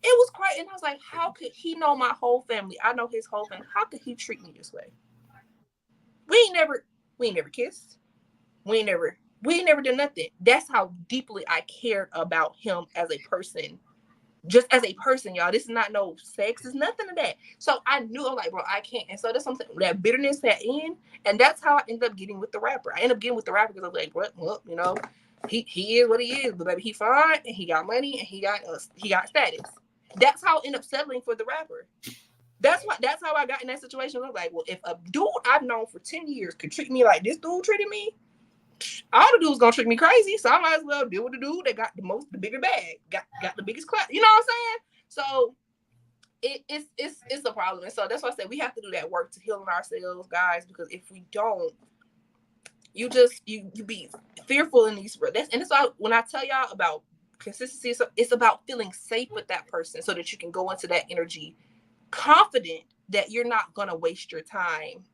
It was crazy. And I was like, how could he know my whole family? I know his whole family. How could he treat me this way? We ain't never kissed. We ain't never done nothing. That's how deeply I cared about him as a person just as a person, y'all. This is not no sex. It's nothing of that. So I knew, I'm like, bro, I can't. And so that's something, that bitterness set in. And that's how I ended up getting with the rapper. I ended up getting with the rapper because I was like, well, you know, he is what he is. But baby, he fine, and he got money, and he got status. That's how I ended up settling for the rapper. That's how I got in that situation. I was like, well, if a dude I've known for 10 years could treat me like this dude treated me, all the dudes gonna treat me crazy. So I might as well deal with the dude that got the bigger bag, got the biggest class. You know what I'm saying? So it's a problem. And so that's why I said we have to do that work to heal ourselves, guys, because if we don't, you be fearful in these. And that's why when I tell y'all about consistency, it's about feeling safe with that person so that you can go into that energy confident that you're not going to waste your time.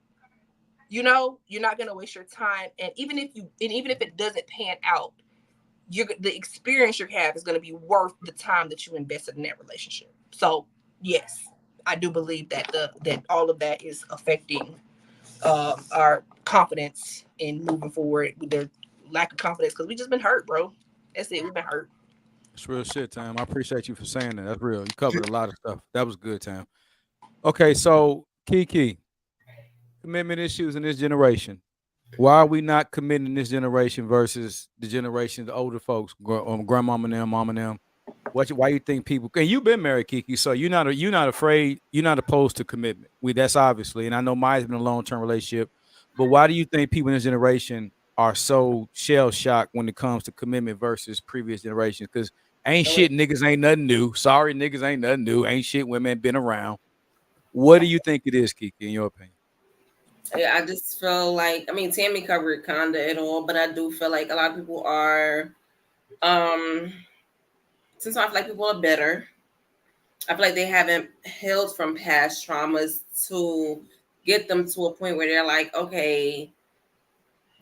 You know, you're not going to waste your time. And even if it doesn't pan out, the experience you have is going to be worth the time that you invested in that relationship. So yes, I do believe that that all of that is affecting our confidence in moving forward with their lack of confidence, because we just been hurt, bro. That's it. We've been hurt. It's real shit, Tam. I appreciate you for saying that. That's real. You covered a lot of stuff. That was good, Tam. Okay, so KiKI, commitment issues in this generation. Why are we not committing in this generation versus the generation, the older folks, grandmama and them, mama and them? Why you think people? And you've been married, KiKI, so you're not afraid, you're not opposed to commitment. That's obviously, and I know mine's been a long-term relationship. But why do you think people in this generation are so shell shocked when it comes to commitment versus previous generations? Because ain't shit, niggas ain't nothing new. Sorry, niggas ain't nothing new. Ain't shit, women been around. What do you think it is, KiKI, in your opinion? Yeah, I just feel like, I mean, Tami covered kind of it all, but I do feel like a lot of people are, sometimes I feel like people are bitter. I feel like they haven't healed from past traumas to get them to a point where they're like, okay,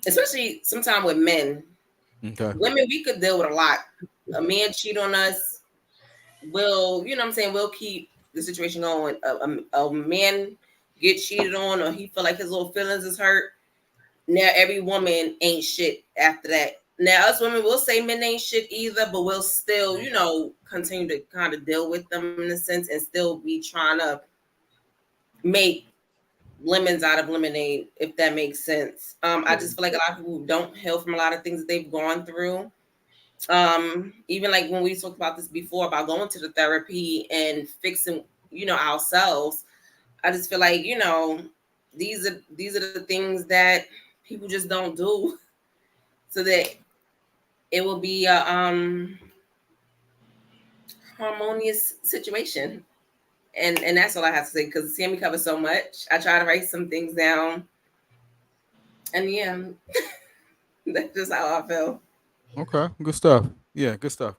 especially sometimes with men. Okay. Women, we could deal with a lot. A man cheat on us, we'll keep the situation going. A man get cheated on, or he feel like his little feelings is hurt. Now every woman ain't shit after that. Now us women will say men ain't shit either, but we'll still, continue to kind of deal with them in a sense and still be trying to make lemons out of lemonade, if that makes sense. I just feel like a lot of people don't heal from a lot of things that they've gone through. Even like when we talked about this before about going to the therapy and fixing, ourselves. I just feel like, these are the things that people just don't do so that it will be a harmonious situation. And that's all I have to say, because Tami covers so much. I try to write some things down. And yeah, that's just how I feel. Okay, good stuff. Yeah, good stuff.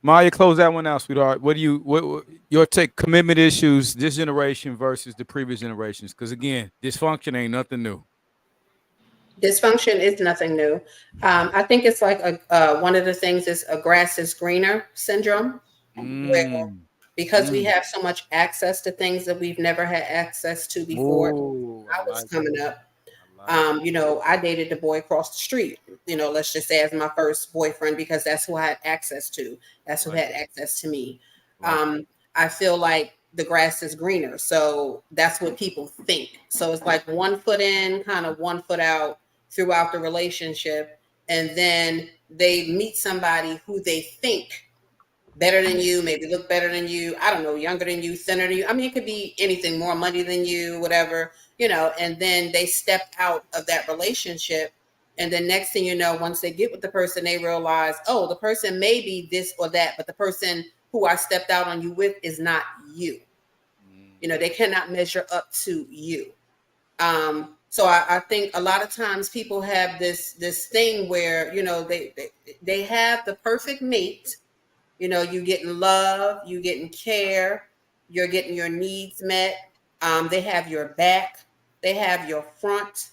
Maya, close that one out, sweetheart. What your take, commitment issues this generation versus the previous generations? Because again, dysfunction ain't nothing new. Dysfunction is nothing new. I think it's like one of the things is a grass is greener syndrome, where because we have so much access to things that we've never had access to before. I was coming up. I dated the boy across the street, let's just say as my first boyfriend, because that's who I had access to. That's who had access to me. I feel like the grass is greener. So that's what people think. So it's like 1 foot in, kind of 1 foot out throughout the relationship. And then they meet somebody who they think better than you, maybe look better than you, I don't know, younger than you, thinner than you. I mean, it could be anything, more money than you, whatever, and then they step out of that relationship. And then next thing you know, once they get with the person, they realize, oh, the person may be this or that, but the person who I stepped out on you with is not you. They cannot measure up to you. So I think a lot of times people have this thing where, they have the perfect mate. You getting love, you getting care, you're getting your needs met. They have your back, they have your front.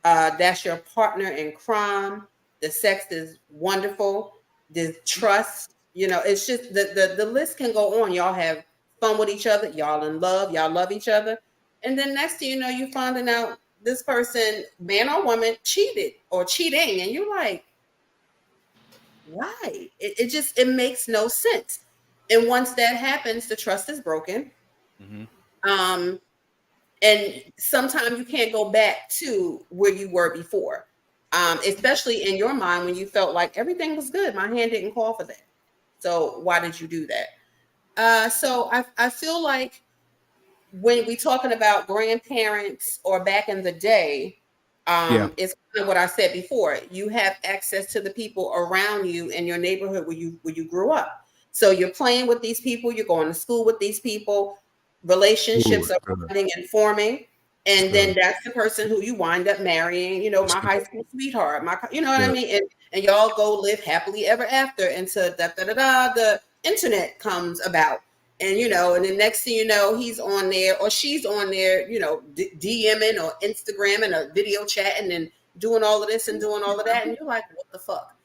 That's your partner in crime. The sex is wonderful. The trust, it's just the list can go on. Y'all have fun with each other. Y'all in love. Y'all love each other. And then next thing you know, you're finding out this person, man or woman, cheated or cheating, and you're like, why? It makes no sense. And once that happens, the trust is broken. Mm-hmm. And sometimes you can't go back to where you were before, especially in your mind when you felt like everything was good. My hand didn't call for that. So why did you do that? So I feel like when we talking about grandparents or back in the day, it's kind of what I said before. You have access to the people around you in your neighborhood where you grew up. So you're playing with these people, you're going to school with these people, relationships are bonding and forming. And then that's the person who you wind up marrying, my high school sweetheart, you know what I mean? And y'all go live happily ever after until the internet comes about. And, and the next thing you know, he's on there or she's on there, DMing or Instagramming or video chatting and doing all of this and doing all of that. And you're like, what the fuck?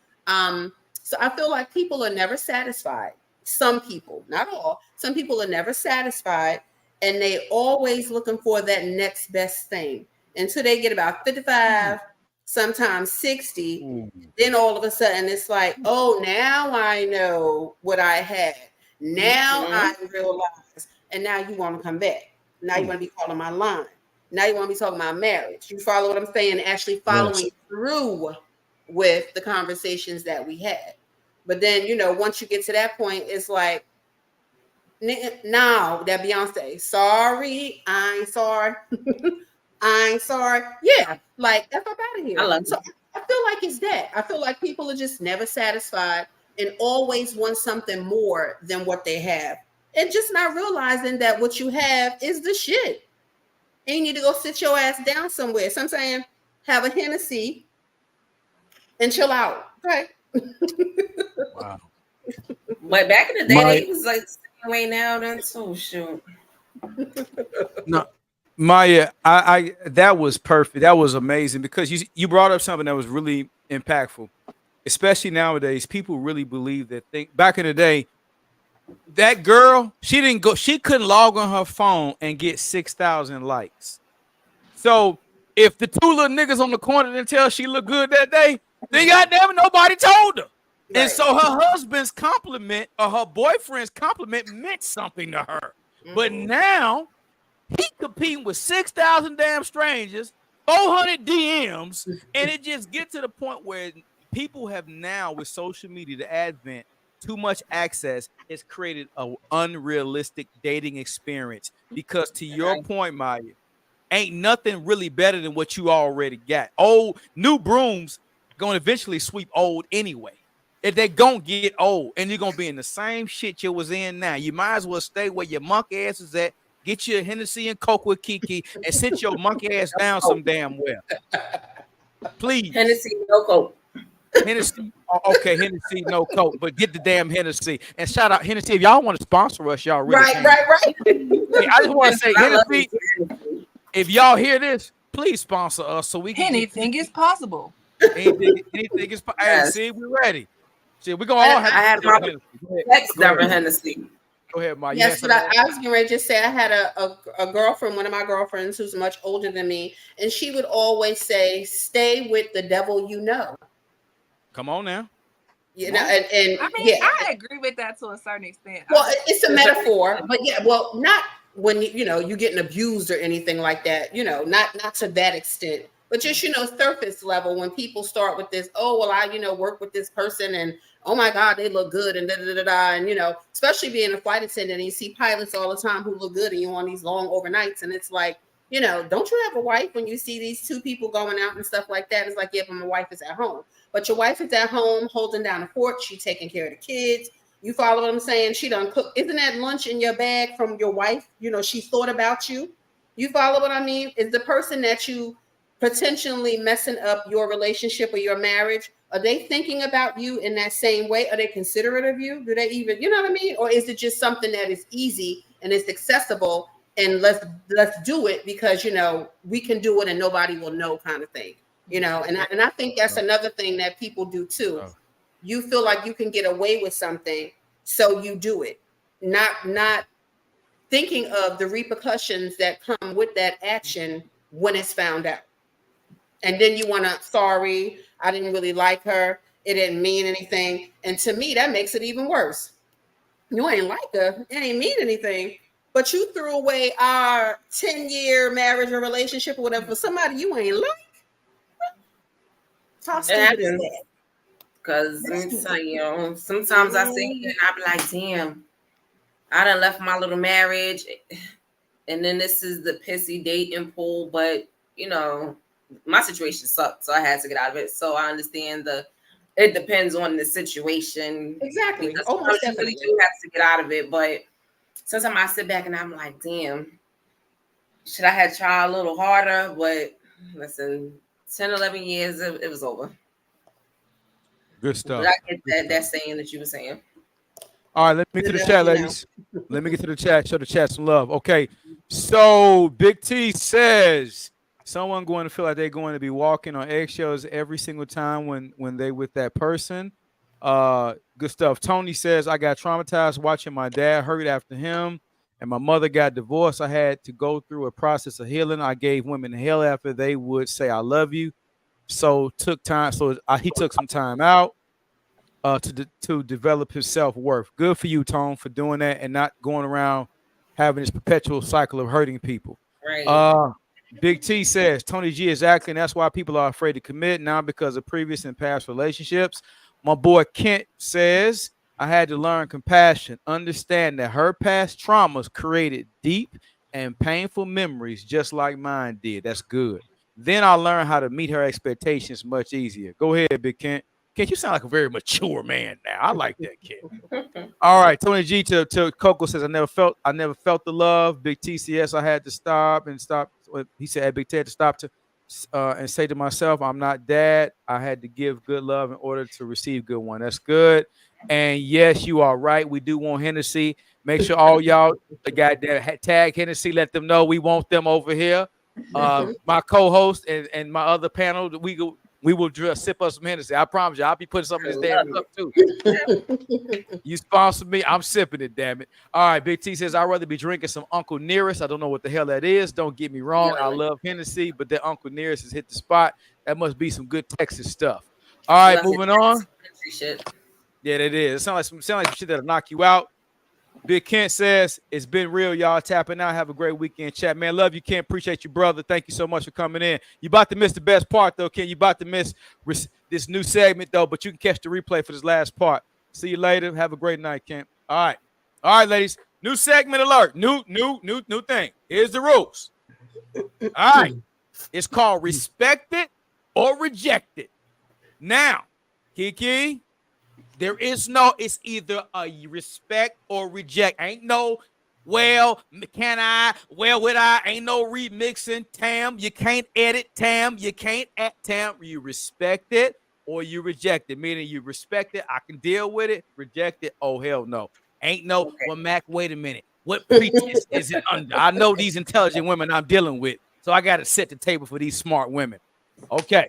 So I feel like people are never satisfied. Some people, not all, some people are never satisfied. And they always looking for that next best thing until they get about 55, sometimes 60. Then all of a sudden it's like, oh, now I know what I had. Now I realize, and now you want to come back. Now you want to be calling my line. Now you want to be talking about marriage. You follow what I'm saying? Actually following through with the conversations that we had. But then, once you get to that point, it's like, now that Beyonce, sorry, I ain't sorry. I ain't sorry. Yeah, like, F up out of here. So I feel like it's that. I feel like people are just never satisfied and always want something more than what they have. And just not realizing that what you have is the shit. And you need to go sit your ass down somewhere. So I'm saying, have a Hennessy and chill out. Okay. Wow. But back in the day, it was like the same way now. That's shoot. No, Maya, I that was perfect. That was amazing because you brought up something that was really impactful. Especially nowadays, people really believe that back in the day, that girl, she couldn't log on her phone and get 6,000 likes. So if the two little niggas on the corner didn't tell she looked good that day, then goddamn nobody told her. Right. And so her husband's compliment or her boyfriend's compliment meant something to her. But now he competing with 6,000 damn strangers, 400 DMs, and it just gets to the point where people have now, with social media, the advent, too much access has created an unrealistic dating experience. Because to your point, Maya, ain't nothing really better than what you already got. Old, new brooms gonna eventually sweep old anyway. If they're gonna get old and you're gonna be in the same shit you was in now, you might as well stay where your monkey ass is at. Get you a Hennessy and Coke with KiKI and sit your monkey ass down some damn well. Please. Hennessy, no Coke. Hennessy, okay, Hennessy, no Coke, but get the damn Hennessy. And shout out Hennessy, if y'all want to sponsor us, y'all really can. Right. Hey, I just want to say, Hennessy, if y'all hear this, please sponsor us so we can. Anything is possible. Anything is possible. Hey, see, we're ready. See, we're going to all have. I had my next number Hennessy. Go ahead, Mike. Yes, but I was going to just say I had a girlfriend, one of my girlfriends who's much older than me, and she would always say, "Stay with the devil you know." Come on now. You know, and I mean, I agree with that to a certain extent. Well, it's a metaphor, but not when you're getting abused or anything like that. Not to that extent, but just surface level when people start with this. Oh well, I work with this person and oh my God, they look good and and especially being a flight attendant and you see pilots all the time who look good and you on these long overnights and it's like don't you have a wife when you see these two people going out and stuff like that? It's like, yeah, but my wife is at home. But your wife is at home holding down the fort. She's taking care of the kids. You follow what I'm saying? She done cook. Isn't that lunch in your bag from your wife? She thought about you. You follow what I mean? Is the person that you potentially messing up your relationship or your marriage, are they thinking about you in that same way? Are they considerate of you? Do they even, you know what I mean? Or is it just something that is easy and it's accessible and let's do it because, we can do it and nobody will know kind of thing, and I think that's another thing that people do too. You feel like you can get away with something, so you do it, not thinking of the repercussions that come with that action when it's found out. And then you want to, sorry, I didn't really like her. It didn't mean anything. And to me, that makes it even worse. You ain't like her. It ain't mean anything. But you threw away our 10-year marriage or relationship or whatever for somebody you ain't like. How stupid is that? Because let me tell you, sometimes I sit here and I be like, damn, I done left my little marriage. And then this is the pissy dating pool. But, you know, my situation sucked. So I had to get out of it. So I understand it depends on the situation. Exactly. Because Almost you really do have to get out of it. But sometimes I sit back and I'm like, damn, should I have tried a little harder? But listen, 10, 11 years, it was over. Good stuff. But I get that saying that you were saying. All right, let me get to the chat, ladies. Let me get to the chat. Show the chat some love. Okay, so Big T says someone going to feel like they're going to be walking on eggshells every single time when they with that person. Good stuff. Tony says I got traumatized watching my dad hurt after him, and my mother got divorced. I had to go through a process of healing. I gave women hell after they would say I love you. So took time. So he took some time out to develop his self-worth. Good for you, Tone, for doing that and not going around having this perpetual cycle of hurting people. Right. Big T says Tony G exactly, and that's why people are afraid to commit now because of previous and past relationships. My boy Kent says I had to learn compassion, understand that her past traumas created deep and painful memories just like mine did. That's good. Then I learned how to meet her expectations much easier. Go ahead, Big Kent. Kent, you sound like a very mature man now. I like that, Kent. All right, Tony G to Coco says I never felt the love. Big TCS, I had to stop. He said Big Ted to stop and say to myself, I'm not dad. I had to give good love in order to receive good one. That's good. And yes, you are right. We do want Hennessy. Make sure all y'all goddamn tag Hennessy. Let them know we want them over here. My co-host and my other panel, we will sip us some Hennessy. I promise you, I'll be putting some in this damn cup too. You sponsor me, I'm sipping it, damn it. All right, Big T says, I'd rather be drinking some Uncle Nearest. I don't know what the hell that is. Don't get me wrong. I love Hennessy, but that Uncle Nearest has hit the spot. That must be some good Texas stuff. All right, moving on. Yeah, that is. It sounds like some shit that'll knock you out. Big Kent says, it's been real, y'all. Tapping out. Have a great weekend, chat. Man, love you, Kent. Appreciate you, brother. Thank you so much for coming in. You about to miss the best part, though, Kent. You about to miss this new segment, though, but you can catch the replay for this last part. See you later. Have a great night, Kent. All right. All right, ladies. New segment alert. New thing. Here's the rules. All right. It's called Respect It or Reject It. Now, KiKi, there is no, it's either a respect or reject. Ain't no, well, can I, well, would I? Ain't no remixing. Tam, you can't edit. Tam, you can't add. Tam, you respect it or you reject it. Meaning you respect it, I can deal with it. Reject it, oh, hell no. Ain't no, well, Mac, wait a minute. What pretense is it under? I know these intelligent women I'm dealing with, so I got to set the table for these smart women. Okay.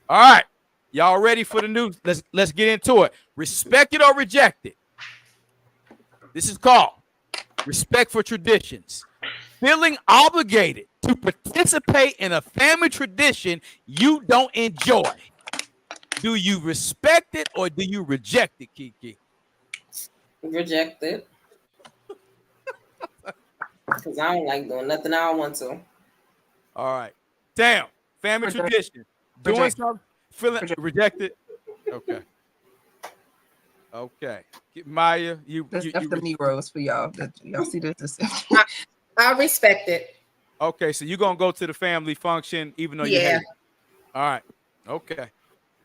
All right. Y'all ready for the news? Let's get into it. Respect it or reject it. This is called respect for traditions. Feeling obligated to participate in a family tradition you don't enjoy. Do you respect it or do you reject it, KiKi? Reject it. Because I don't like doing nothing I don't want to. All right. Damn. Family tradition. Doing something. Feeling rejected. Okay. Okay. Maya, that's the Negroes for y'all. Y'all see this? I respect it. Okay, so you're gonna go to the family function even though you hate it. All right. Okay.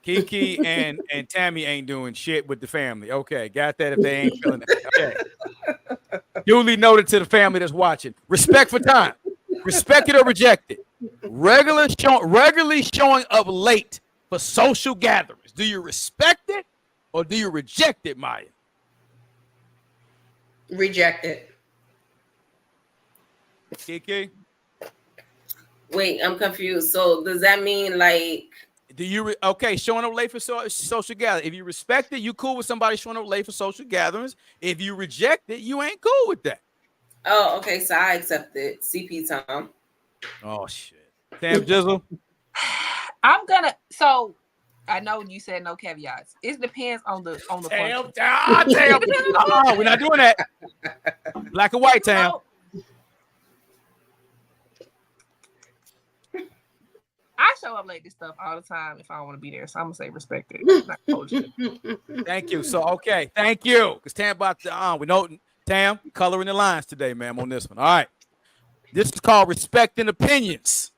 KiKi and Tami ain't doing shit with the family. Okay, got that if they ain't feeling that. Okay. Duly noted to the family that's watching. Respect for time. Respect it or reject it. Regularly showing up late for social gatherings. Do you respect it or do you reject it, Maya? Reject it. KiKi? Wait, I'm confused. So does that mean like showing up late for social gatherings. If you respect it, you cool with somebody showing up late for social gatherings. If you reject it, you ain't cool with that. Oh, okay. So I accept it. CP time. Oh shit. Tam Jizzle. I'm gonna I know you said no caveats. It depends on the Tam. function. Tam. Oh, we're not doing that. Black and white, Tam. I show up late to stuff all the time if I don't want to be there. So I'm gonna say respect it. Not told you. Thank you. So okay, thank you. Because Tam about to we know Tam coloring the lines today, ma'am, on this one. All right. This is called respecting opinions.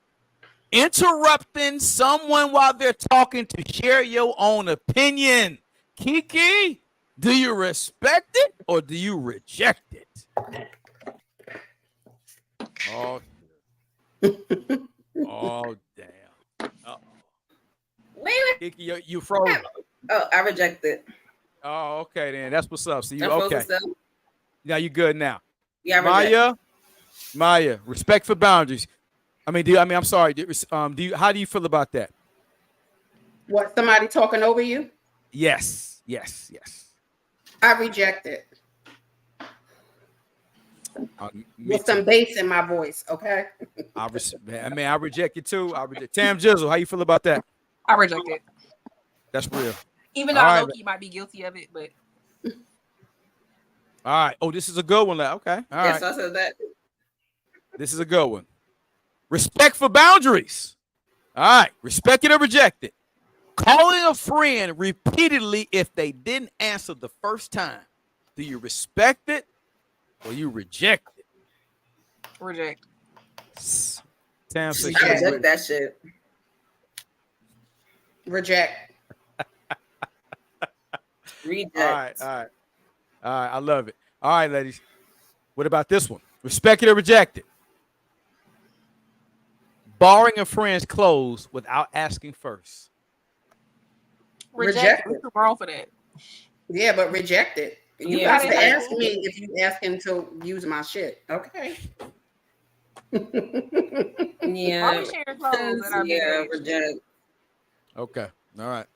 Interrupting someone while they're talking to share your own opinion. KiKI, do you respect it or do you reject it? Oh, oh damn. Uh-oh. Wait. KiKI, you froze. Oh, I reject it. Oh, okay then. That's what's up. So you okay? Now you good now. Yeah, Maya, respect for boundaries. I'm sorry. How do you feel about that? What, somebody talking over you? Yes. I reject it. With some bass in my voice, okay? I reject it too. Tam Jizzle, how you feel about that? I reject it. That's real. Even though I know might be guilty of it, but all right. Oh, this is a good one. Okay. All right. Yes, I said that. This is a good one. Respect for boundaries. All right. Respect it or reject it. Calling a friend repeatedly if they didn't answer the first time. Do you respect it or you reject it? Reject. Tam says I reject that shit. Reject. Reject. All right. I love it. All right, ladies. What about this one? Respect it or reject it? Borrowing a friend's clothes without asking first. Reject it. What's wrong for that? Yeah, but reject it. You got to ask me if you ask him to use my shit. Okay. Yeah. Reject. Okay. All right.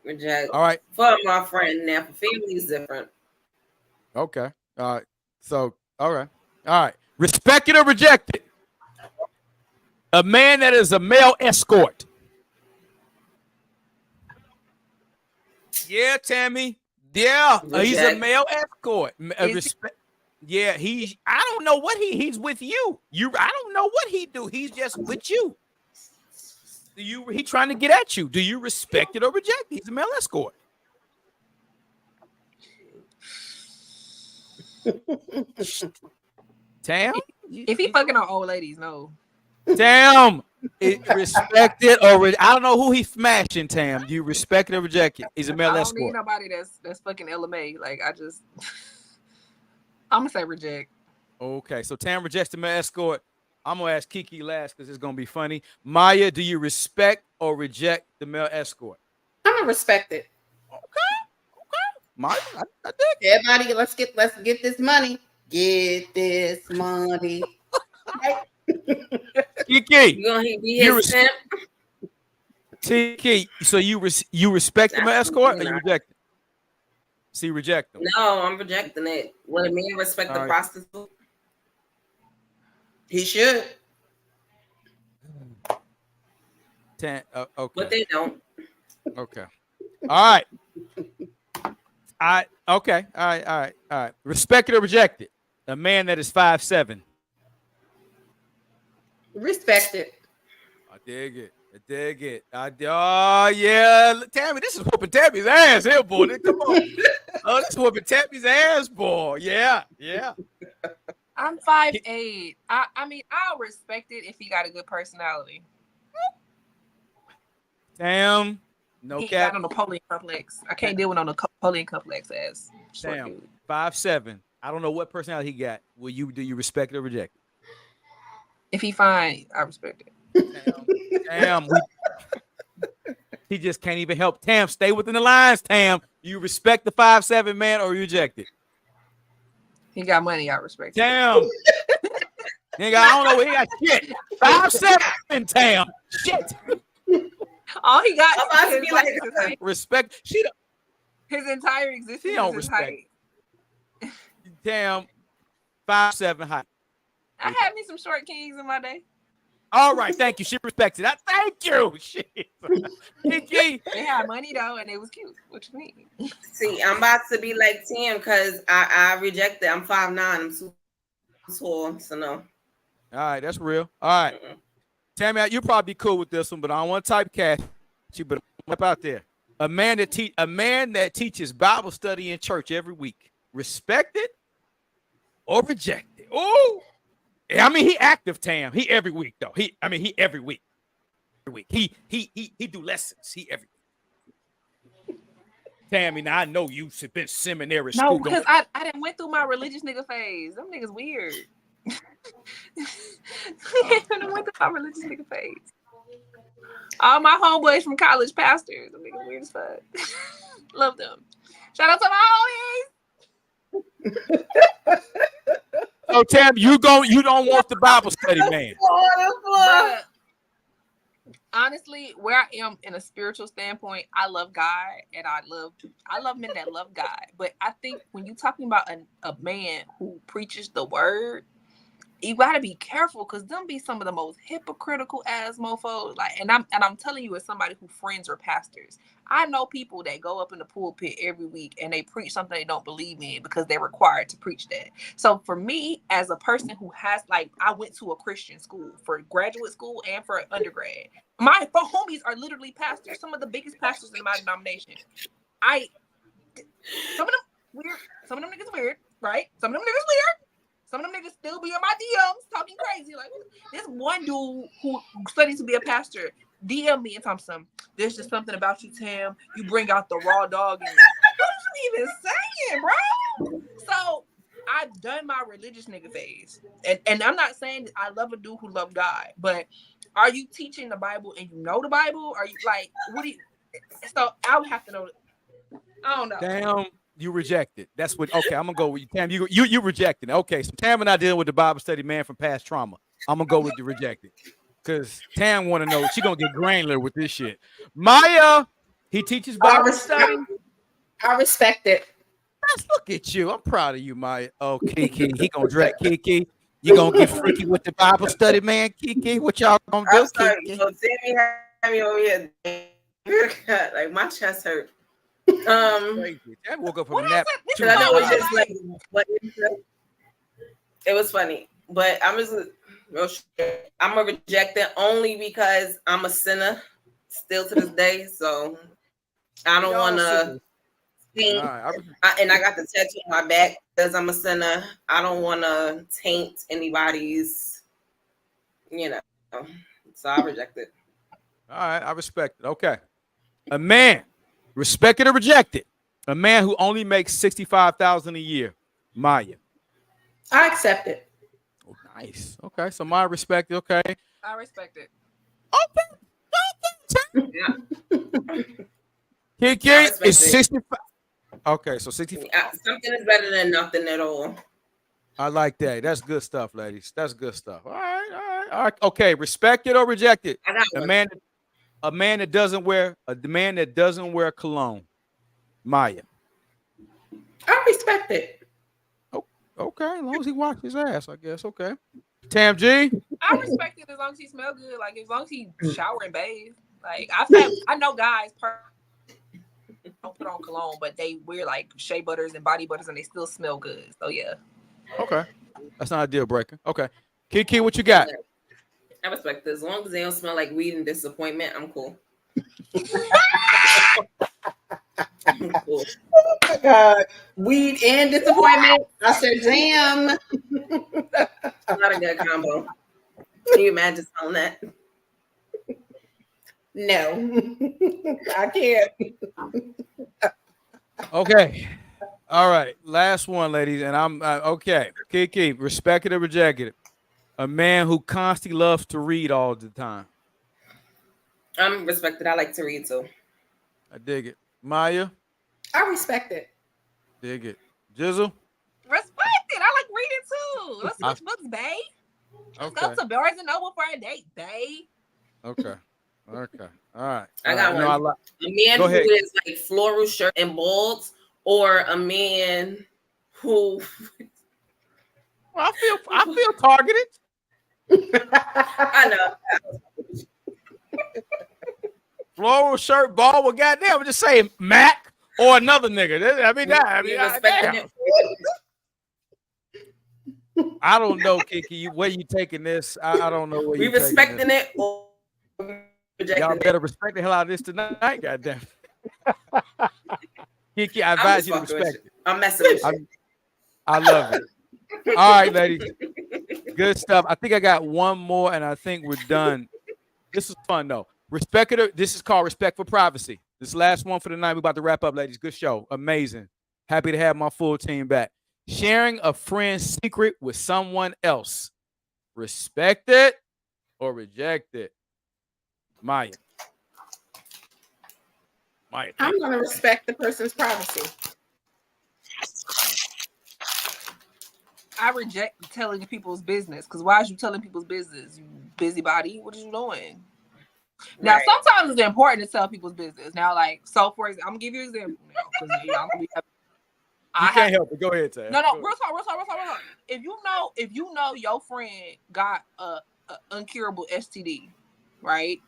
Reject. All right. For my friend now. For family is different. Okay. All right. So, all right. Respect it or reject it? A man that is a male escort. Yeah, Tammy. Yeah, he's a male escort. Yeah, I don't know what he's with you. I don't know what he do. He's just with you. He trying to get at you. Do you respect it or reject it? He's a male escort. Tam? If he fucking on old ladies, no. Tam, respect it or I don't know who he's smashing. Tam, do you respect it or reject it? He's a male escort. I don't need nobody that's fucking LMA. Like I'm gonna say reject. Okay, so Tam rejects the male escort. I'm gonna ask KiKI last because it's gonna be funny. Maya, do you respect or reject the male escort? I'm gonna respect it. Okay. Maya, I dig it. Everybody, let's get this money. Get this money. KiKI, you gonna be his simp? KiKI, so you respect the male escort or you reject it? See, reject them. No, I'm rejecting it. Would a man respect the prostitute? He should. Okay. But they don't. Okay. All right. Okay. All right. Respect it or reject it? A man that is 5'7". Respect it. I dig it. Oh yeah, Tammy, this is whooping Tammy's ass here, boy. Come on. Oh, this is whooping Tammy's ass, boy. Yeah. I'm 5'8". I mean, I'll respect it if he got a good personality. Damn. No cap. Got on the Napoleon complex. I can't deal with no Napoleon complex ass. Damn. 5'7". I don't know what personality he got. Do you respect it or reject it? If he fine, I respect it. Tam. He just can't even help. Tam, stay within the lines, Tam. You respect the 5'7" man or you reject it? He got money, I respect it. Tam. Nigga, I don't know where he got shit. 5'7", Tam. Shit. All he got is his height. Respect. His entire existence. He don't respect. Tam, 5'7" height. I had me some short kings in my day. All right, thank you. She respected that. Thank you. Shit. KiKi. They had money though, and it was cute. What you mean? See, I'm about to be like Tim because I reject it. I'm 5'9". I'm too tall, so no. All right, that's real. All right. Tami, you're probably cool with this one, but I don't want to typecast you, but I'm up out there. A man that teaches Bible study in church every week. Respect it or reject it. Oh, I mean, he active, Tam. He every week, though. He every week. Every week. He do lessons. He every week. Tammy, now I know you've been seminary school. No, because I didn't went through my religious nigga phase. Them niggas weird. I done went through my religious nigga phase. All my homeboys from college pastors. Them niggas weird as fuck. Love them. Shout out to my homies. So Tam, you don't want the Bible study, man. But honestly, where I am in a spiritual standpoint, I love God and I love men that love God. But I think when you're talking about a man who preaches the word, you gotta be careful because them be some of the most hypocritical ass mofos. Like, and I'm telling you, as somebody who friends are pastors, I know people that go up in the pulpit every week and they preach something they don't believe in because they're required to preach that. So for me, as a person who has, like, I went to a Christian school for graduate school and for undergrad. My homies are literally pastors, some of the biggest pastors in my denomination. Some of them weird, some of them niggas weird, right? Some of them niggas weird. Some of them niggas still be in my DMs talking crazy. Like, this one dude who studies to be a pastor DM me and tell me something. There's just something about you, Tam. You bring out the raw dog in me. What are you even saying, bro? So I've done my religious nigga phase. And I'm not saying that I love a dude who loves God, but are you teaching the Bible and you know the Bible? Are you like, what do you? So I would have to know. I don't know. Damn. You rejected. That's what. Okay, I'm gonna go with you, Tam. You rejected. Okay, so Tam and I dealing with the Bible study man from past trauma. I'm gonna go with the rejected because Tam want to know. She gonna get granular with this shit. Maya, he teaches Bible study. I respect it. Let's look at you. I'm proud of you, Maya. Oh, KiKi, he gonna drag KiKi. You gonna get freaky with the Bible study man, KiKi? What y'all gonna do? I'm sorry. So Sammy had me over here. Like my chest hurt. I woke up from a nap. I know it was just like, what it was funny, but I'm gonna reject it only because I'm a sinner still to this day. So I don't want to taint, and I got the tattoo on my back because I'm a sinner. I don't want to taint anybody's, So I reject it. All right, I respect it. Okay, a man. Respect it or reject it. A man who only makes $65,000 a year. Maya. I accept it. Oh, nice. Okay, so Maya respect it. Okay. I respect it. Okay. KiKi is 65. Okay, so 65. Something is better than nothing at all. I like that. That's good stuff, ladies. That's good stuff. All right. Okay, respect it or reject it. A man that doesn't wear cologne. Maya. I respect it. Oh, okay, as long as he washes his ass, I guess. Okay. Tam G. I respect it as long as he smells good. Like as long as he shower and bathe. Like I know guys don't put on cologne, but they wear like shea butters and body butters and they still smell good. So yeah. Okay. That's not a deal breaker. Okay. KiKi, what you got? I respect this. As long as they don't smell like weed and disappointment, I'm cool. I'm cool. Oh my God. Weed and disappointment. I said, damn. Not a good combo. Can you imagine smelling that? No. I can't. Okay. All right. Last one, ladies. And I'm okay. KiKi, respect it or reject it. A man who constantly loves to read all the time. I'm respected. I like to read too. I dig it. Maya? I respect it. Dig it. Jizzle? Respect it. I like reading too. Let's switch books, babe. Let's go to Barnes and Noble for a date, babe. Okay. All right. I got one. A man who is like floral shirt and balls, or a man who I feel targeted. I know. Floral shirt, ball. Well, goddamn, I'm just saying Mac or another nigga. I don't know, Kiki. Where you taking this? I don't know where we you respecting this. it or y'all better respect the hell out of this tonight, goddamn. Kiki, I advise you to respect it. I'm messing with you. I love it. All right, ladies. Good stuff. I think I got one more, and I think we're done. This is fun, though. Respect it. This is called Respect for Privacy. This is the last one for the night. We're about to wrap up, ladies. Good show. Amazing. Happy to have my full team back. Sharing a friend's secret with someone else. Respect it or reject it? Maya. I'm going to respect the person's privacy. I reject telling people's business, because why is you telling people's business? You busybody. What are you doing? Now, sometimes it's important to tell people's business. Now, like, so for example, I'm gonna give you an example. You can't help it. Go ahead, Tay. No, real talk. If you know your friend got a uncurable STD, right?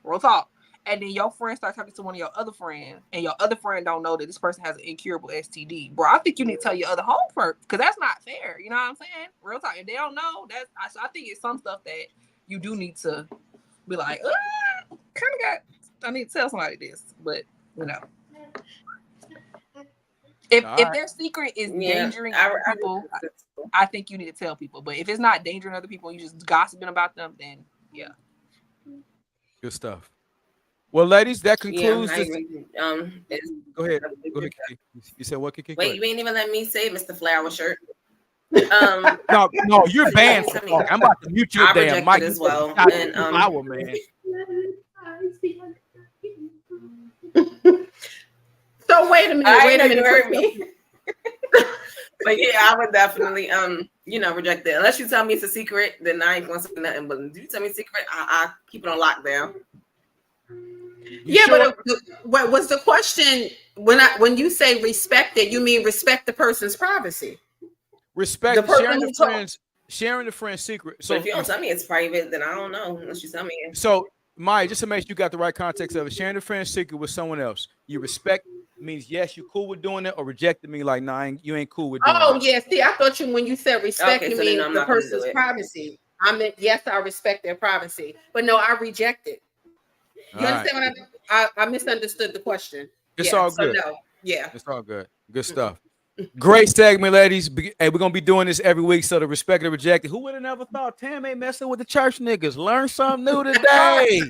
Real talk. And then your friend starts talking to one of your other friends, and your other friend don't know that this person has an incurable STD. Bro, I think you need to tell your other home first, because that's not fair. You know what I'm saying? Real talk. If they don't know, I think it's some stuff that you do need to be like, I need to tell somebody this, but you know. If their secret is endangering other people, I think you need to tell people. But if it's not endangering other people, you just gossiping about them, then yeah. Good stuff. Well, ladies, that concludes. Go ahead. Kiki. You said what, Kiki? Wait, you ain't even let me say Mr. Flower Shirt. No, you're banned from talking. I'm about to mute your damn mic as well. And Flower, man. So wait a minute. You heard me. But yeah, I would definitely reject it. Unless you tell me it's a secret, then I ain't gonna say nothing. But if you tell me it's a secret, I keep it on lockdown. But what was the question? When you say respect it, you mean respect the person's privacy? Respect sharing the friend's secret. So if you don't tell me it's private, then I don't know unless you tell me. So Maya, just to make sure you got the right context of it, sharing a friend's secret with someone else. You respect means yes, you cool with doing it, or reject it means like nah, you ain't cool with doing it. Oh yeah, see, I thought when you said respect, you mean the person's privacy. I meant yes, I respect their privacy, but no, I reject it. You understand what I misunderstood the question? It's all good. So no, yeah, it's all good. Good stuff. Great segment, ladies. And we're gonna be doing this every week. So the respect and rejected. Who would have never thought Tam ain't messing with the church niggas? Learn something new today.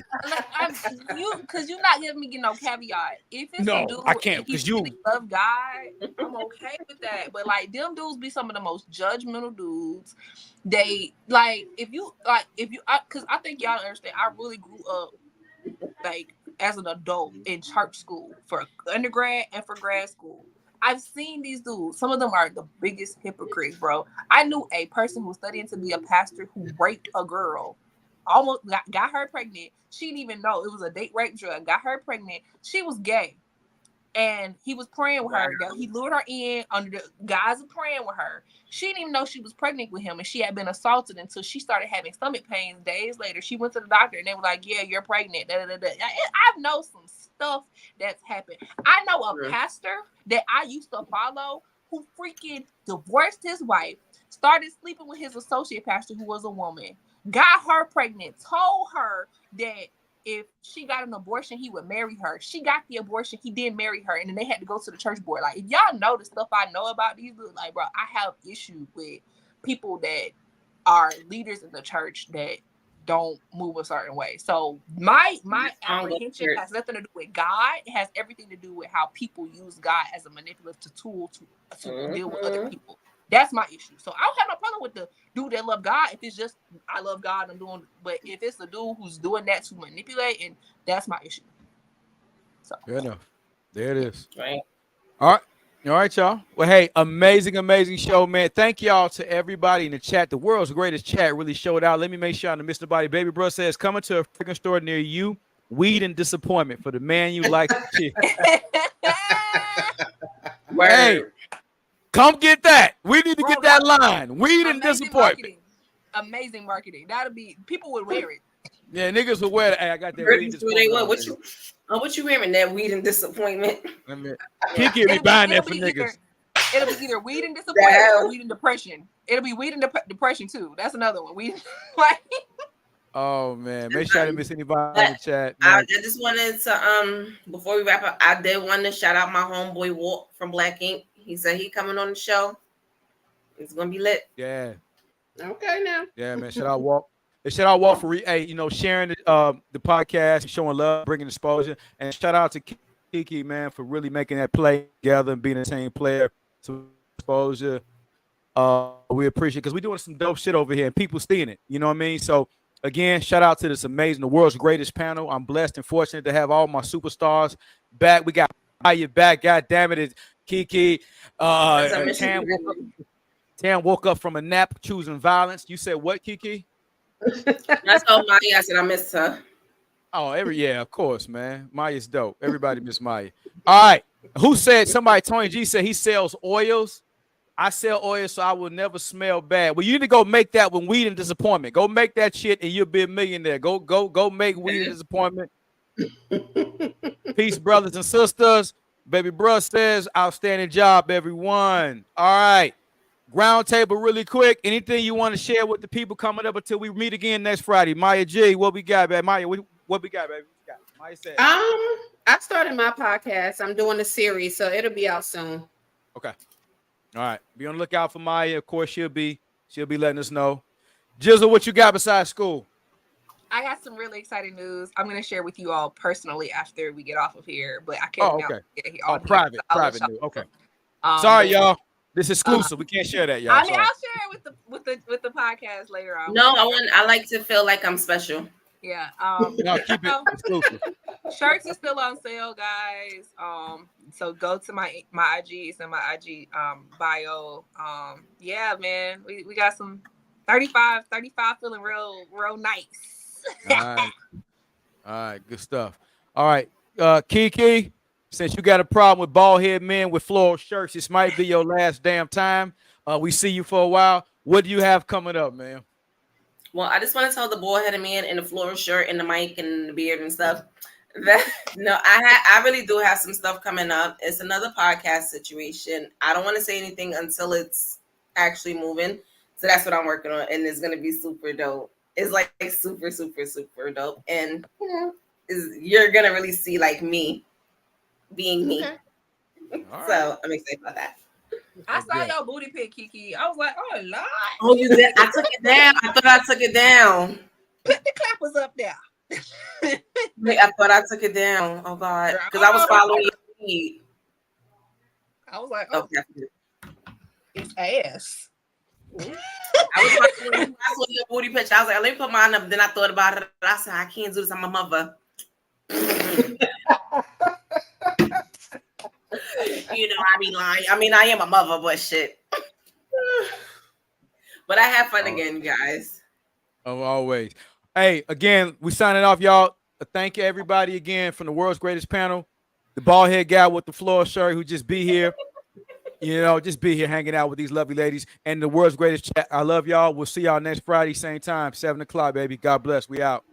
Because you're not giving me no caveat. If it's a dude, I can't because you really love God, I'm okay with that. But like them dudes be some of the most judgmental dudes. They because I think y'all understand. I really grew up like as an adult in church school for undergrad and for grad school. I've seen these dudes. Some of them are the biggest hypocrites, bro. I knew a person who was studying to be a pastor who raped a girl, almost got her pregnant. She didn't even know it was a date rape drug. Got her pregnant. She was gay, and he was praying with her. He lured her in under the guise of praying with her. She didn't even know she was pregnant with him, and she had been assaulted until she started having stomach pains. Days later, she went to the doctor, and they were like, "Yeah, you're pregnant." I know some stuff that's happened. I know a pastor that I used to follow who freaking divorced his wife, started sleeping with his associate pastor who was a woman, got her pregnant, told her that if she got an abortion, he would marry her. She got the abortion, he didn't marry her, and then they had to go to the church board. Like, if y'all know the stuff I know about these dudes, like, bro, I have issues with people that are leaders in the church that don't move a certain way. So my apprehension has nothing to do with God. It has everything to do with how people use God as a manipulative tool to deal with other people. That's my issue. So I don't have no problem with the dude that love God. If it's just I love God, I'm doing. But if it's the dude who's doing that to manipulate, and that's my issue. So fair enough. There it is. Right. All right, y'all. Well, hey, amazing show, man. Thank y'all to everybody in the chat. The world's greatest chat really showed out. Let me make sure I don't miss nobody. Baby Bro says, coming to a freaking store near you. Weed and disappointment for the man you like. Hey, come get that. We need to get that line. Weed and disappointment. amazing marketing. That'll be people would wear it. Yeah, niggas will wear it. Hey, I got that weed. What you wearing? That weed and disappointment. KiKI be buying that for niggas. It'll be either weed and disappointment or weed and depression. It'll be weed and depression too. That's another one. We like. Oh man, make sure I didn't miss anybody in the chat. I just wanted to before we wrap up, I did want to shout out my homeboy Walt from Black Ink. He said he coming on the show. It's gonna be lit. Yeah. Okay now. Yeah, man. Shout out Walt. Shout out Walt for sharing the podcast, showing love, bringing exposure, and shout out to KiKI, man, for really making that play together and being a team player. So exposure. We appreciate it because we're doing some dope shit over here and people seeing it. You know what I mean? So again, shout out to this amazing, the world's greatest panel. I'm blessed and fortunate to have all my superstars back. We got Maya back. God damn it, it's KiKI. Tam woke up from a nap choosing violence. You said what, KiKI? I told Maya, I said I missed her. Oh, of course, man. Maya's dope. Everybody miss Maya. All right. Who said Tony G said he sells oils? I sell oil so I will never smell bad. Well, you need to go make that with weed and disappointment. Go make that shit and you'll be a millionaire. Go make weed and disappointment. Peace, brothers and sisters. Baby bro says, outstanding job, everyone. All right. Ground table really quick. Anything you want to share with the people coming up until we meet again next Friday? Maya G, what we got, baby? Maya, what we got, baby? Maya said. I started my podcast. I'm doing a series, so it'll be out soon. Okay. All right. Be on the lookout for Maya. Of course, she'll be letting us know. Jizzle, what you got besides school? I got some really exciting news. I'm going to share with you all personally after we get off of here, but I can't. Private news. Okay. Sorry, y'all. This is exclusive. We can't share that, y'all. I mean, I'll share it with the podcast later on. No, I like to feel like I'm special. Yeah. No, keep it exclusive. Shirts are still on sale, guys. So go to my IGs and my IG bio. Yeah, man. We got some 35 feeling real nice. All right, good stuff. All right. KiKI, since you got a problem with bald head men with floral shirts, this might be your last damn time. We see you for a while. What do you have coming up, man? Well, I just want to tell the bald-headed man in the floral shirt and the mic and the beard and stuff that I really do have some stuff coming up. It's another podcast situation. I don't want to say anything until it's actually moving. So that's what I'm working on, and it's gonna be super dope. It's like super, super, super dope, and you're gonna really see like me being me. Okay. So I'm excited about that. I saw your booty pic, KiKI. I was like, oh Lord. Oh, you did? I took it down. I thought I took it down. Put the clappers up there. I thought I took it down. Oh God, because I was following your feed. I was like, oh, it's ass. I saw your booty picture. I was like, let me put mine up. Then I thought about it. I said, I can't do this. I'm a mother. You know, I be lying. I mean, I am a mother, but shit. But I have fun again, guys. Oh, always. Hey, again, we signing off, y'all. Thank you, everybody, again, from the world's greatest panel. The bald head guy with the floor shirt who just be here. Just be here hanging out with these lovely ladies and the world's greatest chat. I love y'all. We'll see y'all next Friday, same time, 7 o'clock, baby. God bless. We out.